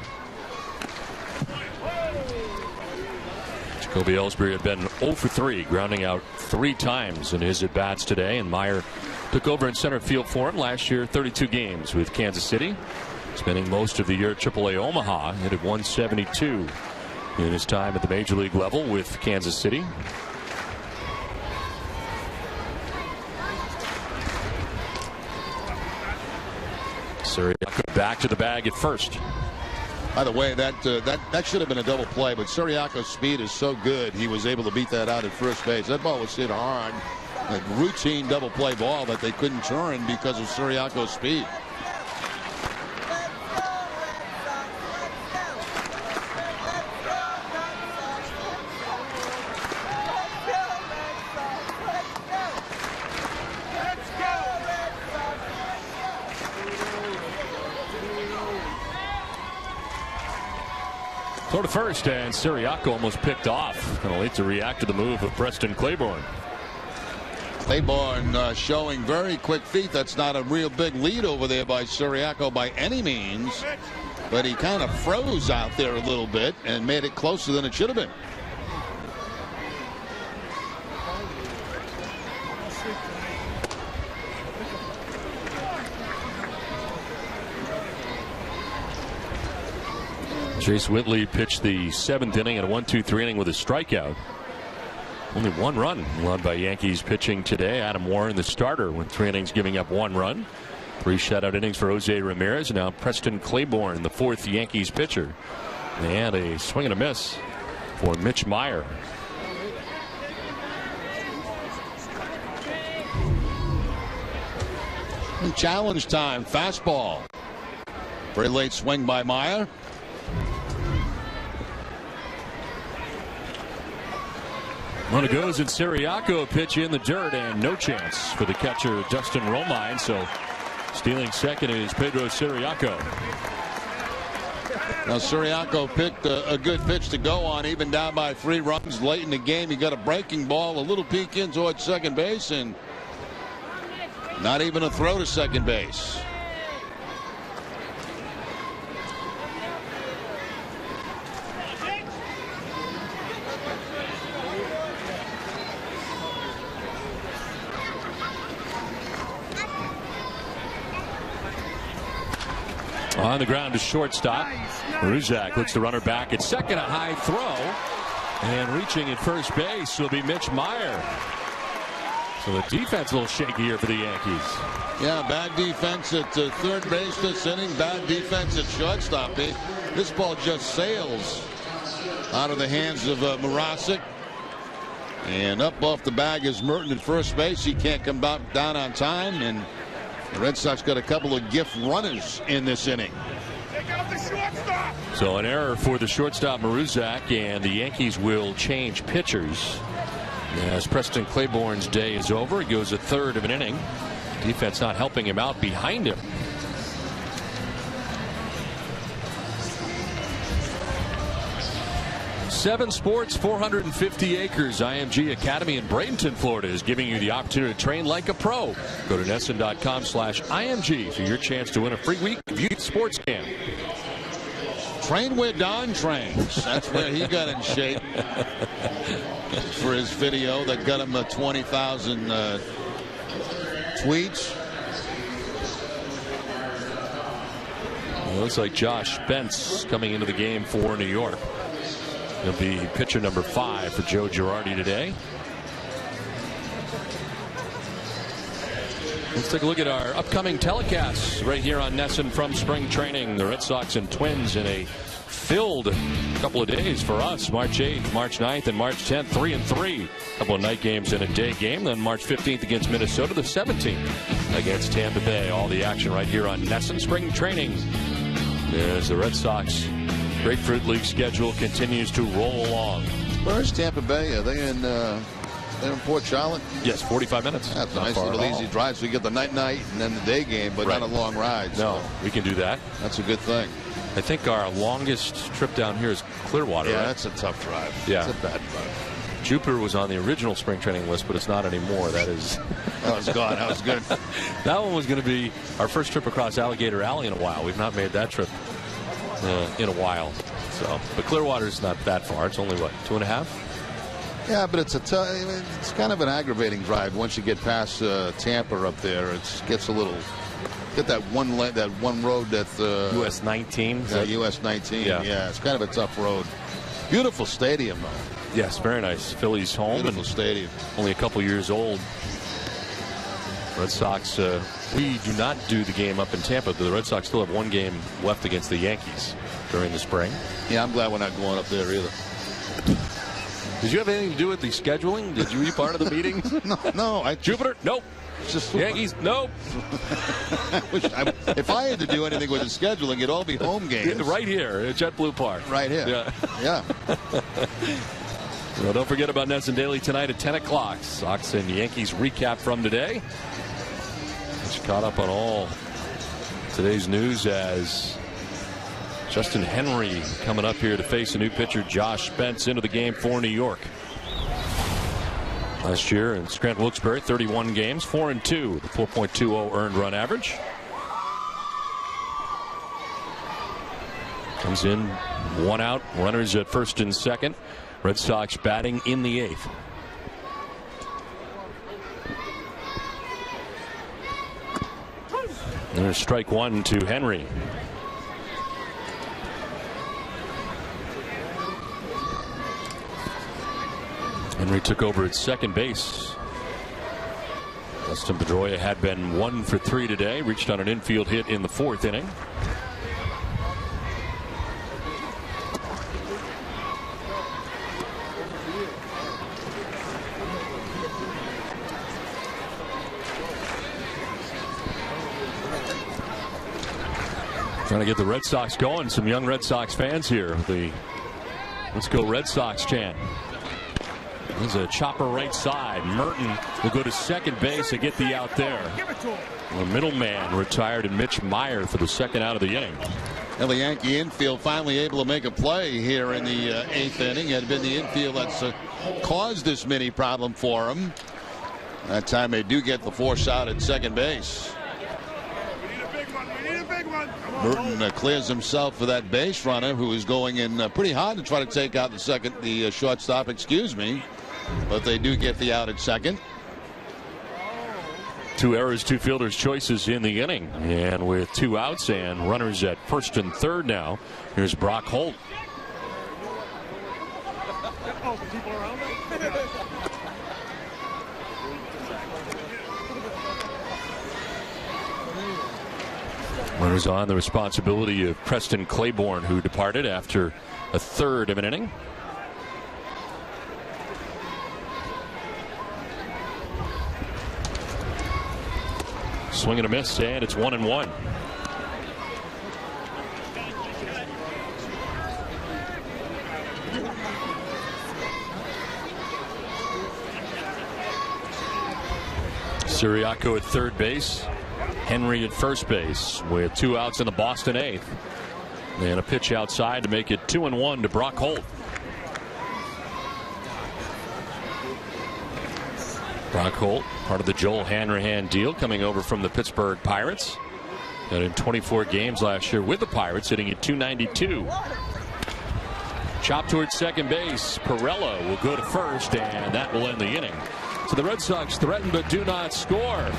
Jacoby Ellsbury had been 0 for 3, grounding out 3 times in his at-bats today. And Meyer took over in center field for him last year, 32 games with Kansas City. Spending most of the year at AAA Omaha, hit at 172 in his time at the major league level with Kansas City. Siriaco back to the bag at first. By the way, that should have been a double play, but Siriaco's speed is so good, he was able to beat that out at first base. That ball was hit hard, a routine double play ball that they couldn't turn because of Siriaco's speed. Throw to first, and Siriaco almost picked off. Kind of late to react to the move of Preston Claiborne. Claiborne showing very quick feet. That's not a real big lead over there by Siriaco by any means. But he kind of froze out there a little bit and made it closer than it should have been. Chase Whitley pitched the 7th inning at a 1-2-3 inning with a strikeout. Only 1 run allowed by Yankees pitching today. Adam Warren, the starter, with 3 innings giving up 1 run. 3 shutout innings for Jose Ramirez. And now Preston Claiborne, the 4th Yankees pitcher. And a swing and a miss for Mitch Meyer. Challenge time. Fastball. Very late swing by Meyer. Runner goes, and Siriaco pitch in the dirt, and no chance for the catcher Dustin Romine. So stealing second is Pedro Siriaco. Now Siriaco picked a good pitch to go on, even down by 3 runs late in the game. He got a breaking ball, a little peek in towards second base, and not even a throw to second base. On the ground to shortstop. Ruzak looks the runner back at second. A high throw. And reaching at first base will be Mitch Meyer. So the defense a little shaky here for the Yankees. Yeah, bad defense at third base this inning. Bad defense at shortstop. This ball just sails. out of the hands of Mrazek. And up off the bag is Merton at first base. He can't come down on time, and the Red Sox got a couple of gift runners in this inning. So an error for the shortstop Mrazek, and the Yankees will change pitchers. As Preston Claiborne's day is over, he goes a third of an inning. Defense not helping him out behind him. Seven Sports, 450 acres. IMG Academy in Bradenton, Florida is giving you the opportunity to train like a pro. Go to NESN.com/IMG for your chance to win a free week of youth sports camp. Train where Don trains. That's where he got in shape for his video that got him 20,000 tweets. It looks like Josh Spence coming into the game for New York. He'll be pitcher number 5 for Joe Girardi today. Let's take a look at our upcoming telecasts right here on NESN from spring training. The Red Sox and Twins in a filled couple of days for us. March 8th, March 9th, and March 10th, 3-3. A couple of night games and a day game. Then March 15th against Minnesota, the 17th against Tampa Bay. All the action right here on NESN spring training. There's the Red Sox Grapefruit League schedule continues to roll along. Where's Tampa Bay? Are they in Port Charlotte? Yes, 45 minutes. That's a nice little easy drive. So you get the night and then the day game, but not a long ride. No, so we can do that. That's a good thing. I think our longest trip down here is Clearwater. Yeah, right? that's a tough drive. Yeah. It's a bad drive. Jupiter was on the original spring training list, but it's not anymore. That is. That was gone. That was good. That one was going to be our first trip across Alligator Alley in a while. We've not made that trip in a while. So, but Clearwater's not that far. It's only, what, 2.5? Yeah, but it's it's kind of an aggravating drive once you get past Tampa up there. It gets a little. Get that one road that US 19. US 19. Yeah. It's kind of a tough road. Beautiful stadium though. Yes, very nice. Phillies home. Beautiful stadium. Only a couple years old. Red Sox. We do not do the game up in Tampa. The Red Sox still have one game left against the Yankees during the spring. Yeah, I'm glad we're not going up there either. Did you have anything to do with the scheduling? Did you be part of the meeting? No. Jupiter? Nope. Just Yankees? Nope. If I had to do anything with the scheduling, it'd all be home games. Right here at JetBlue Park. Right here. Yeah. Well, don't forget about NESN Daily tonight at 10 o'clock. Sox and Yankees recap from today. Just caught up on all today's news as Justin Henry coming up here to face a new pitcher, Josh Spence, into the game for New York. Last year in Scranton Wilkes-Barre, 31 games, 4-2, the 4.20 earned run average. Comes in, 1 out, runners at first and second. Red Sox batting in the 8th. There's strike 1 to Henry. Henry took over at second base. Dustin Pedroia had been 1 for 3 today. Reached on an infield hit in the 4th inning. Trying to get the Red Sox going. Some young Red Sox fans here. The "Let's go Red Sox" chant. There's a chopper right side. Merton will go to second base and get the out there. The middleman retired, and Mitch Meyer for the second out of the inning. And the Yankee infield finally able to make a play here in the 8th inning. It had been the infield that's caused this mini problem for him. That time they do get the force out at second base. Merton clears himself for that base runner who is going in pretty hard to try to take out the shortstop, but they do get the out at second. 2 errors, 2 fielders' choices in the inning, and with 2 outs and runners at first and third now, here's Brock Holt. Runners on, the responsibility of Preston Claiborne, who departed after a third of an inning. Swing and a miss, and it's 1-1. Siriaco at third base. Henry at first base with 2 outs in the Boston eighth. And a pitch outside to make it 2-1 to Brock Holt. Brock Holt, part of the Joel Hanrahan deal, coming over from the Pittsburgh Pirates. And in 24 games last year with the Pirates, hitting at .292. Chop towards second base. Pirello will go to first, and that will end the inning. So the Red Sox threaten but do not score.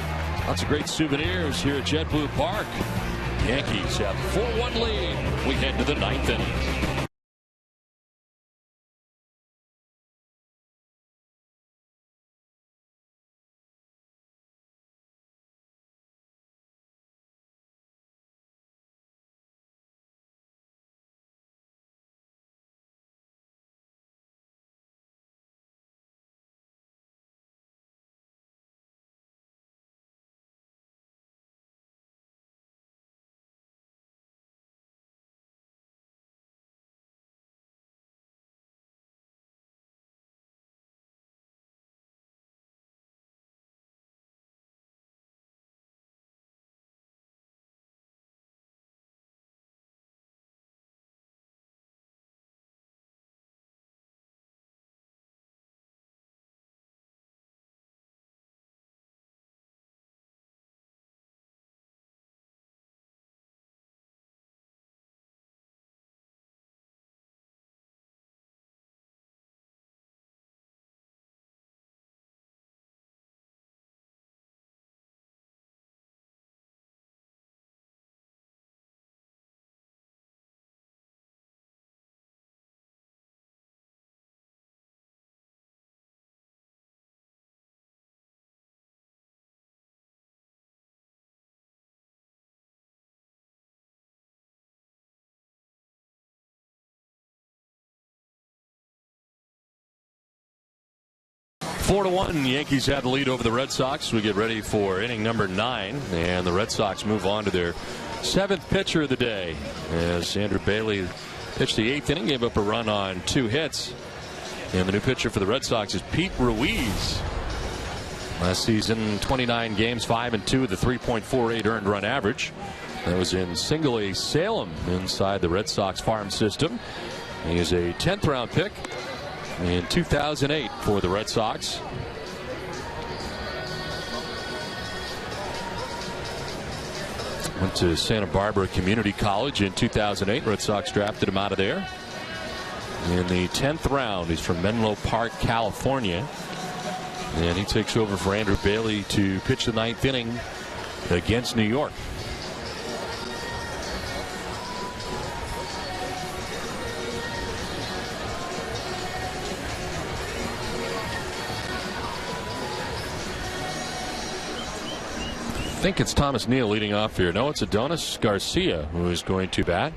Lots of great souvenirs here at JetBlue Park. Yankees have 4-1 lead. We head to the 9th inning. Four to 1, Yankees have the lead over the Red Sox. We get ready for inning number 9, and the Red Sox move on to their 7th pitcher of the day. As Andrew Bailey pitched the 8th inning, gave up a run on 2 hits. And the new pitcher for the Red Sox is Pete Ruiz. Last season, 29 games, 5-2 with a 3.48 earned run average. That was in Single A Salem inside the Red Sox farm system. He is a 10th round pick in 2008 for the Red Sox. Went to Santa Barbara Community College in 2008. Red Sox drafted him out of there in the 10th round. He's from Menlo Park, California, and he takes over for Andrew Bailey to pitch the 9th inning against New York. I think it's Thomas Neal leading off here. No, it's Adonis Garcia who is going to bat.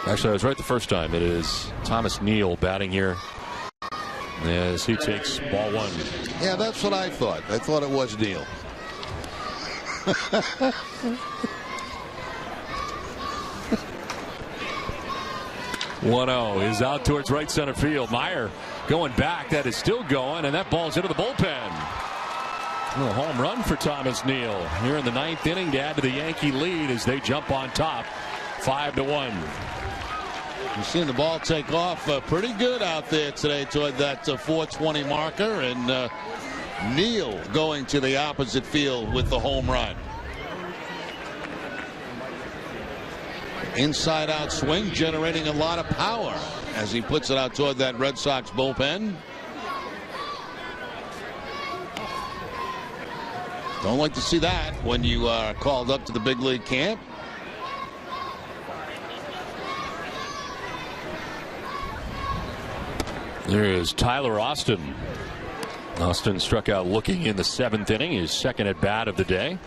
Actually, I was right the first time. It is Thomas Neal batting here as he takes ball 1. Yeah, that's what I thought. I thought it was Neal. 1-0 is out towards right center field. Meyer going back. That is still going, and that ball's into the bullpen. A little home run for Thomas Neal here in the 9th inning to add to the Yankee lead as they jump on top 5-1. You've seen the ball take off pretty good out there today toward that 420 marker, and Neal going to the opposite field with the home run. Inside out swing, generating a lot of power as he puts it out toward that Red Sox bullpen. Don't like to see that when you are called up to the big league camp. There is Tyler Austin. Austin struck out looking in the 7th inning, his second at bat of the day.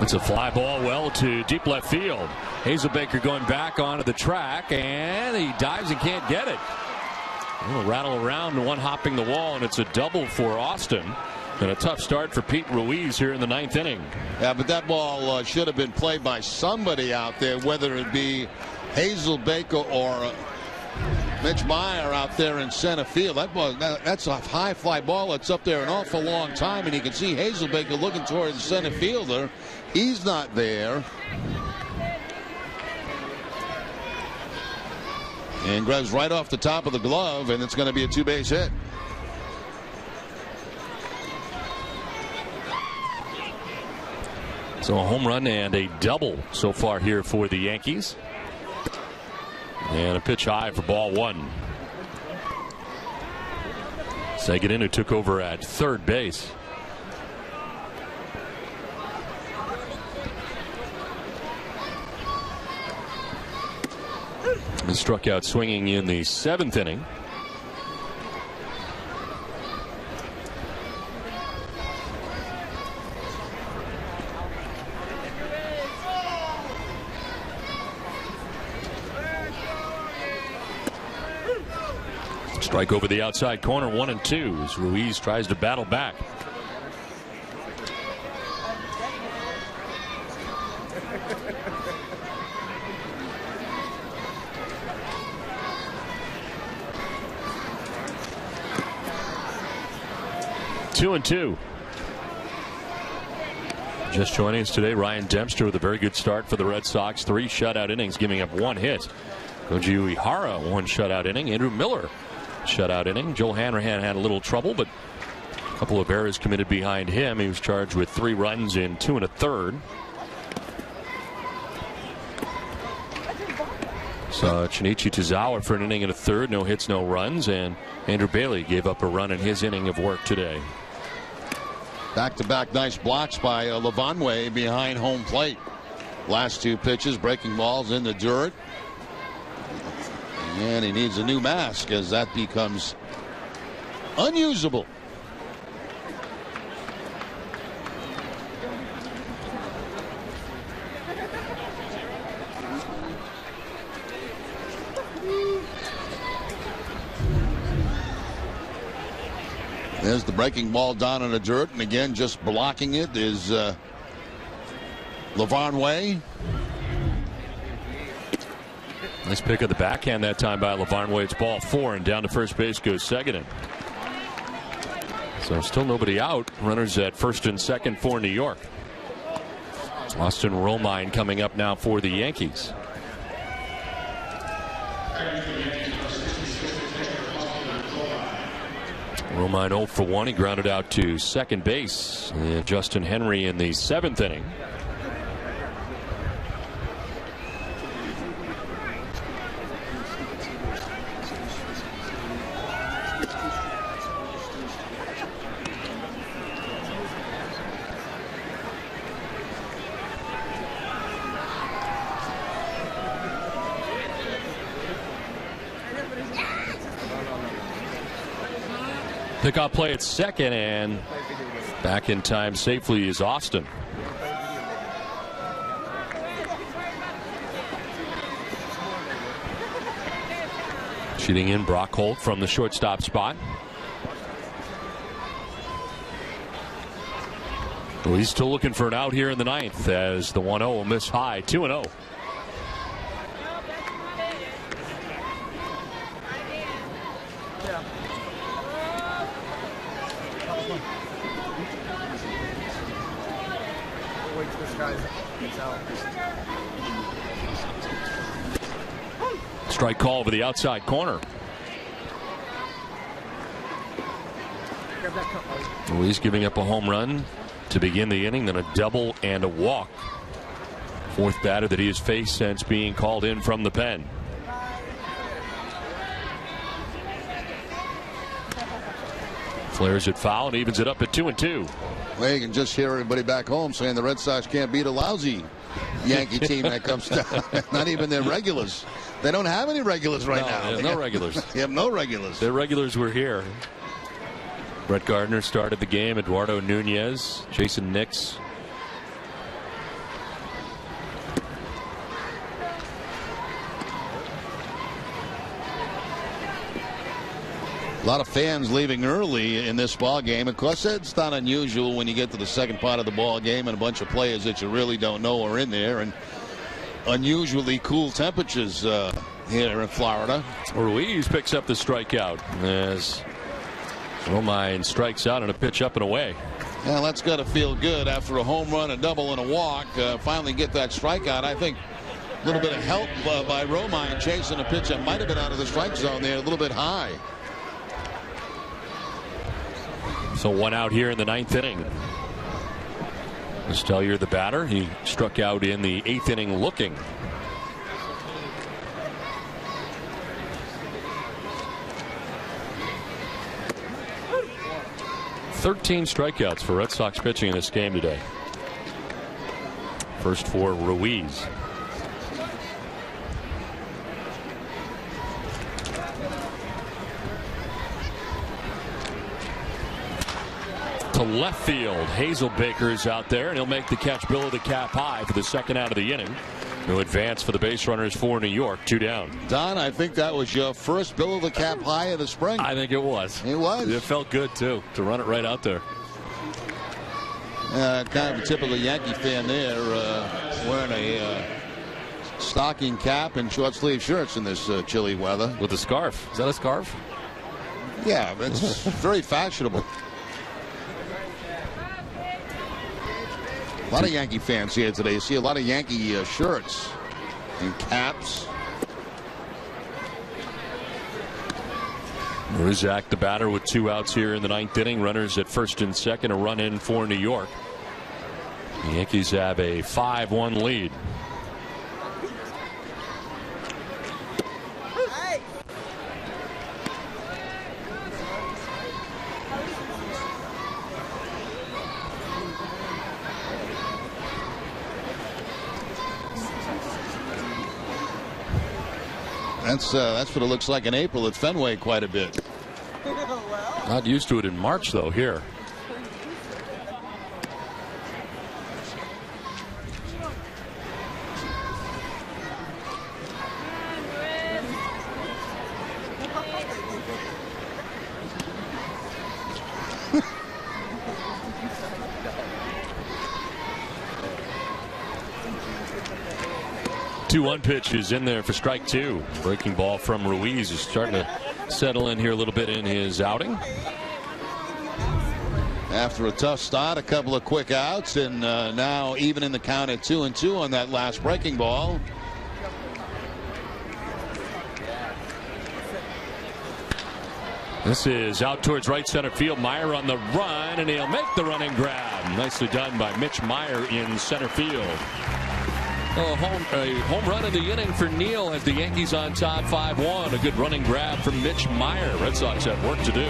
It's a fly ball well to deep left field. Hazelbaker going back onto the track, and he dives and can't get it. He'll rattle around, one hopping the wall, and it's a double for Austin. And a tough start for Pete Ruiz here in the 9th inning. Yeah, but that ball should have been played by somebody out there, whether it be Hazelbaker or Mitch Meyer out there in center field. That's a high fly ball. It's up there an awful long time, and you can see Hazelbaker looking toward the center fielder. He's not there. And grabs right off the top of the glove, and it's going to be a 2-base hit. So a home run and a double so far here for the Yankees. And a pitch high for ball 1. Seguin, who took over at third base. And struck out swinging in the 7th inning. Strike over the outside corner, 1-2 as Ruiz tries to battle back. Two and two. Just joining us today, Ryan Dempster with a very good start for the Red Sox. 3 shutout innings, giving up 1 hit. Koji Uehara, 1 shutout inning. Andrew Miller, shutout inning. Joel Hanrahan had a little trouble, but a couple of errors committed behind him. He was charged with 3 runs in 2 1/3. So Shinichi Tozawa for an inning and a third, no hits, no runs, and Andrew Bailey gave up a run in his inning of work today. Back-to-back nice blocks by Lavanway behind home plate. Last 2 pitches, breaking balls in the dirt. And he needs a new mask as that becomes unusable. There's the breaking ball down in the dirt, and again just blocking it is Lavanway. Nice pick of the backhand that time by Lavanway. It's ball 4, and down to first base goes Seguin. So still nobody out. Runners at first and second for New York. Austin Romine coming up now for the Yankees. Romine 0 for 1. He grounded out to second base. And Justin Henry in the 7th inning. Pickoff play at second, and back in time safely is Austin. Shooting in Brock Holt from the shortstop spot. Well, he's still looking for an out here in the 9th as the 1-0 will miss high. 2-0. Strike call over the outside corner. Ruiz giving up a home run to begin the inning, then a double and a walk. 4th batter that he has faced since being called in from the pen. Flares it foul and evens it up at 2-2. Well, you can just hear everybody back home saying the Red Sox can't beat a lousy Yankee team that comes down. Not even their regulars. They don't have any regulars right now. No regulars. They have no regulars. Their regulars were here. Brett Gardner started the game. Eduardo Nunez, Jason Nix, A lot of fans leaving early in this ball game. Of course, it's not unusual when you get to the second part of the ball game and a bunch of players that you really don't know are in there, and unusually cool temperatures here in Florida. Ruiz picks up the strikeout as Romine strikes out on a pitch up and away. Yeah, that's got to feel good after a home run, a double, and a walk. Finally get that strikeout. I think a little bit of help by Romine chasing a pitch that might have been out of the strike zone there, a little bit high. So one out here in the ninth inning. Stellier, the batter, he struck out in the eighth inning looking. "13 strikeouts for Red Sox pitching in this game today. First for Ruiz. To left field. Hazelbaker's out there, and he'll make the catch below the cap high for the second out of the inning. No advance for the base runners for New York. 2 down. Don, I think that was your first below the cap high of the spring. I think it was. It was. It felt good, too, to run it right out there. Kind of a typical Yankee fan there, wearing a stocking cap and short sleeve shirts in this chilly weather. With a scarf. Is that a scarf? Yeah, it's very fashionable. A lot of Yankee fans here today. You see a lot of Yankee shirts and caps. Rizak, the batter, with 2 outs here in the ninth inning. Runners at first and second. A run in for New York. The Yankees have a 5-1 lead. That's what it looks like in April at Fenway quite a bit. Not used to it in March, though, here. Two 1 pitches in there for strike 2. Breaking ball from Ruiz is starting to settle in here a little bit in his outing. After a tough start, a couple of quick outs, and now even in the count at 2-2 on that last breaking ball. This is out towards right center field. Meyer on the run, and he'll make the running grab. Nicely done by Mitch Meyer in center field. A home run in the inning for Neal as the Yankees on top 5-1. A good running grab from Mitch Meyer. Red Sox have work to do.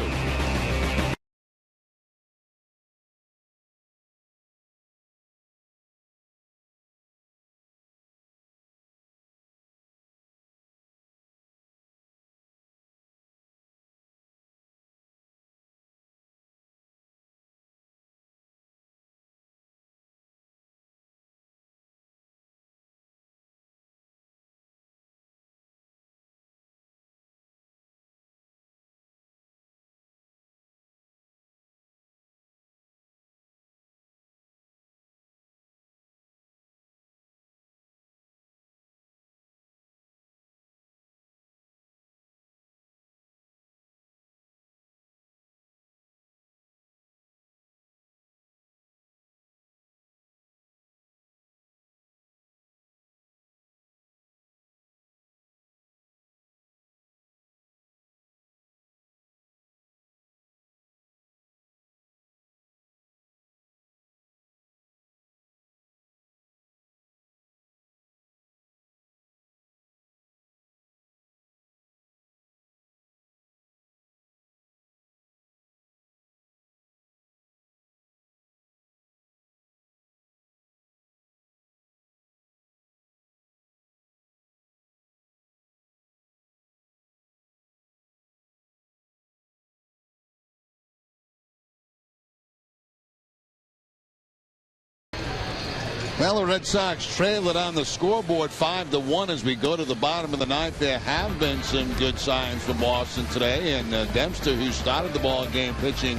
Well, the Red Sox trail it on the scoreboard 5-1 as we go to the bottom of the ninth. There have been some good signs from Boston today, and Dempster, who started the ball game pitching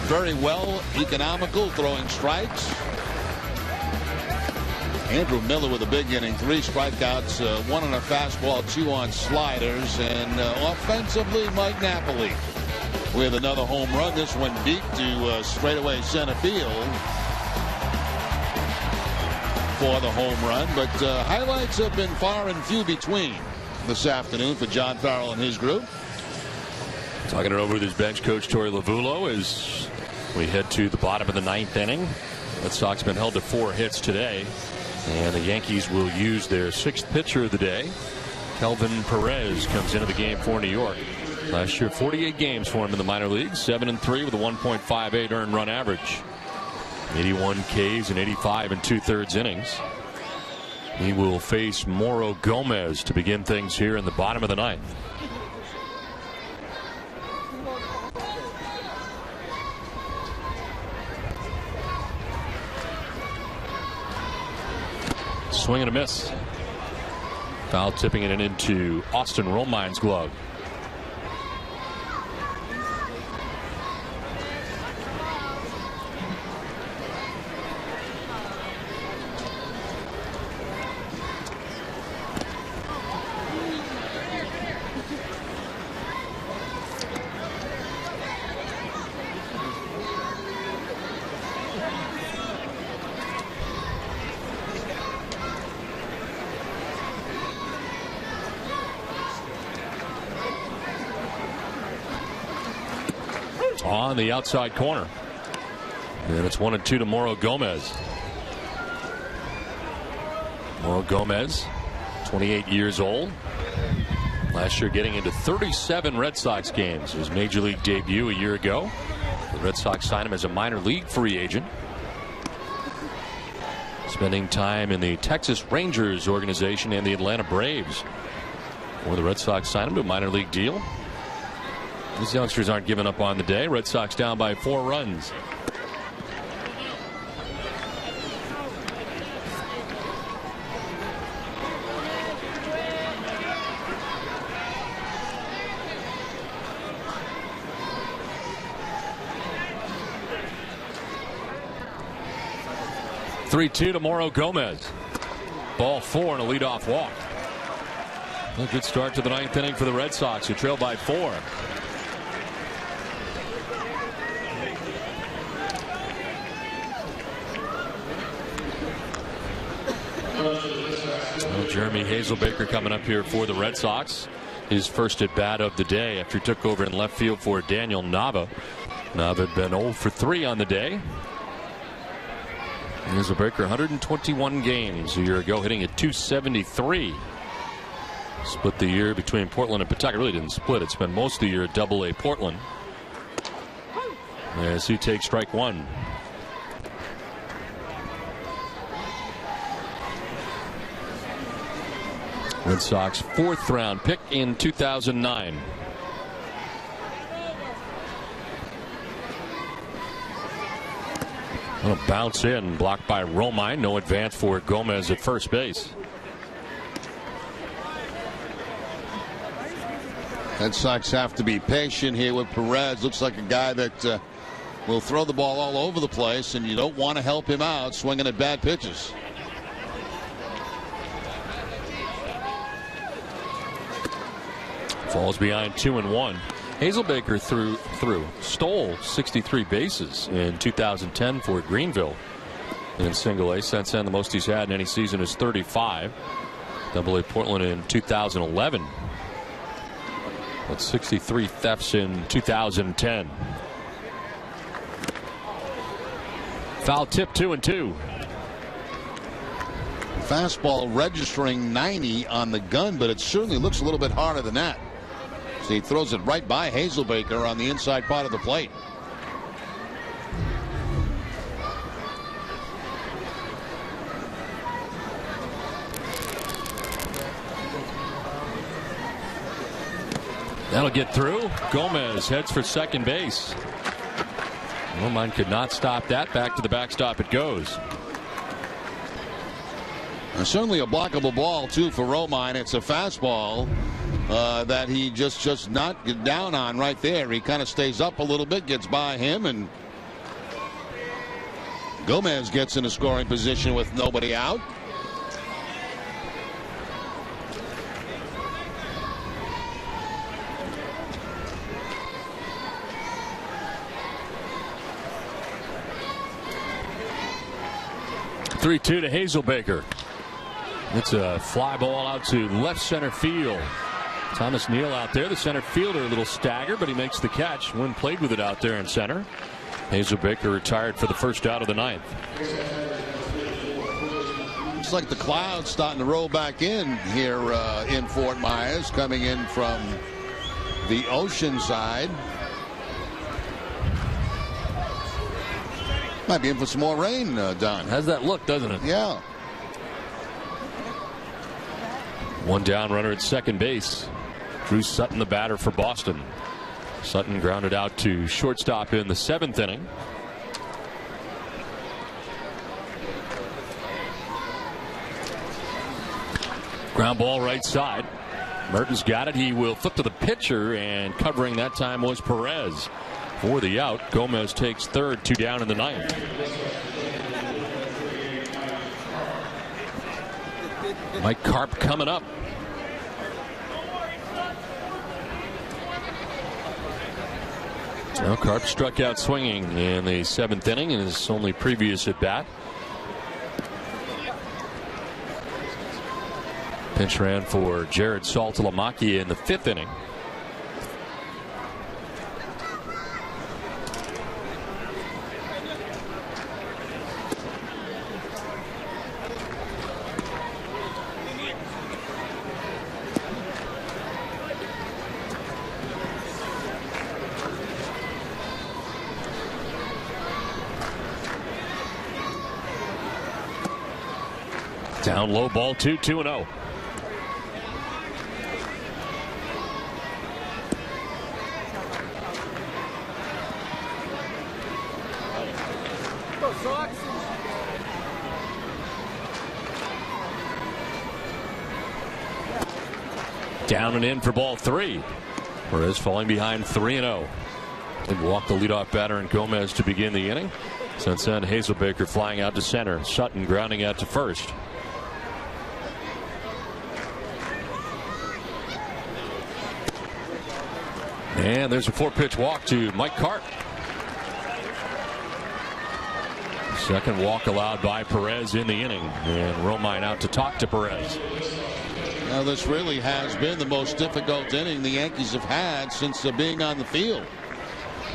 very well, economical, throwing strikes. Andrew Miller with a big inning, 3 strikeouts, 1 on a fastball, 2 on sliders, and offensively, Mike Napoli with another home run. This one deep to straightaway center field for the home run, but highlights have been far and few between this afternoon for John Farrell and his group. Talking it over with his bench coach Torey Lovullo as we head to the bottom of the 9th inning. Red Sox been held to 4 hits today, and the Yankees will use their 6th pitcher of the day. Kelvin Perez comes into the game for New York. Last year, 48 games for him in the minor leagues, 7-3 with a 1.58 earned run average. 81 Ks and 85 2/3 innings. He will face Mauro Gomez to begin things here in the bottom of the 9th. Swing and a miss. Foul tipping it into Austin Romine's glove. On the outside corner. And it's 1-2 to Mauro Gomez. Mauro Gomez, 28 years old. Last year getting into 37 Red Sox games. His major league debut a year ago. The Red Sox signed him as a minor league free agent. Spending time in the Texas Rangers organization and the Atlanta Braves. Or the Red Sox signed him to a minor league deal. These youngsters aren't giving up on the day. Red Sox down by 4 runs. (3-2) to Mauro Gomez. Ball 4 and a leadoff walk. A good start to the 9th inning for the Red Sox, who trail by 4. Well, Jeremy Hazelbaker coming up here for the Red Sox. His first at bat of the day after he took over in left field for Daniel Nava. Nava had been 0 for 3 on the day. Hazelbaker, 121 games a year ago, hitting at .273. Split the year between Portland and Pawtucket. Really didn't split. It spent most of the year at Double-A Portland. As he takes strike 1. Red Sox 4th round pick in 2009. A bounce in, blocked by Romine. No advance for Gomez at first base. Red Sox have to be patient here with Perez. Looks like a guy that will throw the ball all over the place, and you don't want to help him out swinging at bad pitches. Falls behind 2-1. Hazelbaker stole 63 bases in 2010 for Greenville in single A. Since then, the most he's had in any season is 35. Double-A Portland in 2011. But 63 thefts in 2010. Foul tip, 2-2. Fastball registering 90 on the gun, but it certainly looks a little bit harder than that. So he throws it right by Hazelbaker on the inside part of the plate. That'll get through. Gomez heads for second base. Romine could not stop that. Back to the backstop it goes. Certainly a blockable ball, too, for Romine. It's a fastball that he just knocked down on right there. He kind of stays up a little bit, gets by him, and Gomez gets in a scoring position with nobody out. Three-two to Hazelbaker. It's a fly ball out to left center field. Thomas Neal out there, the center fielder, a little staggered, but he makes the catch. Wynn played with it out there in center. Hazelbaker retired for the first out of the ninth. Looks like the clouds starting to roll back in here in Fort Myers, coming in from the ocean side. Might be in for some more rain, Don. Has that look, doesn't it? Yeah. One down runner at second base. Drew Sutton, the batter for Boston. Sutton grounded out to shortstop in the seventh inning. Ground ball right side. Merton's got it. He will flip to the pitcher, and covering that time was Perez. For the out, Gomez takes third, 2 down in the ninth. Mike Karp coming up. Now Karp struck out swinging in the seventh inning in his only previous at bat. Pinch ran for Jared Saltalamacchia in the fifth inning. Down low, ball 2, 2-0. Down and in for ball 3. Perez falling behind 3-0. They walk the leadoff batter and Gomez to begin the inning. Since then, Hazelbaker flying out to center. Sutton grounding out to first. And there's a 4-pitch walk to Mike Karp. Second walk allowed by Perez in the inning. And Romine out to talk to Perez. Now this really has been the most difficult inning the Yankees have had since being on the field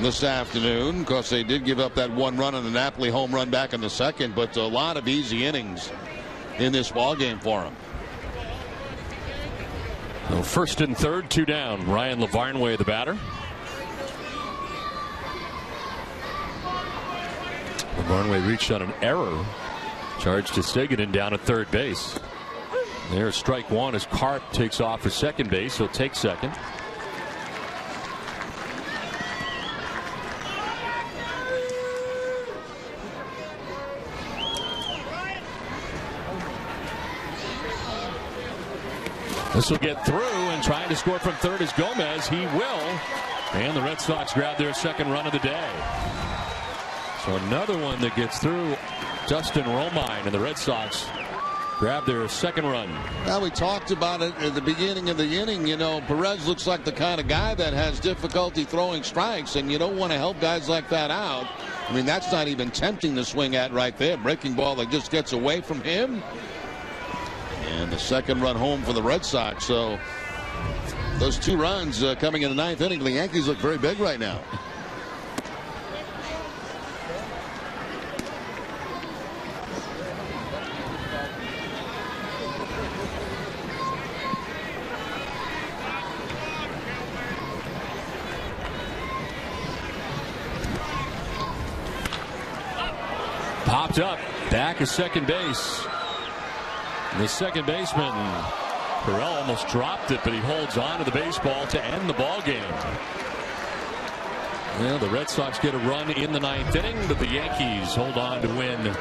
this afternoon. Of course, they did give up that one run on the Napoli home run back in the second, but a lot of easy innings in this ball game for them. Well, first and third, 2 down. Ryan Lavarnway, the batter. Lavarnway reached on an error. Charged to Seguin down at third base. There's strike one as Karp takes off for second base. He'll take second. This will get through, and trying to score from third is Gomez. He will. And the Red Sox grab their second run of the day. So another one that gets through. Dustin Romine and the Red Sox grab their second run. Now, we talked about it at the beginning of the inning. You know, Perez looks like the kind of guy that has difficulty throwing strikes, and you don't want to help guys like that out. I mean, that's not even tempting to swing at right there. Breaking ball that just gets away from him. And the second run home for the Red Sox. So those 2 runs coming in the ninth inning, the Yankees look very big right now. Popped up, back at second base. The second baseman, Perel, almost dropped it, but he holds on to the baseball to end the ball game. Well, the Red Sox get a run in the ninth inning, but the Yankees hold on to win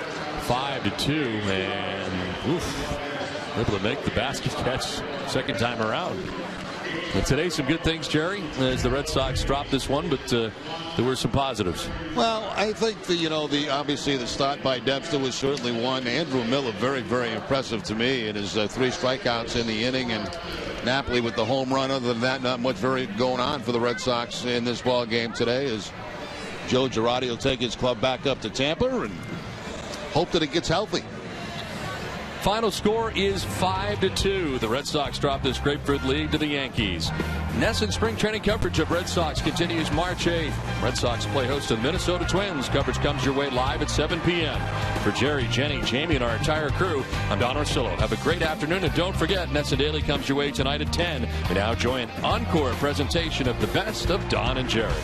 5-2, and able to make the basket catch second time around. And today, some good things, Jerry, as the Red Sox dropped this one, but there were some positives. Well, I think obviously the start by Dempster was certainly one. Andrew Miller, very, very impressive to me. It is 3 strikeouts in the inning, and Napoli with the home run. Other than that, not much very going on for the Red Sox in this ball game today, as Joe Girardi will take his club back up to Tampa and hope that it gets healthy. Final score is 5-2. The Red Sox drop this grapefruit lead to the Yankees. NESN spring training coverage of Red Sox continues March 8th. Red Sox play host to the Minnesota Twins. Coverage comes your way live at 7 p.m. For Jerry, Jenny, Jamie, and our entire crew, I'm Don Orsillo. Have a great afternoon, and don't forget, NESN Daily comes your way tonight at 10. We now join an encore presentation of the best of Don and Jerry.